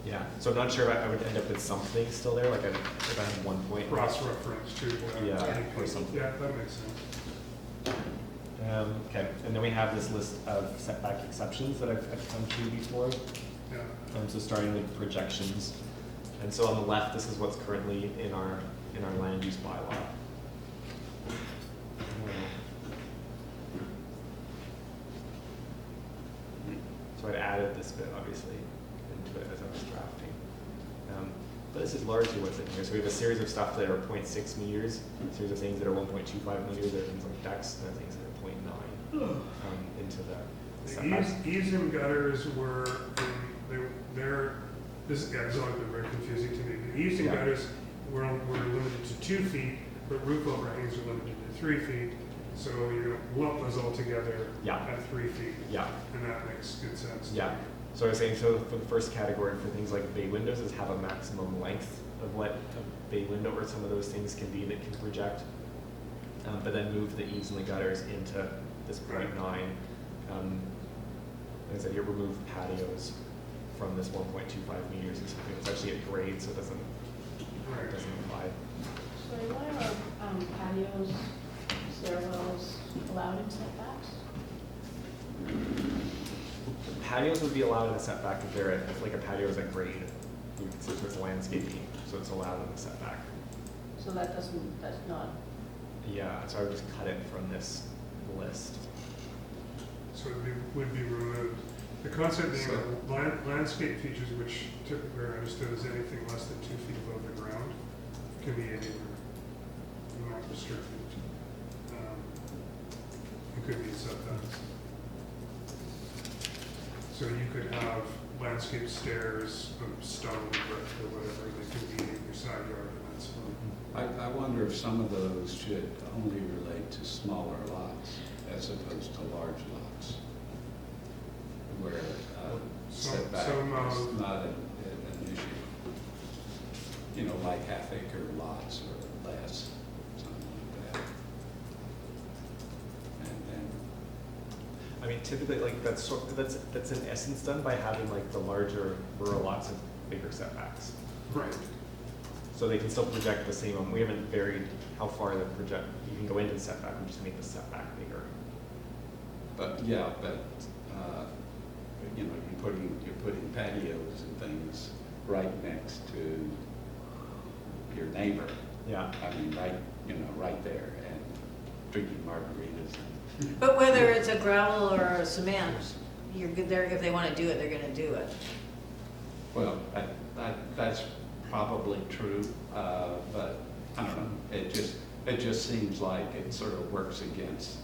Yeah, so I'm not sure if I would end up with something still there, like if I had 1 point. Cross-reference to. Yeah, or something. Yeah, that makes sense. Okay, and then we have this list of setback exceptions that I've come to before. Yeah. So starting with projections. And so on the left, this is what's currently in our land use bylaw. So I'd added this bit, obviously, into it as I was drafting. But this is largely what's in here. So we have a series of stuff that are 0.6 meters, a series of things that are 1.25 meters, there are things like decks, and things that are 0.9 into the setbacks. The eaves and gutters were, this has always been very confusing to me. The eaves and Yeah. gutters were limited to 2 feet, but roof overhangs are limited to 3 feet. So you're gonna lump those all together Yeah. at 3 feet, Yeah. and that makes good sense. to Yeah. me. So I was saying, so for the first category, for things like bay windows, is have a maximum length of what a bay window or some of those things can be that can project. But then move the eaves and the gutters into this 0.9. Like I said, here remove patios from this 1.25 meters or something. It's actually at grade, so it doesn't Right. apply. So why are patios, stairwells allowed in setbacks? Patios would be allowed in a setback if they're at, if like a patio is at grade. You can see it's landscaping, so it's allowed in the setback. So that's not, Yeah, so I would just cut it from this list. So it would be removed. The concept being that landscape features, which typically are understood as anything less than 2 feet above the ground, can be anywhere, not restricted. It could be setbacks. So you could have landscape stairs of stone, brick, or whatever, they could be in your side yard, and that's fine. I wonder if some of those should only relate to smaller lots as opposed to large lots, where setback is not an issue. You know, like half-acre lots or less, something like that. mean, typically, like, that's in essence done by having like the larger rural lots and bigger setbacks. Right. So they can still project the same, we haven't varied how far the project, you can go into the setback, we just make the setback bigger. But, yeah, you know, you're putting patios and things right next to your neighbor. Yeah. I mean, right there, and drinking margaritas. But whether it's a gravel or a cement, you're good there, if they wanna do it, they're gonna do it. Well, that's probably true, but I don't know, it just seems like it sort of works against,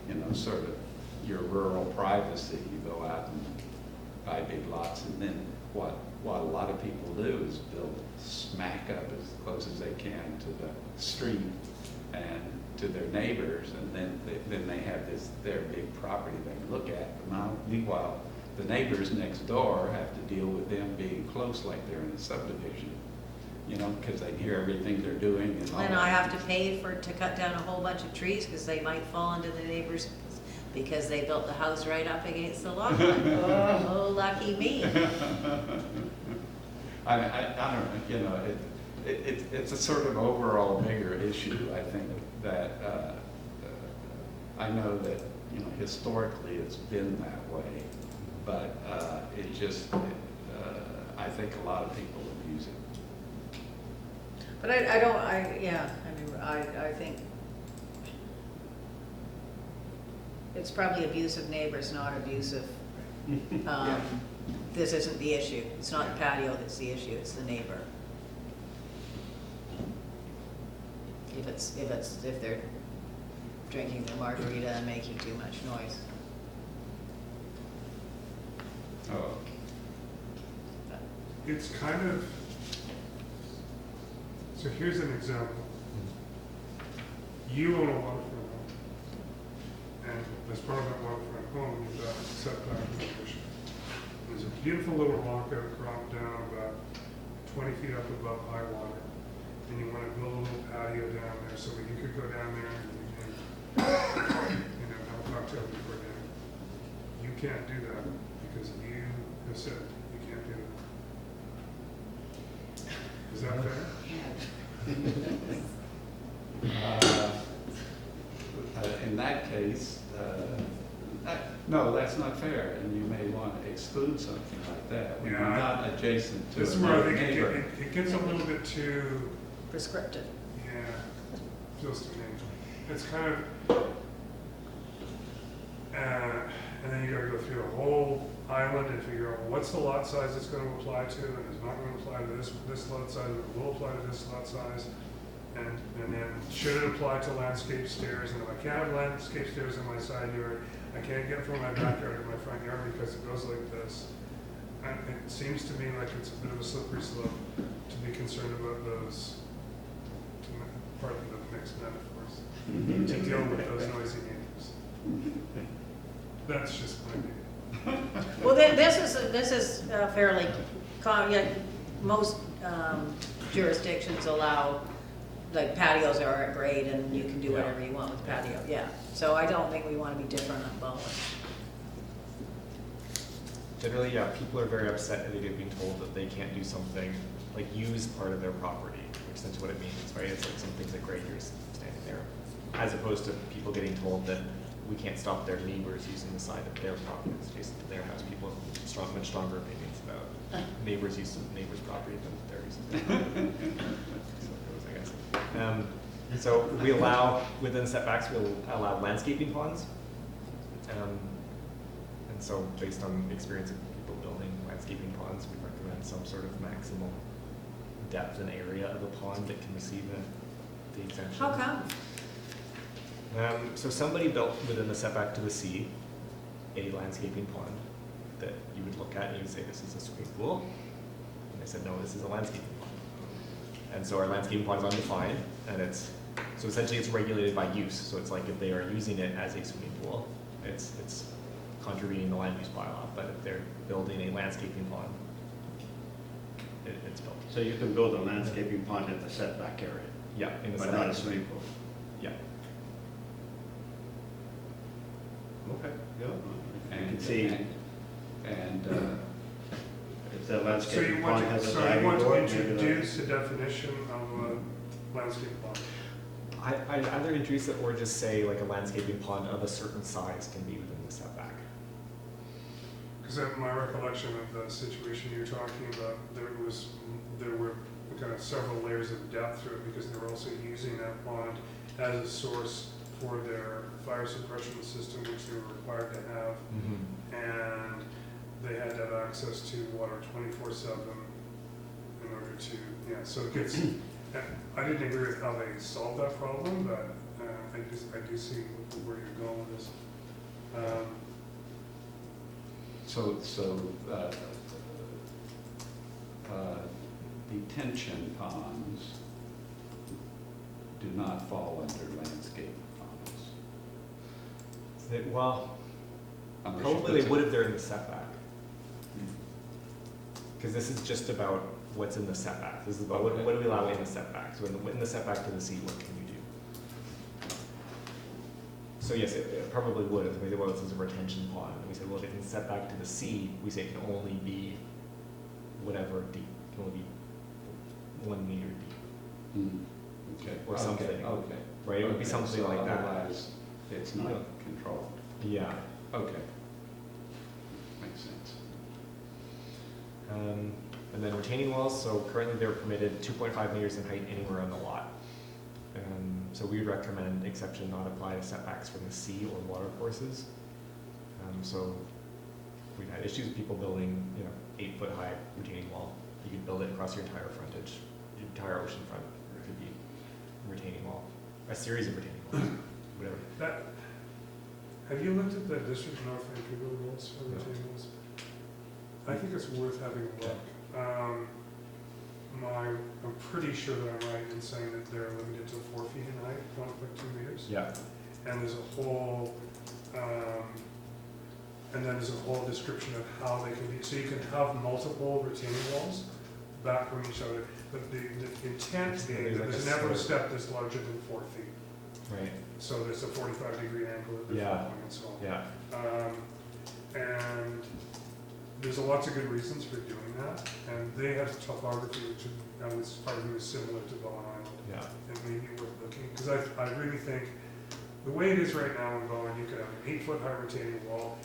you know, sort of your rural privacy. You go out and buy big lots, and then what a lot of people do is build smack up as close as they can to the street and to their neighbors, and then they have their big property they can look at. Meanwhile, the neighbors next door have to deal with them being close like they're in a subdivision, you know, because they hear everything they're doing and all And that. I have to pay to cut down a whole bunch of trees because they might fall into the neighbors because they built the house right up against the lot line. Oh, lucky me. I don't know, you know, it's a sort of overall bigger issue, I think, that I know that, you know, historically it's been that way, but I think a lot of people abuse it. But I think it's probably abusive neighbors, not abusive. This isn't the issue. It's not the patio that's the issue, it's the neighbor. If they're drinking their margarita and making too much noise. Oh, It's kind of, so here's an example. You own a waterfront home, and as part of that waterfront home, you've got setback prohibition. There's a beautiful little rock out down about 20 feet up above high water, and you want to build a little patio down there so that you could go down there and have a cocktail before dinner. You can't do that because you have said you can't do it. Is that fair? In that case, no, that's not fair, and you may want to exclude something like that when you're Yeah, not adjacent to This is where I another think neighbor. it gets a little bit too, Prescriptive. yeah, feels to me. It's kind of, and then you gotta go through the whole island and figure out what's the lot size it's gonna apply to, and it's not gonna apply to this lot size, it will apply to this lot size. And then should it apply to landscape stairs, and if I can't have landscape stairs in my side yard, I can't get from my backyard to my front yard because it goes like this. And it seems to me like it's a bit of a slippery slope to be concerned about those, pardon the mixed metaphors, to deal with those noisy neighbors. That's just my view. Well, this is fairly most jurisdictions allow, like, patios are at grade and you can do whatever you want with patio, yeah. So I don't think we want to be different on Bowen. Generally, yeah, people are very upset if they're being told that they can't do something, like use part of their property, which is essentially what it means, right? It's like some things like graders standing there, as opposed to people getting told that we can't stop their neighbors using the side of their property that's adjacent to their house. People have much stronger opinions about neighbors' use of neighbors' property than their use of their property. So it goes, I guess. So we allow, within setbacks, we'll allow landscaping ponds. And so based on experience of people building landscaping ponds, we recommend some sort of maximal depth and area of a pond that can receive the exemption. How come? So somebody built within the setback to the sea a landscaping pond that you would look at and you would say, this is a swimming pool. And they said, no, this is a landscaping pond. And so our landscaping pond is undefined, and so essentially it's regulated by use. So it's like if they are using it as a swimming pool, it's contravening the land use bylaw. But if they're building a landscaping pond, it's built. So you can build a landscaping pond in the setback area, Yeah, in the but setback. not a swimming pool. Yeah. Okay, yeah. And, You can see and, if the So landscape you pond want has a to diving board. maybe that- introduce a definition of a landscape pond? I'd either introduce it or just say like a landscaping pond of a certain size can be within the setback. Because my recollection of the situation you're talking about, there were kind of several layers of depth to it because they were also using that pond as a source for their fire suppression system, which they were required to have. And they had to have access to water 24/7 in order to, yeah, so it gets, I didn't agree with how they solved that problem, but I do see where you're going with this. detention ponds do not fall under landscape ponds. Well, Unless you probably put they some- would if they're in the setback. Because this is just about what's in the setback. This is about what do we allow in the setback. So in the setback to the sea, what can you do? So yes, it probably would. If we said, well, this is a retention pond, and we said, well, if it's setback to the sea, we say it can only be whatever deep. It can only be 1 meter deep, Okay. or something. Okay. Right? It would be Okay, something so like that. Otherwise, it's not Yeah. controlled. Yeah. Okay. Makes sense. And then retaining walls, so currently they're permitted 2.5 meters in height anywhere on the lot. So we would recommend exception not apply to setbacks from the sea or water courses. So we've had issues with people building, 8-foot high retaining wall. You could build it across your entire frontage, your entire ocean front, or it could be a retaining wall, a series of retaining walls, whatever. Have you looked at the District North Vancouver rules for retaining walls? I think it's worth having a look. I'm pretty sure that I'm right in saying that they're limited to 4 feet in height, 1.2 meters. Yeah. And there's a whole, description of how they can be, so you can have multiple retaining walls back from each other. But the intent being that there's never a step that's larger than 4 feet. Right. So there's a 45-degree angle that they're Yeah. following and so on. Yeah. And there's lots of good reasons for doing that, and they have topography which I would argue is similar to Bowen Island, Yeah. and maybe worth looking, because I really think the way it is right now in Bowen, you could have an 8-foot high retaining wall,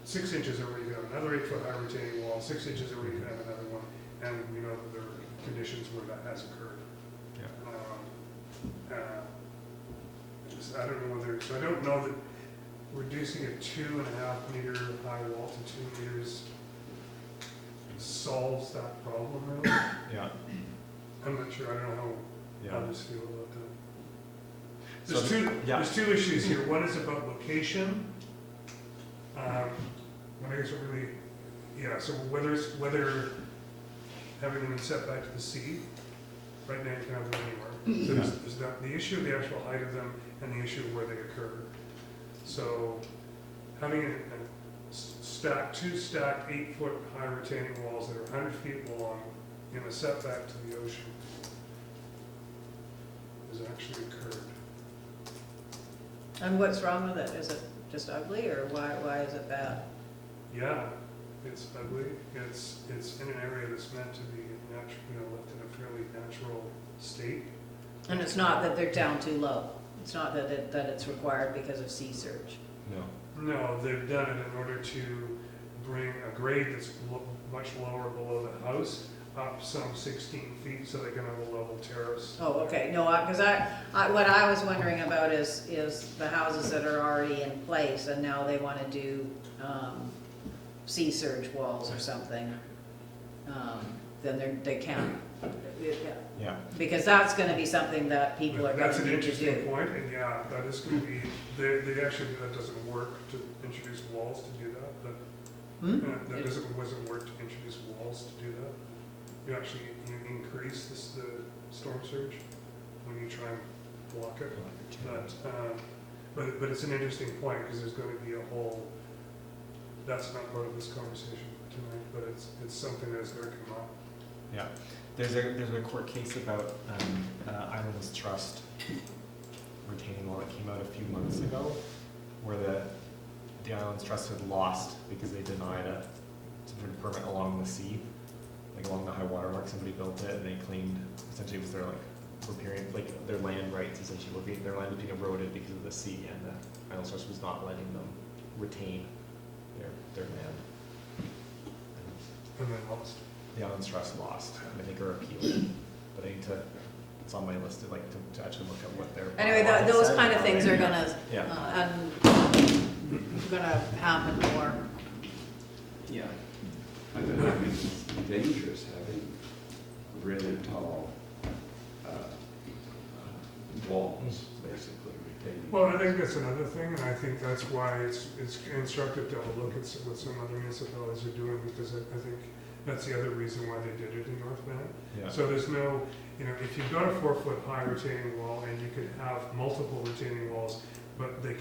6 inches over you could have another 8-foot high retaining wall, 6 inches over you could have another one, and we know that there are conditions where that has occurred. Yeah. I don't know whether, so I don't know that reducing a 2.5 meter high wall to 2 meters solves that problem really. Yeah. I'm not sure, I don't know Yeah. how others feel about that. So There's two issues here. One is about location. I guess it really, so whether having them set back to the sea, right now you can have them anywhere. So there's the issue of the actual height of them and the issue of where they occur. So having two stacked 8-foot high retaining walls that are 100 feet long in a setback to the ocean has actually occurred. And what's wrong with it? Is it just ugly, or why is it bad? Yeah, it's ugly. It's in an area that's meant to be left in a fairly natural state. And it's not that they're down too low. It's not that it's required because of sea surge. No. No, they've done it in order to bring a grade that's much lower below the house up some 16 feet so they can have a level terrace. Oh, okay, no, because what I was wondering about is the houses that are already in place and now they want to do sea surge walls or something. Then they can't. Yeah. Because that's going to be something that people are going That's to an need to interesting do. point, and yeah, that is going to be, they actually, that doesn't work to introduce walls to do that. That wasn't work to introduce walls to do that. You actually increase the storm surge when you try and block it. But it's an interesting point because there's going to be a whole, that's not part of this conversation tonight, but it's something that's going to come up. Yeah. There's a court case about Islands Trust retaining wall that came out a few months ago, where the Islands Trust had lost because they denied some sort of permit along the sea, like along the high water mark. Somebody built it and they claimed essentially it was their their land rights essentially their land was being eroded because of the sea, and the Islands Trust was not letting them retain their land. And then lost. The Islands Trust lost, and I think are appealing, but I need to. It's on my list to actually look at what their. Anyway, those kind of things are gonna, Yeah. gonna happen more. Yeah. I don't know, it's dangerous having really tall walls, basically, retaining. Well, I think that's another thing, and I think that's why it's instructive to have a look at what some other municipalities are doing, because I think that's the other reason why they did it in North Van. Yeah. So there's no, if you've got a 4-foot high retaining wall and you could have multiple retaining walls, but the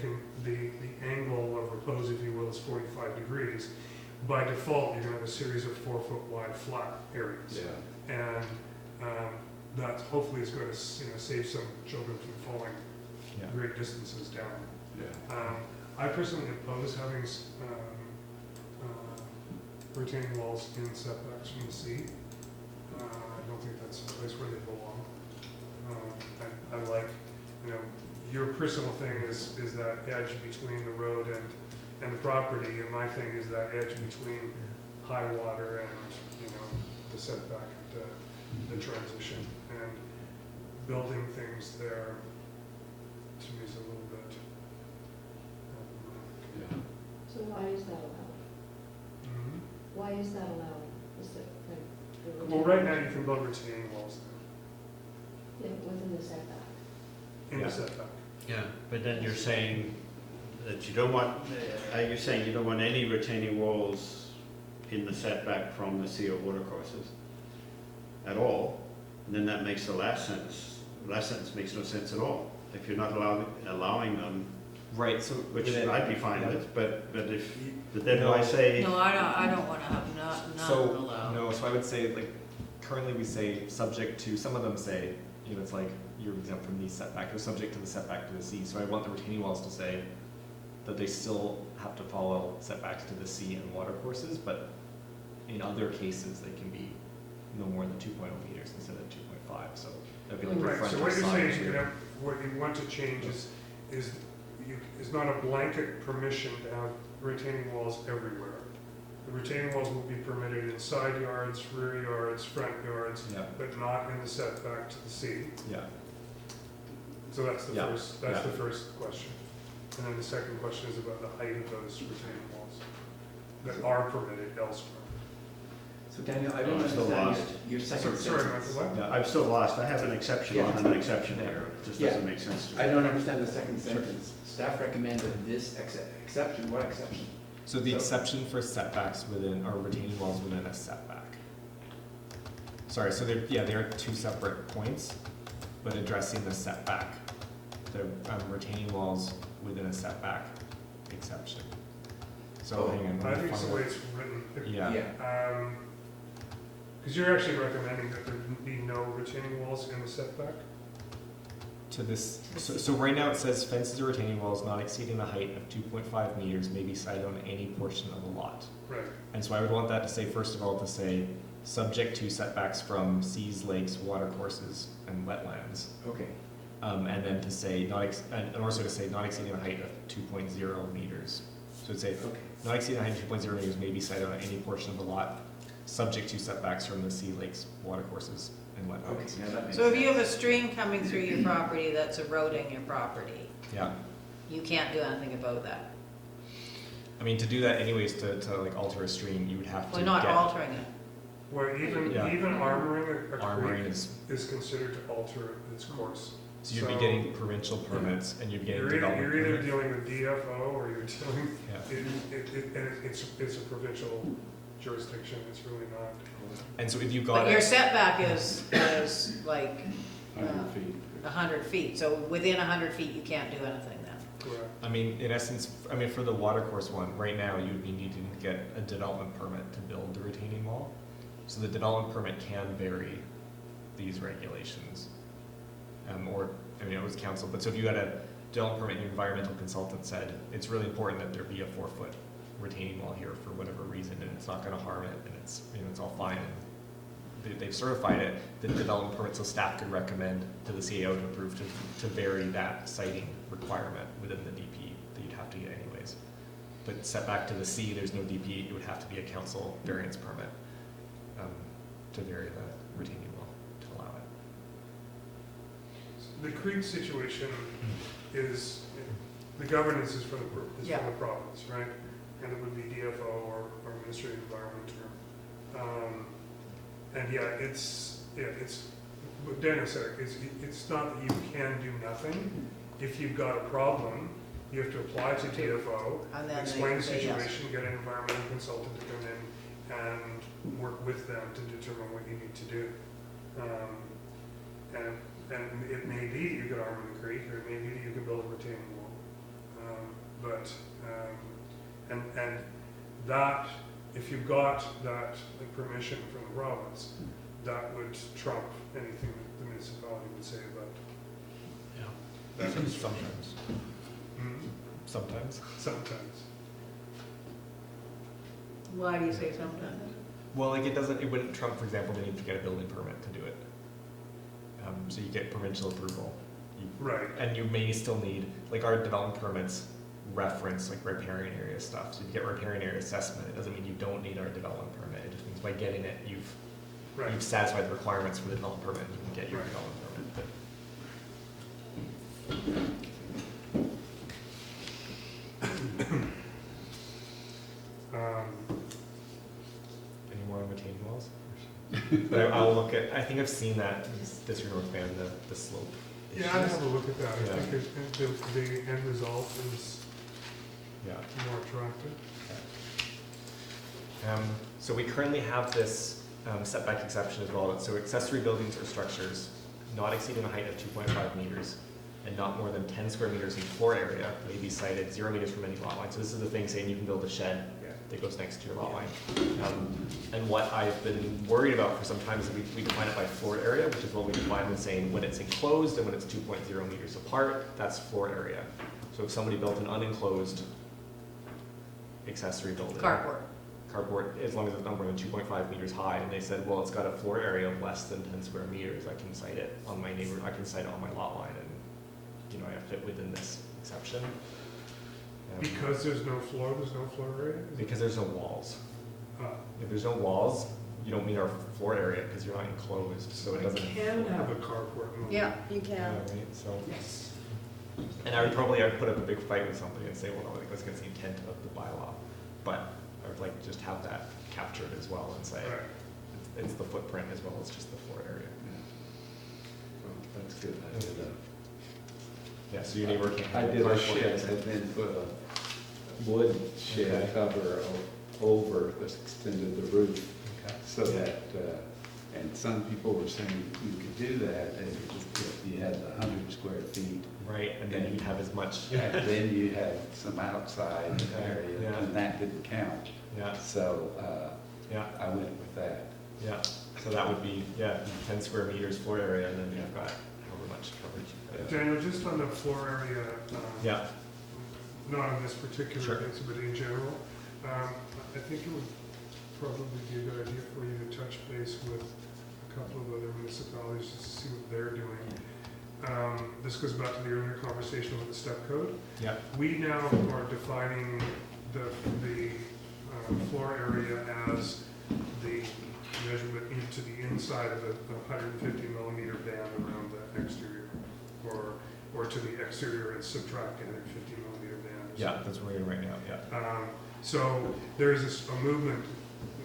angle of repose, if you will, is 45 degrees, by default, you're gonna have a series of 4-foot wide flat areas. Yeah. And that hopefully is going to save some children from falling Yeah. great distances down. Yeah. I personally oppose having retaining walls in setbacks from the sea. I don't think that's a place where they belong. I like, your personal thing is that edge between the road and the property, and my thing is that edge between high water and the setback, the transition, and building things there to me is a little bit. Yeah. So why is that allowed? Mhm. Why is that allowed? Is it like? Well, right now you can build retaining walls Yeah, within the setback. there in Yeah. the setback. Yeah, but then you're saying that you don't want, are you saying you don't want any retaining walls in the setback from the sea or watercourses at all? And then that makes the last sentence makes no sense at all. If you're not allowing them, Right, so. which within- I'd be fine yeah. with, but then why say? No, I don't wanna have none So, allowed. no, so I would say, like, currently we say subject to, some of them say, it's like, you're exempt from these setbacks, or subject to the setback to the sea. So I want the retaining walls to say that they still have to follow setbacks to the sea and water courses, but in other cases, they can be no more than 2.0 meters instead of 2.5, so that'd be like the Right, front so or what you're side saying is here. what you want to change is not a blanket permission to have retaining walls everywhere. The retaining walls will be permitted in side yards, rear yards, front yards, Yeah, but not in the setback to the sea. yeah. So that's Yeah, the first question. And then the second question is about the height of those retaining walls that are permitted elsewhere. So Daniel, I don't I'm still understand lost. your second Sorry, sentence. Michael, what? Yeah, I'm still lost. I have an exception Yeah. on an exception there. It just Yeah. doesn't make sense to me. I don't understand the second sentence. Staff recommended this exception, what exception? So the So- exception for setbacks within, or retaining walls within a setback. Sorry, so there are two separate points, but addressing the setback, the retaining walls within a setback exception. So Oh, hang on. I let me think it's find the way it. it's written. Yeah. Because you're actually recommending that there be no retaining walls in the setback? To this, so right now it says fences or retaining walls not exceeding the height of 2.5 meters may be sited on any portion of the lot. Right. And so I would want that to say, first of all, to say, subject to setbacks from seas, lakes, water courses, and wetlands. Okay. And then to say, and also to say, not exceeding a height of 2.0 meters. So it'd say, Okay. not exceeding a height of 2.0 meters may be sited on any portion of the lot, subject to setbacks from the sea, lakes, water courses, and Okay, wetlands. now that makes So if you sense. have a stream coming through your property that's eroding your property, Yeah. you can't do anything about that. I mean, to do that anyways, to like alter a stream, you would have to We're not get, altering it. Where even Yeah. armoring a armoring creek is, is considered to alter its course. so you'd be So- getting provincial permits and you'd be getting You're development either permits. dealing with DFO or you're dealing, Yeah. it's a provincial jurisdiction, it's really not. And so if you got But your it, setback is like 100 feet. 100 feet, so within 100 feet, you can't do anything then. Correct. I mean, in essence, I mean, for the watercourse one, right now, you would be needing to get a development permit to build the retaining wall. So the development permit can vary these regulations. Or, I mean, it was council, but so if you had a development permit, your environmental consultant said, it's really important that there be a 4-foot retaining wall here for whatever reason, and it's not gonna harm it, and it's, you know, it's all fine. And they've certified it, the development permit, so staff could recommend to the CAO to approve to vary that siting requirement within the DP that you'd have to get anyways. But setback to the sea, there's no DP, it would have to be a council variance permit to vary the retaining wall to allow it. The creek situation is, the governance is for the, Yeah. province, right? And it would be DFO or Ministry of Environment and yeah, it's, what Daniel said, it's not that you can do nothing. If you've got a problem, you have to apply to DFO, And then explain the they say yes. situation, get an environmental consultant to come in and work with them to determine what you need to do. And it may be you could arm the creek, or it may be that you can build a retaining wall. And that, if you got that permission from the province, that would trump anything that the municipality would say about Yeah. Sometimes. mm, Sometimes. sometimes. Why do you say sometimes? Well, like it wouldn't trump, for example, the need to get a building permit to do it. So you get provincial approval. Right. And you may still need, like our development permits reference like riparian area stuff. So if you get riparian area assessment, it doesn't mean you don't need our development permit. It just means by getting it, you've Right. satisfied the requirements for the development permit, you can get your Right. development permit. Any more on retaining walls? But I'll look at, I think I've seen that District North Van, the slope. Yeah, I'd have a look at that. Yeah. I think the end result is Yeah. more attractive. So we currently have this setback exception as well. So accessory buildings or structures not exceeding a height of 2.5 meters and not more than 10 square meters in floor area may be sited 0 meters from any lot line. So this is the thing saying you can build a shed that goes next to your lot line. And what I've been worried about for some time is that we define it by floor area, which is what we define as saying when it's enclosed and when it's 2.0 meters apart, that's floor area. So if somebody built an unenclosed accessory building. Carport, as long as it's not more than 2.5 meters high, and they said, well, it's got a floor area of less than 10 square meters, I can site it on my neighbor, I can site it on my lot line, and, you know, I fit within this exception. Because there's no floor area? Because there's no walls. Ah. If there's no walls, you don't meet our floor area because you're not enclosed, so it doesn't. You can have a carport. no? Yeah, you Yeah, can. right, so. Yes. And I'd put up a big fight with somebody and say, well, no, that's against the intent of the bylaw. But I would like to just have that captured as well and say, Right. it's the footprint as well as just the floor area. Well, that's good. I did Yeah, so your neighbor can't. I have did a carport shed area. and then put a wood shed Okay. cover over that extended the roof Okay. so that, and some people were saying you could do that if you had 100 square feet. Right, and then you'd have as much. And then you had some outside Okay, area yeah. and that didn't count. Yeah, So yeah, I went with that. yeah. So that would be, 10 square meters floor area, and then you've got however much coverage you've got. Daniel, just on the floor area, Yeah, not on this particular Sure. case, but in general, I think it would probably be a good idea for you to touch base with a couple of other municipalities just to see what they're doing. This goes back to the earlier conversation with the step code. yeah, We now are defining the floor area as the measurement into the inside of a 150 millimeter band around the exterior, or to the exterior and subtract the 150 millimeter band. yeah, that's where we're in right now, yeah. So there's a movement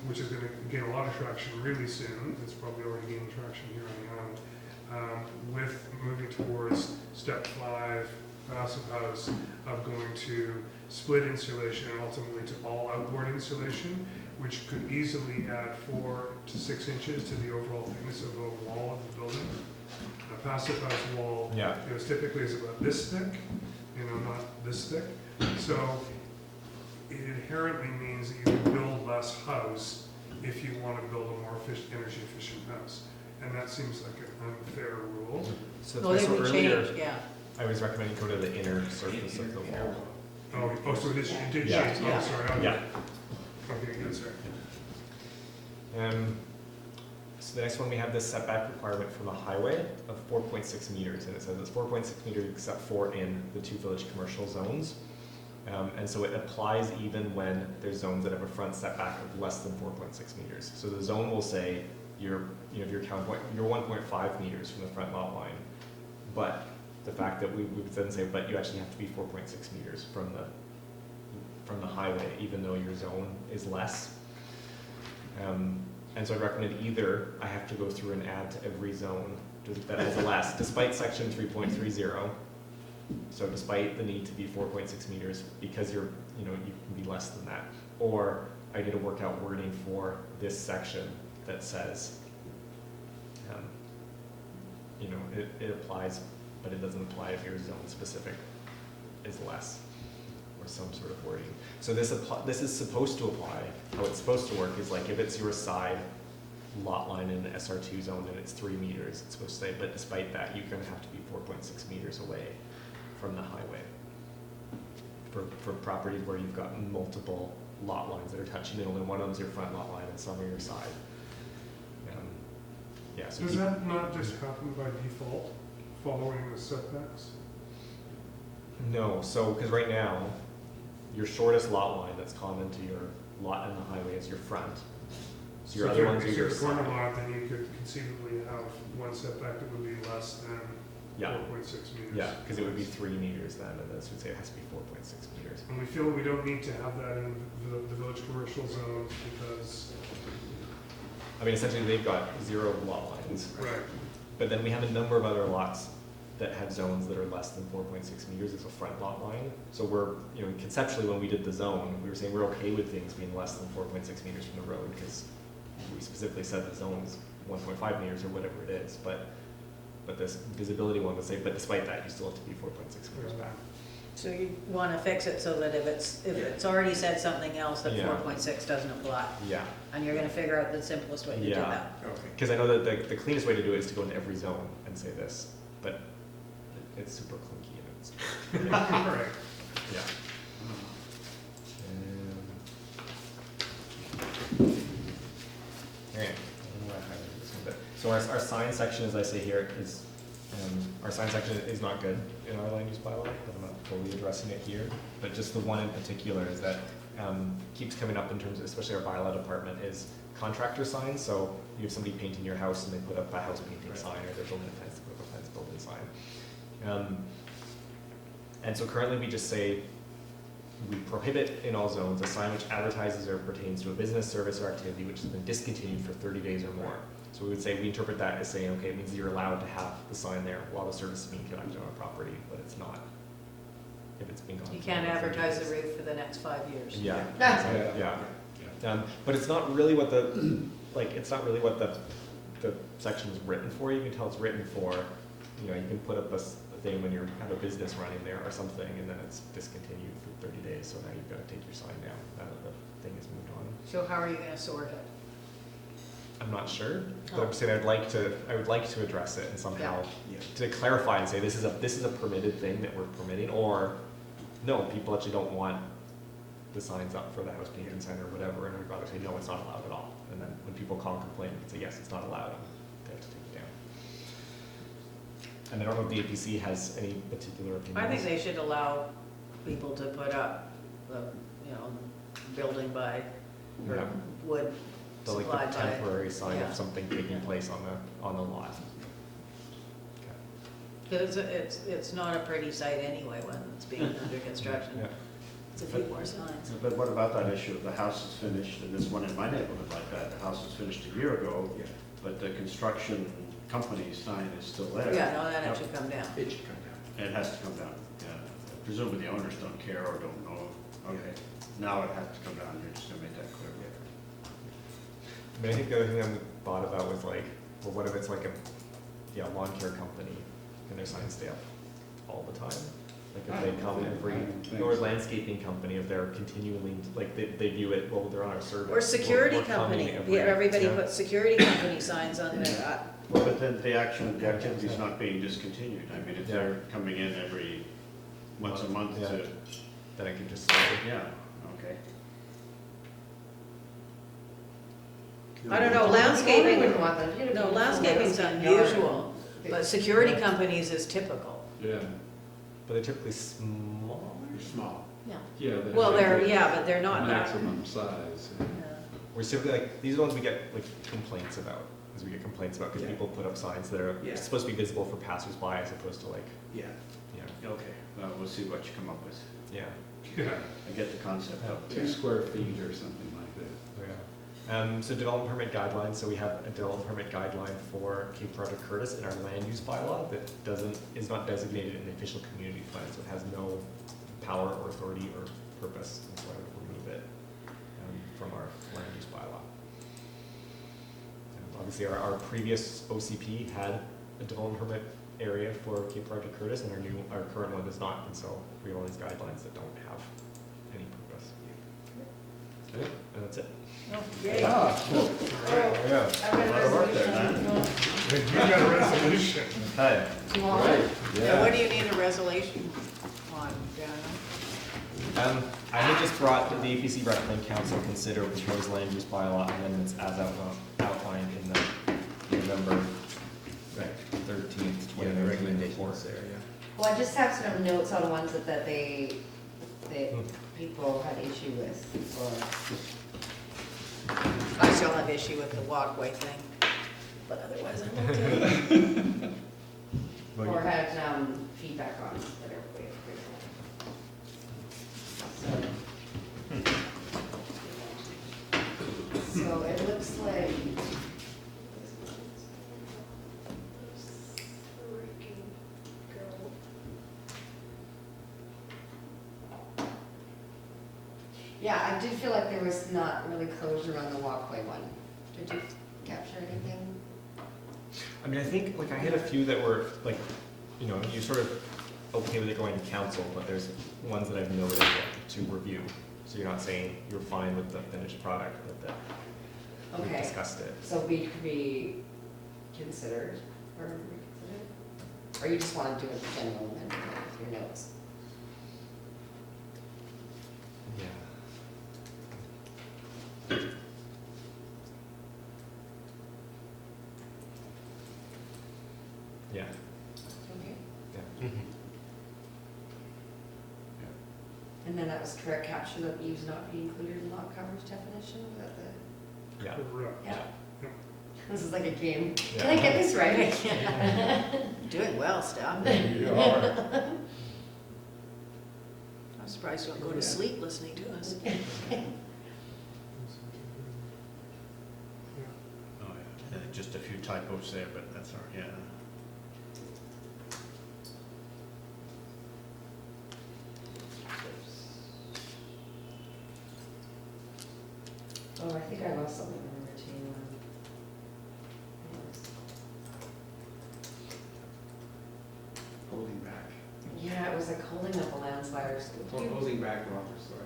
which is going to gain a lot of traction really soon. It's probably already gaining traction here on the island, with moving towards step 5, passive house, of going to split insulation and ultimately to all outboard insulation, which could easily add 4 to 6 inches to the overall thickness of a wall of the building. A passive house wall, Yeah. typically is about this thick, not this thick. So it inherently means that you can build less house if you want to build a more energy efficient house. And that seems like an unfair rule. So Well, they so would earlier, change, yeah. I was recommending go to the inner surface of the wall. Oh, so it did Yeah. change, oh, sorry. Yeah. Okay, good, sorry. So the next one, we have this setback requirement from the highway of 4.6 meters, and it says it's 4.6 meters except for in the 2 village commercial zones. And so it applies even when there's zones that have a front setback of less than 4.6 meters. So the zone will say you're 1.5 meters from the front lot line, but the fact that we would then say, but you actually have to be 4.6 meters from the highway, even though your zone is less. And so I recommend either I have to go through and add to every zone that has less, despite section 3.30. So despite the need to be 4.6 meters, because you can be less than that. Or I need to work out wording for this section that says, it applies, but it doesn't apply if your zone specific is less, or some sort of wording. So this is supposed to apply. How it's supposed to work is like if it's your side lot line in the SR2 zone and it's 3 meters, it's supposed to say, but despite that, you're going to have to be 4.6 meters away from the highway. For properties where you've got multiple lot lines that are touching, and only one of them is your front lot line and some are your side. So Does that not just happen by default, following the setbacks? No, so, because right now, your shortest lot line that's common to your lot in the highway is your front. So your other ones are if your you're a corner side. lot, then you could conceivably have one setback that would be less than Yeah, 4.6 meters. yeah, because it would be 3 meters then, and this would say it has to be 4.6 meters. And we feel we don't need to have that in the village commercial zone because, I mean, essentially, they've got 0 lot lines. right, But then we have a number of other lots that have zones that are less than 4.6 meters as a front lot line. So we're, conceptually when we did the zone, we were saying we're okay with things being less than 4.6 meters from the road because we specifically said the zone's 1.5 meters or whatever it is. But this visibility one would say, but despite that, you still have to be 4.6 meters back. So you want to fix it so that if it's already said something else, that Yeah. 4.6 doesn't apply. Yeah. And you're going to figure out the simplest way to do Yeah. that. Because I know that the cleanest way to do it is to go into every zone and say this, but it's super clunky and it's, right. yeah. Okay, I don't know why I highlighted this one, but, so our sign section, as I say here, is, our sign section is not good in our land use bylaw, but I'm not fully addressing it here. But just the one in particular is that, keeps coming up in terms of, especially our bylaw department, is contractor signs. So you have somebody painting your house and they put up a house painting sign, or they're building a fence, they put up a fence building sign. And so currently we just say, we prohibit in all zones a sign which advertises or pertains to a business, service, or activity which has been discontinued for 30 days or more. So we would say, we interpret that as saying, okay, it means you're allowed to have the sign there while the service is being conducted on a property, but it's not if it's been gone. You for can't more than 30 advertise the days. roof for the next 5 years. Yeah, Yeah. yeah. But it's not really what the, it's not really what the section is written for. You can tell it's written for, you can put up a thing when you have a business running there or something, and then it's discontinued for 30 days, so now you've got to take your sign down now that the thing has moved on. So how are you going to sort it? I'm not sure, but Oh. I'm saying I would like to address it and somehow to clarify and say this is a permitted thing that we're permitting, or no, people actually don't want the signs up for the house painting sign or whatever, and we'd rather say no, it's not allowed at all. And then when people call and complain, we can say yes, it's not allowed, and they have to take it down. And I don't know if the APC has any particular opinions. I think they should allow people to put up, building by, or Yeah. wood So like supplied the by. temporary sign yeah. of something taking place on the lot. Because it's not a pretty sight anyway when it's being under construction. Yeah. It's a few more signs. But what about that issue? The house is finished, and there's one in my neighborhood like that. The house was finished a year ago, but the construction company's sign is still there. Yeah, no, that should come down. It should come down. And it has to come down, yeah. Presumably the owners don't care or don't know. Okay, now it has to come down, you're just gonna make that clear. I mean, I think the other thing I thought about was like, well, what if it's like a lawn care company and their signs stay up all the time? Like if they come or landscaping company, if they're continually, like they view it, well, they're on our survey. Or security We're coming company, every- yeah, everybody yeah. puts security company signs on their, Well, but then the activity's not being discontinued. I mean, if they're coming in every, once a month Yeah. to, Then I could just, yeah, okay. I don't know, I landscaping, wouldn't want them. You know, no, people landscaping's landscape yard. unusual, but security companies is typical. Yeah, but they're typically small. they're small. Yeah. Yeah. Well, yeah, but they're not that. Maximum size. Yeah. We're typically like, these are the ones we get like complaints about, because we get complaints about, because Yeah. people put up signs that are Yeah. supposed to be visible for passersby as opposed to like, Yeah. you know, Okay, well, we'll see what you come up with. yeah. Yeah. I get the concept of it. 2 square feet or something like that. So development permit guidelines, so we have a development permit guideline for Cape Project Curtis in our land use bylaw that is not designated in the official community plan, so it has no power or authority or purpose, and so I would remove it from our land use bylaw. Obviously, our previous OCP had a development permit area for Cape Project Curtis, and our current one does not, and so we have all these guidelines that don't have any purpose. Okay, and that's it. Oh, yay. All right. Yeah. I've got a lot of work there, resolution. You got a resolution. Hi. Do you want one? Yeah, what do you need a resolution on, Daniel? I had just brought the APC recommend council consider proposed land use bylaw amendments as outlined in the November 13th, 2019 report. there, yeah. Well, I just have some notes on ones that people had issue with, or. I still have issue with the walkway thing, but otherwise I'm okay. Or had feedback on that everybody agreed on. So it looks like. Yeah, I did feel like there was not really closure on the walkway one. Did you capture anything? I mean, I think, like, I had a few that were, like, you know, you're sort of okay with it going to council, but there's ones that I've noted to review. So you're not saying you're fine with the finished product, but that we Okay. discussed it. So we could be considered or reconsidered? Or you just want to do a general amendment with your notes? Yeah. Yeah. Okay. Yeah. And then that was correct capture that use not be included in lot coverage definition, was that the? Yeah. Correct. Yeah. Yep. This is like a game. Yeah. Can I get this right? Doing well, Steph. You are. I'm surprised you don't go to sleep listening to us. Oh, Just a few typos there, but that's all right, yeah. Oh, I think I lost something on retaining one. Holding back. Yeah, it was like holding up a landslide. Holding back water, sorry.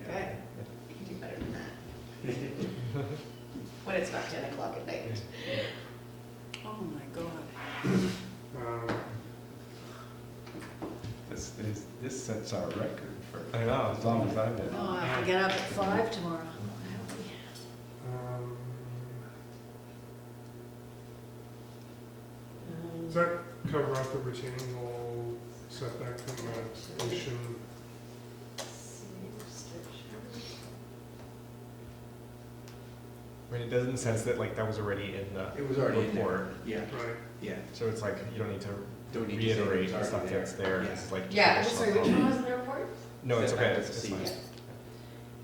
Okay. You do better than that. When it's not 10 o'clock at night. Oh, my God. Um, This sets our record for I know. as long as I've been Oh, on. I have to get up at 5 tomorrow. um, Um, Does that cover up the retaining wall setback from the ocean? I mean, it does in the sense that like that was already in the It was already in there. report. Yeah, Right. yeah. So it's like, you don't need to Don't need to say that reiterate it's the already stuff there. that's there, Yeah. it's like. Yeah, traditional sorry, which one comment. was in the report? No, it's okay, Setback it's to fine. sea.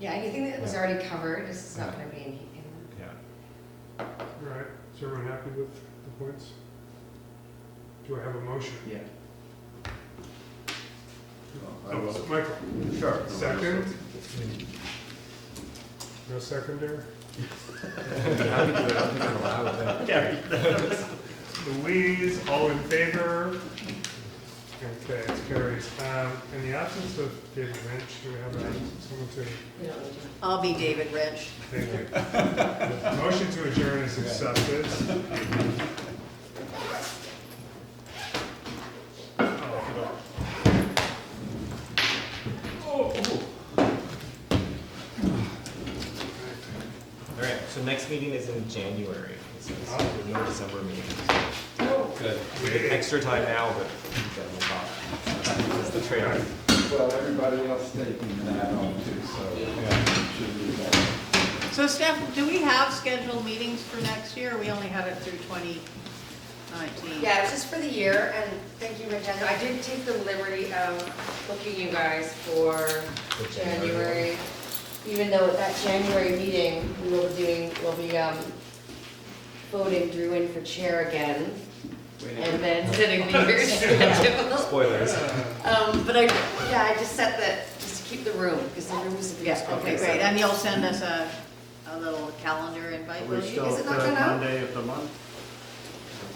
Yeah, anything that was Yeah. already covered is not Yeah. gonna be in. Yeah. All right. Is everyone happy with the points? Do I have a motion? Yeah. Oh, Michael, Sure. second? No seconder? Happy to, I don't think I'm allowed that. Louise, all in favor? Okay, it's carries. In the absence of David Lynch, do we have someone to, We don't need to. I'll be David Wrench. thank you. The motion to adjourn is accepted. All right, so next meeting is in January. So there's no December meeting. Good. We get extra time now, but then we'll talk. That's the trade-off. Well, everybody else taking that on too, so should be that. So Steph, do we have scheduled meetings for next year, or we only have it through 2019? Yeah, it's just for the year, and thank you, Magenta. I did take the liberty of booking you guys for January. Even though at that January meeting, we'll be voting Drew in for chair again, and then setting the year's schedule. Spoilers. But I just set just to keep the room, because the room is. Yeah, okay, great, and you'll send us a little calendar invite, Are will we you? still Is it not third gonna- Monday of the month?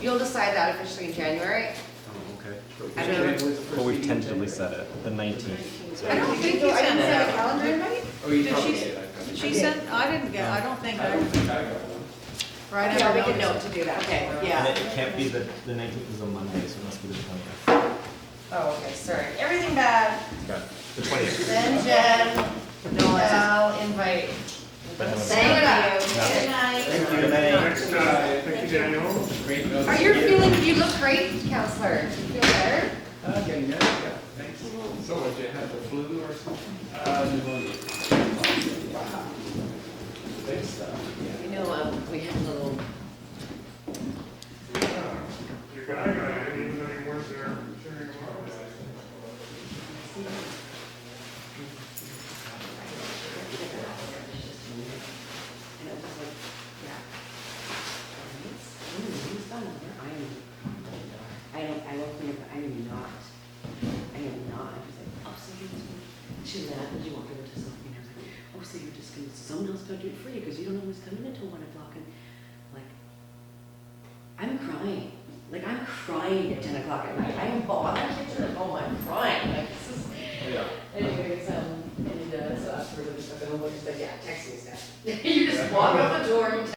You'll decide that officially in January. Oh, okay. I don't know. But we've tentatively set it, the 19th. I don't think you sent a calendar invite. Oh, you Did probably she- did. I got She it. sent, I didn't get, I don't think I I, don't think I got one. right, Okay, I'll I make a don't know. note to do that. Okay, And yeah. it can't be the 19th is a Monday, so it must be the 20th. Oh, okay, sorry. Everything bad. The 20th. Then Jen, No, it's I'll invite. Thank Thank you. Yeah. Good night. Thank you. Good night. Thank you, Daniel. Great notice. Are you feeling, you look great, Councillor. Do you feel better? Getting better, yeah, thanks. So, did you have the flu or something? Pneumonia. Big stuff, yeah. You know, we had a little, Your guy got it, even though you weren't there cheering him on. and it was like, yeah. He's done. I looked at her, I am not. I was like, oh, so you're just, she was like, did you walk over to something? I was like, oh, so you're just gonna, someone else got to do it for you, because you don't know who's coming until 1 o'clock, and like, I'm crying. Like, I'm crying at 10 o'clock at night. I am bawling. I can't turn at home, I'm crying. Like, this is, anyways, and so afterwards, I just got home, I just like, yeah, text me stuff. You just walk out the door and text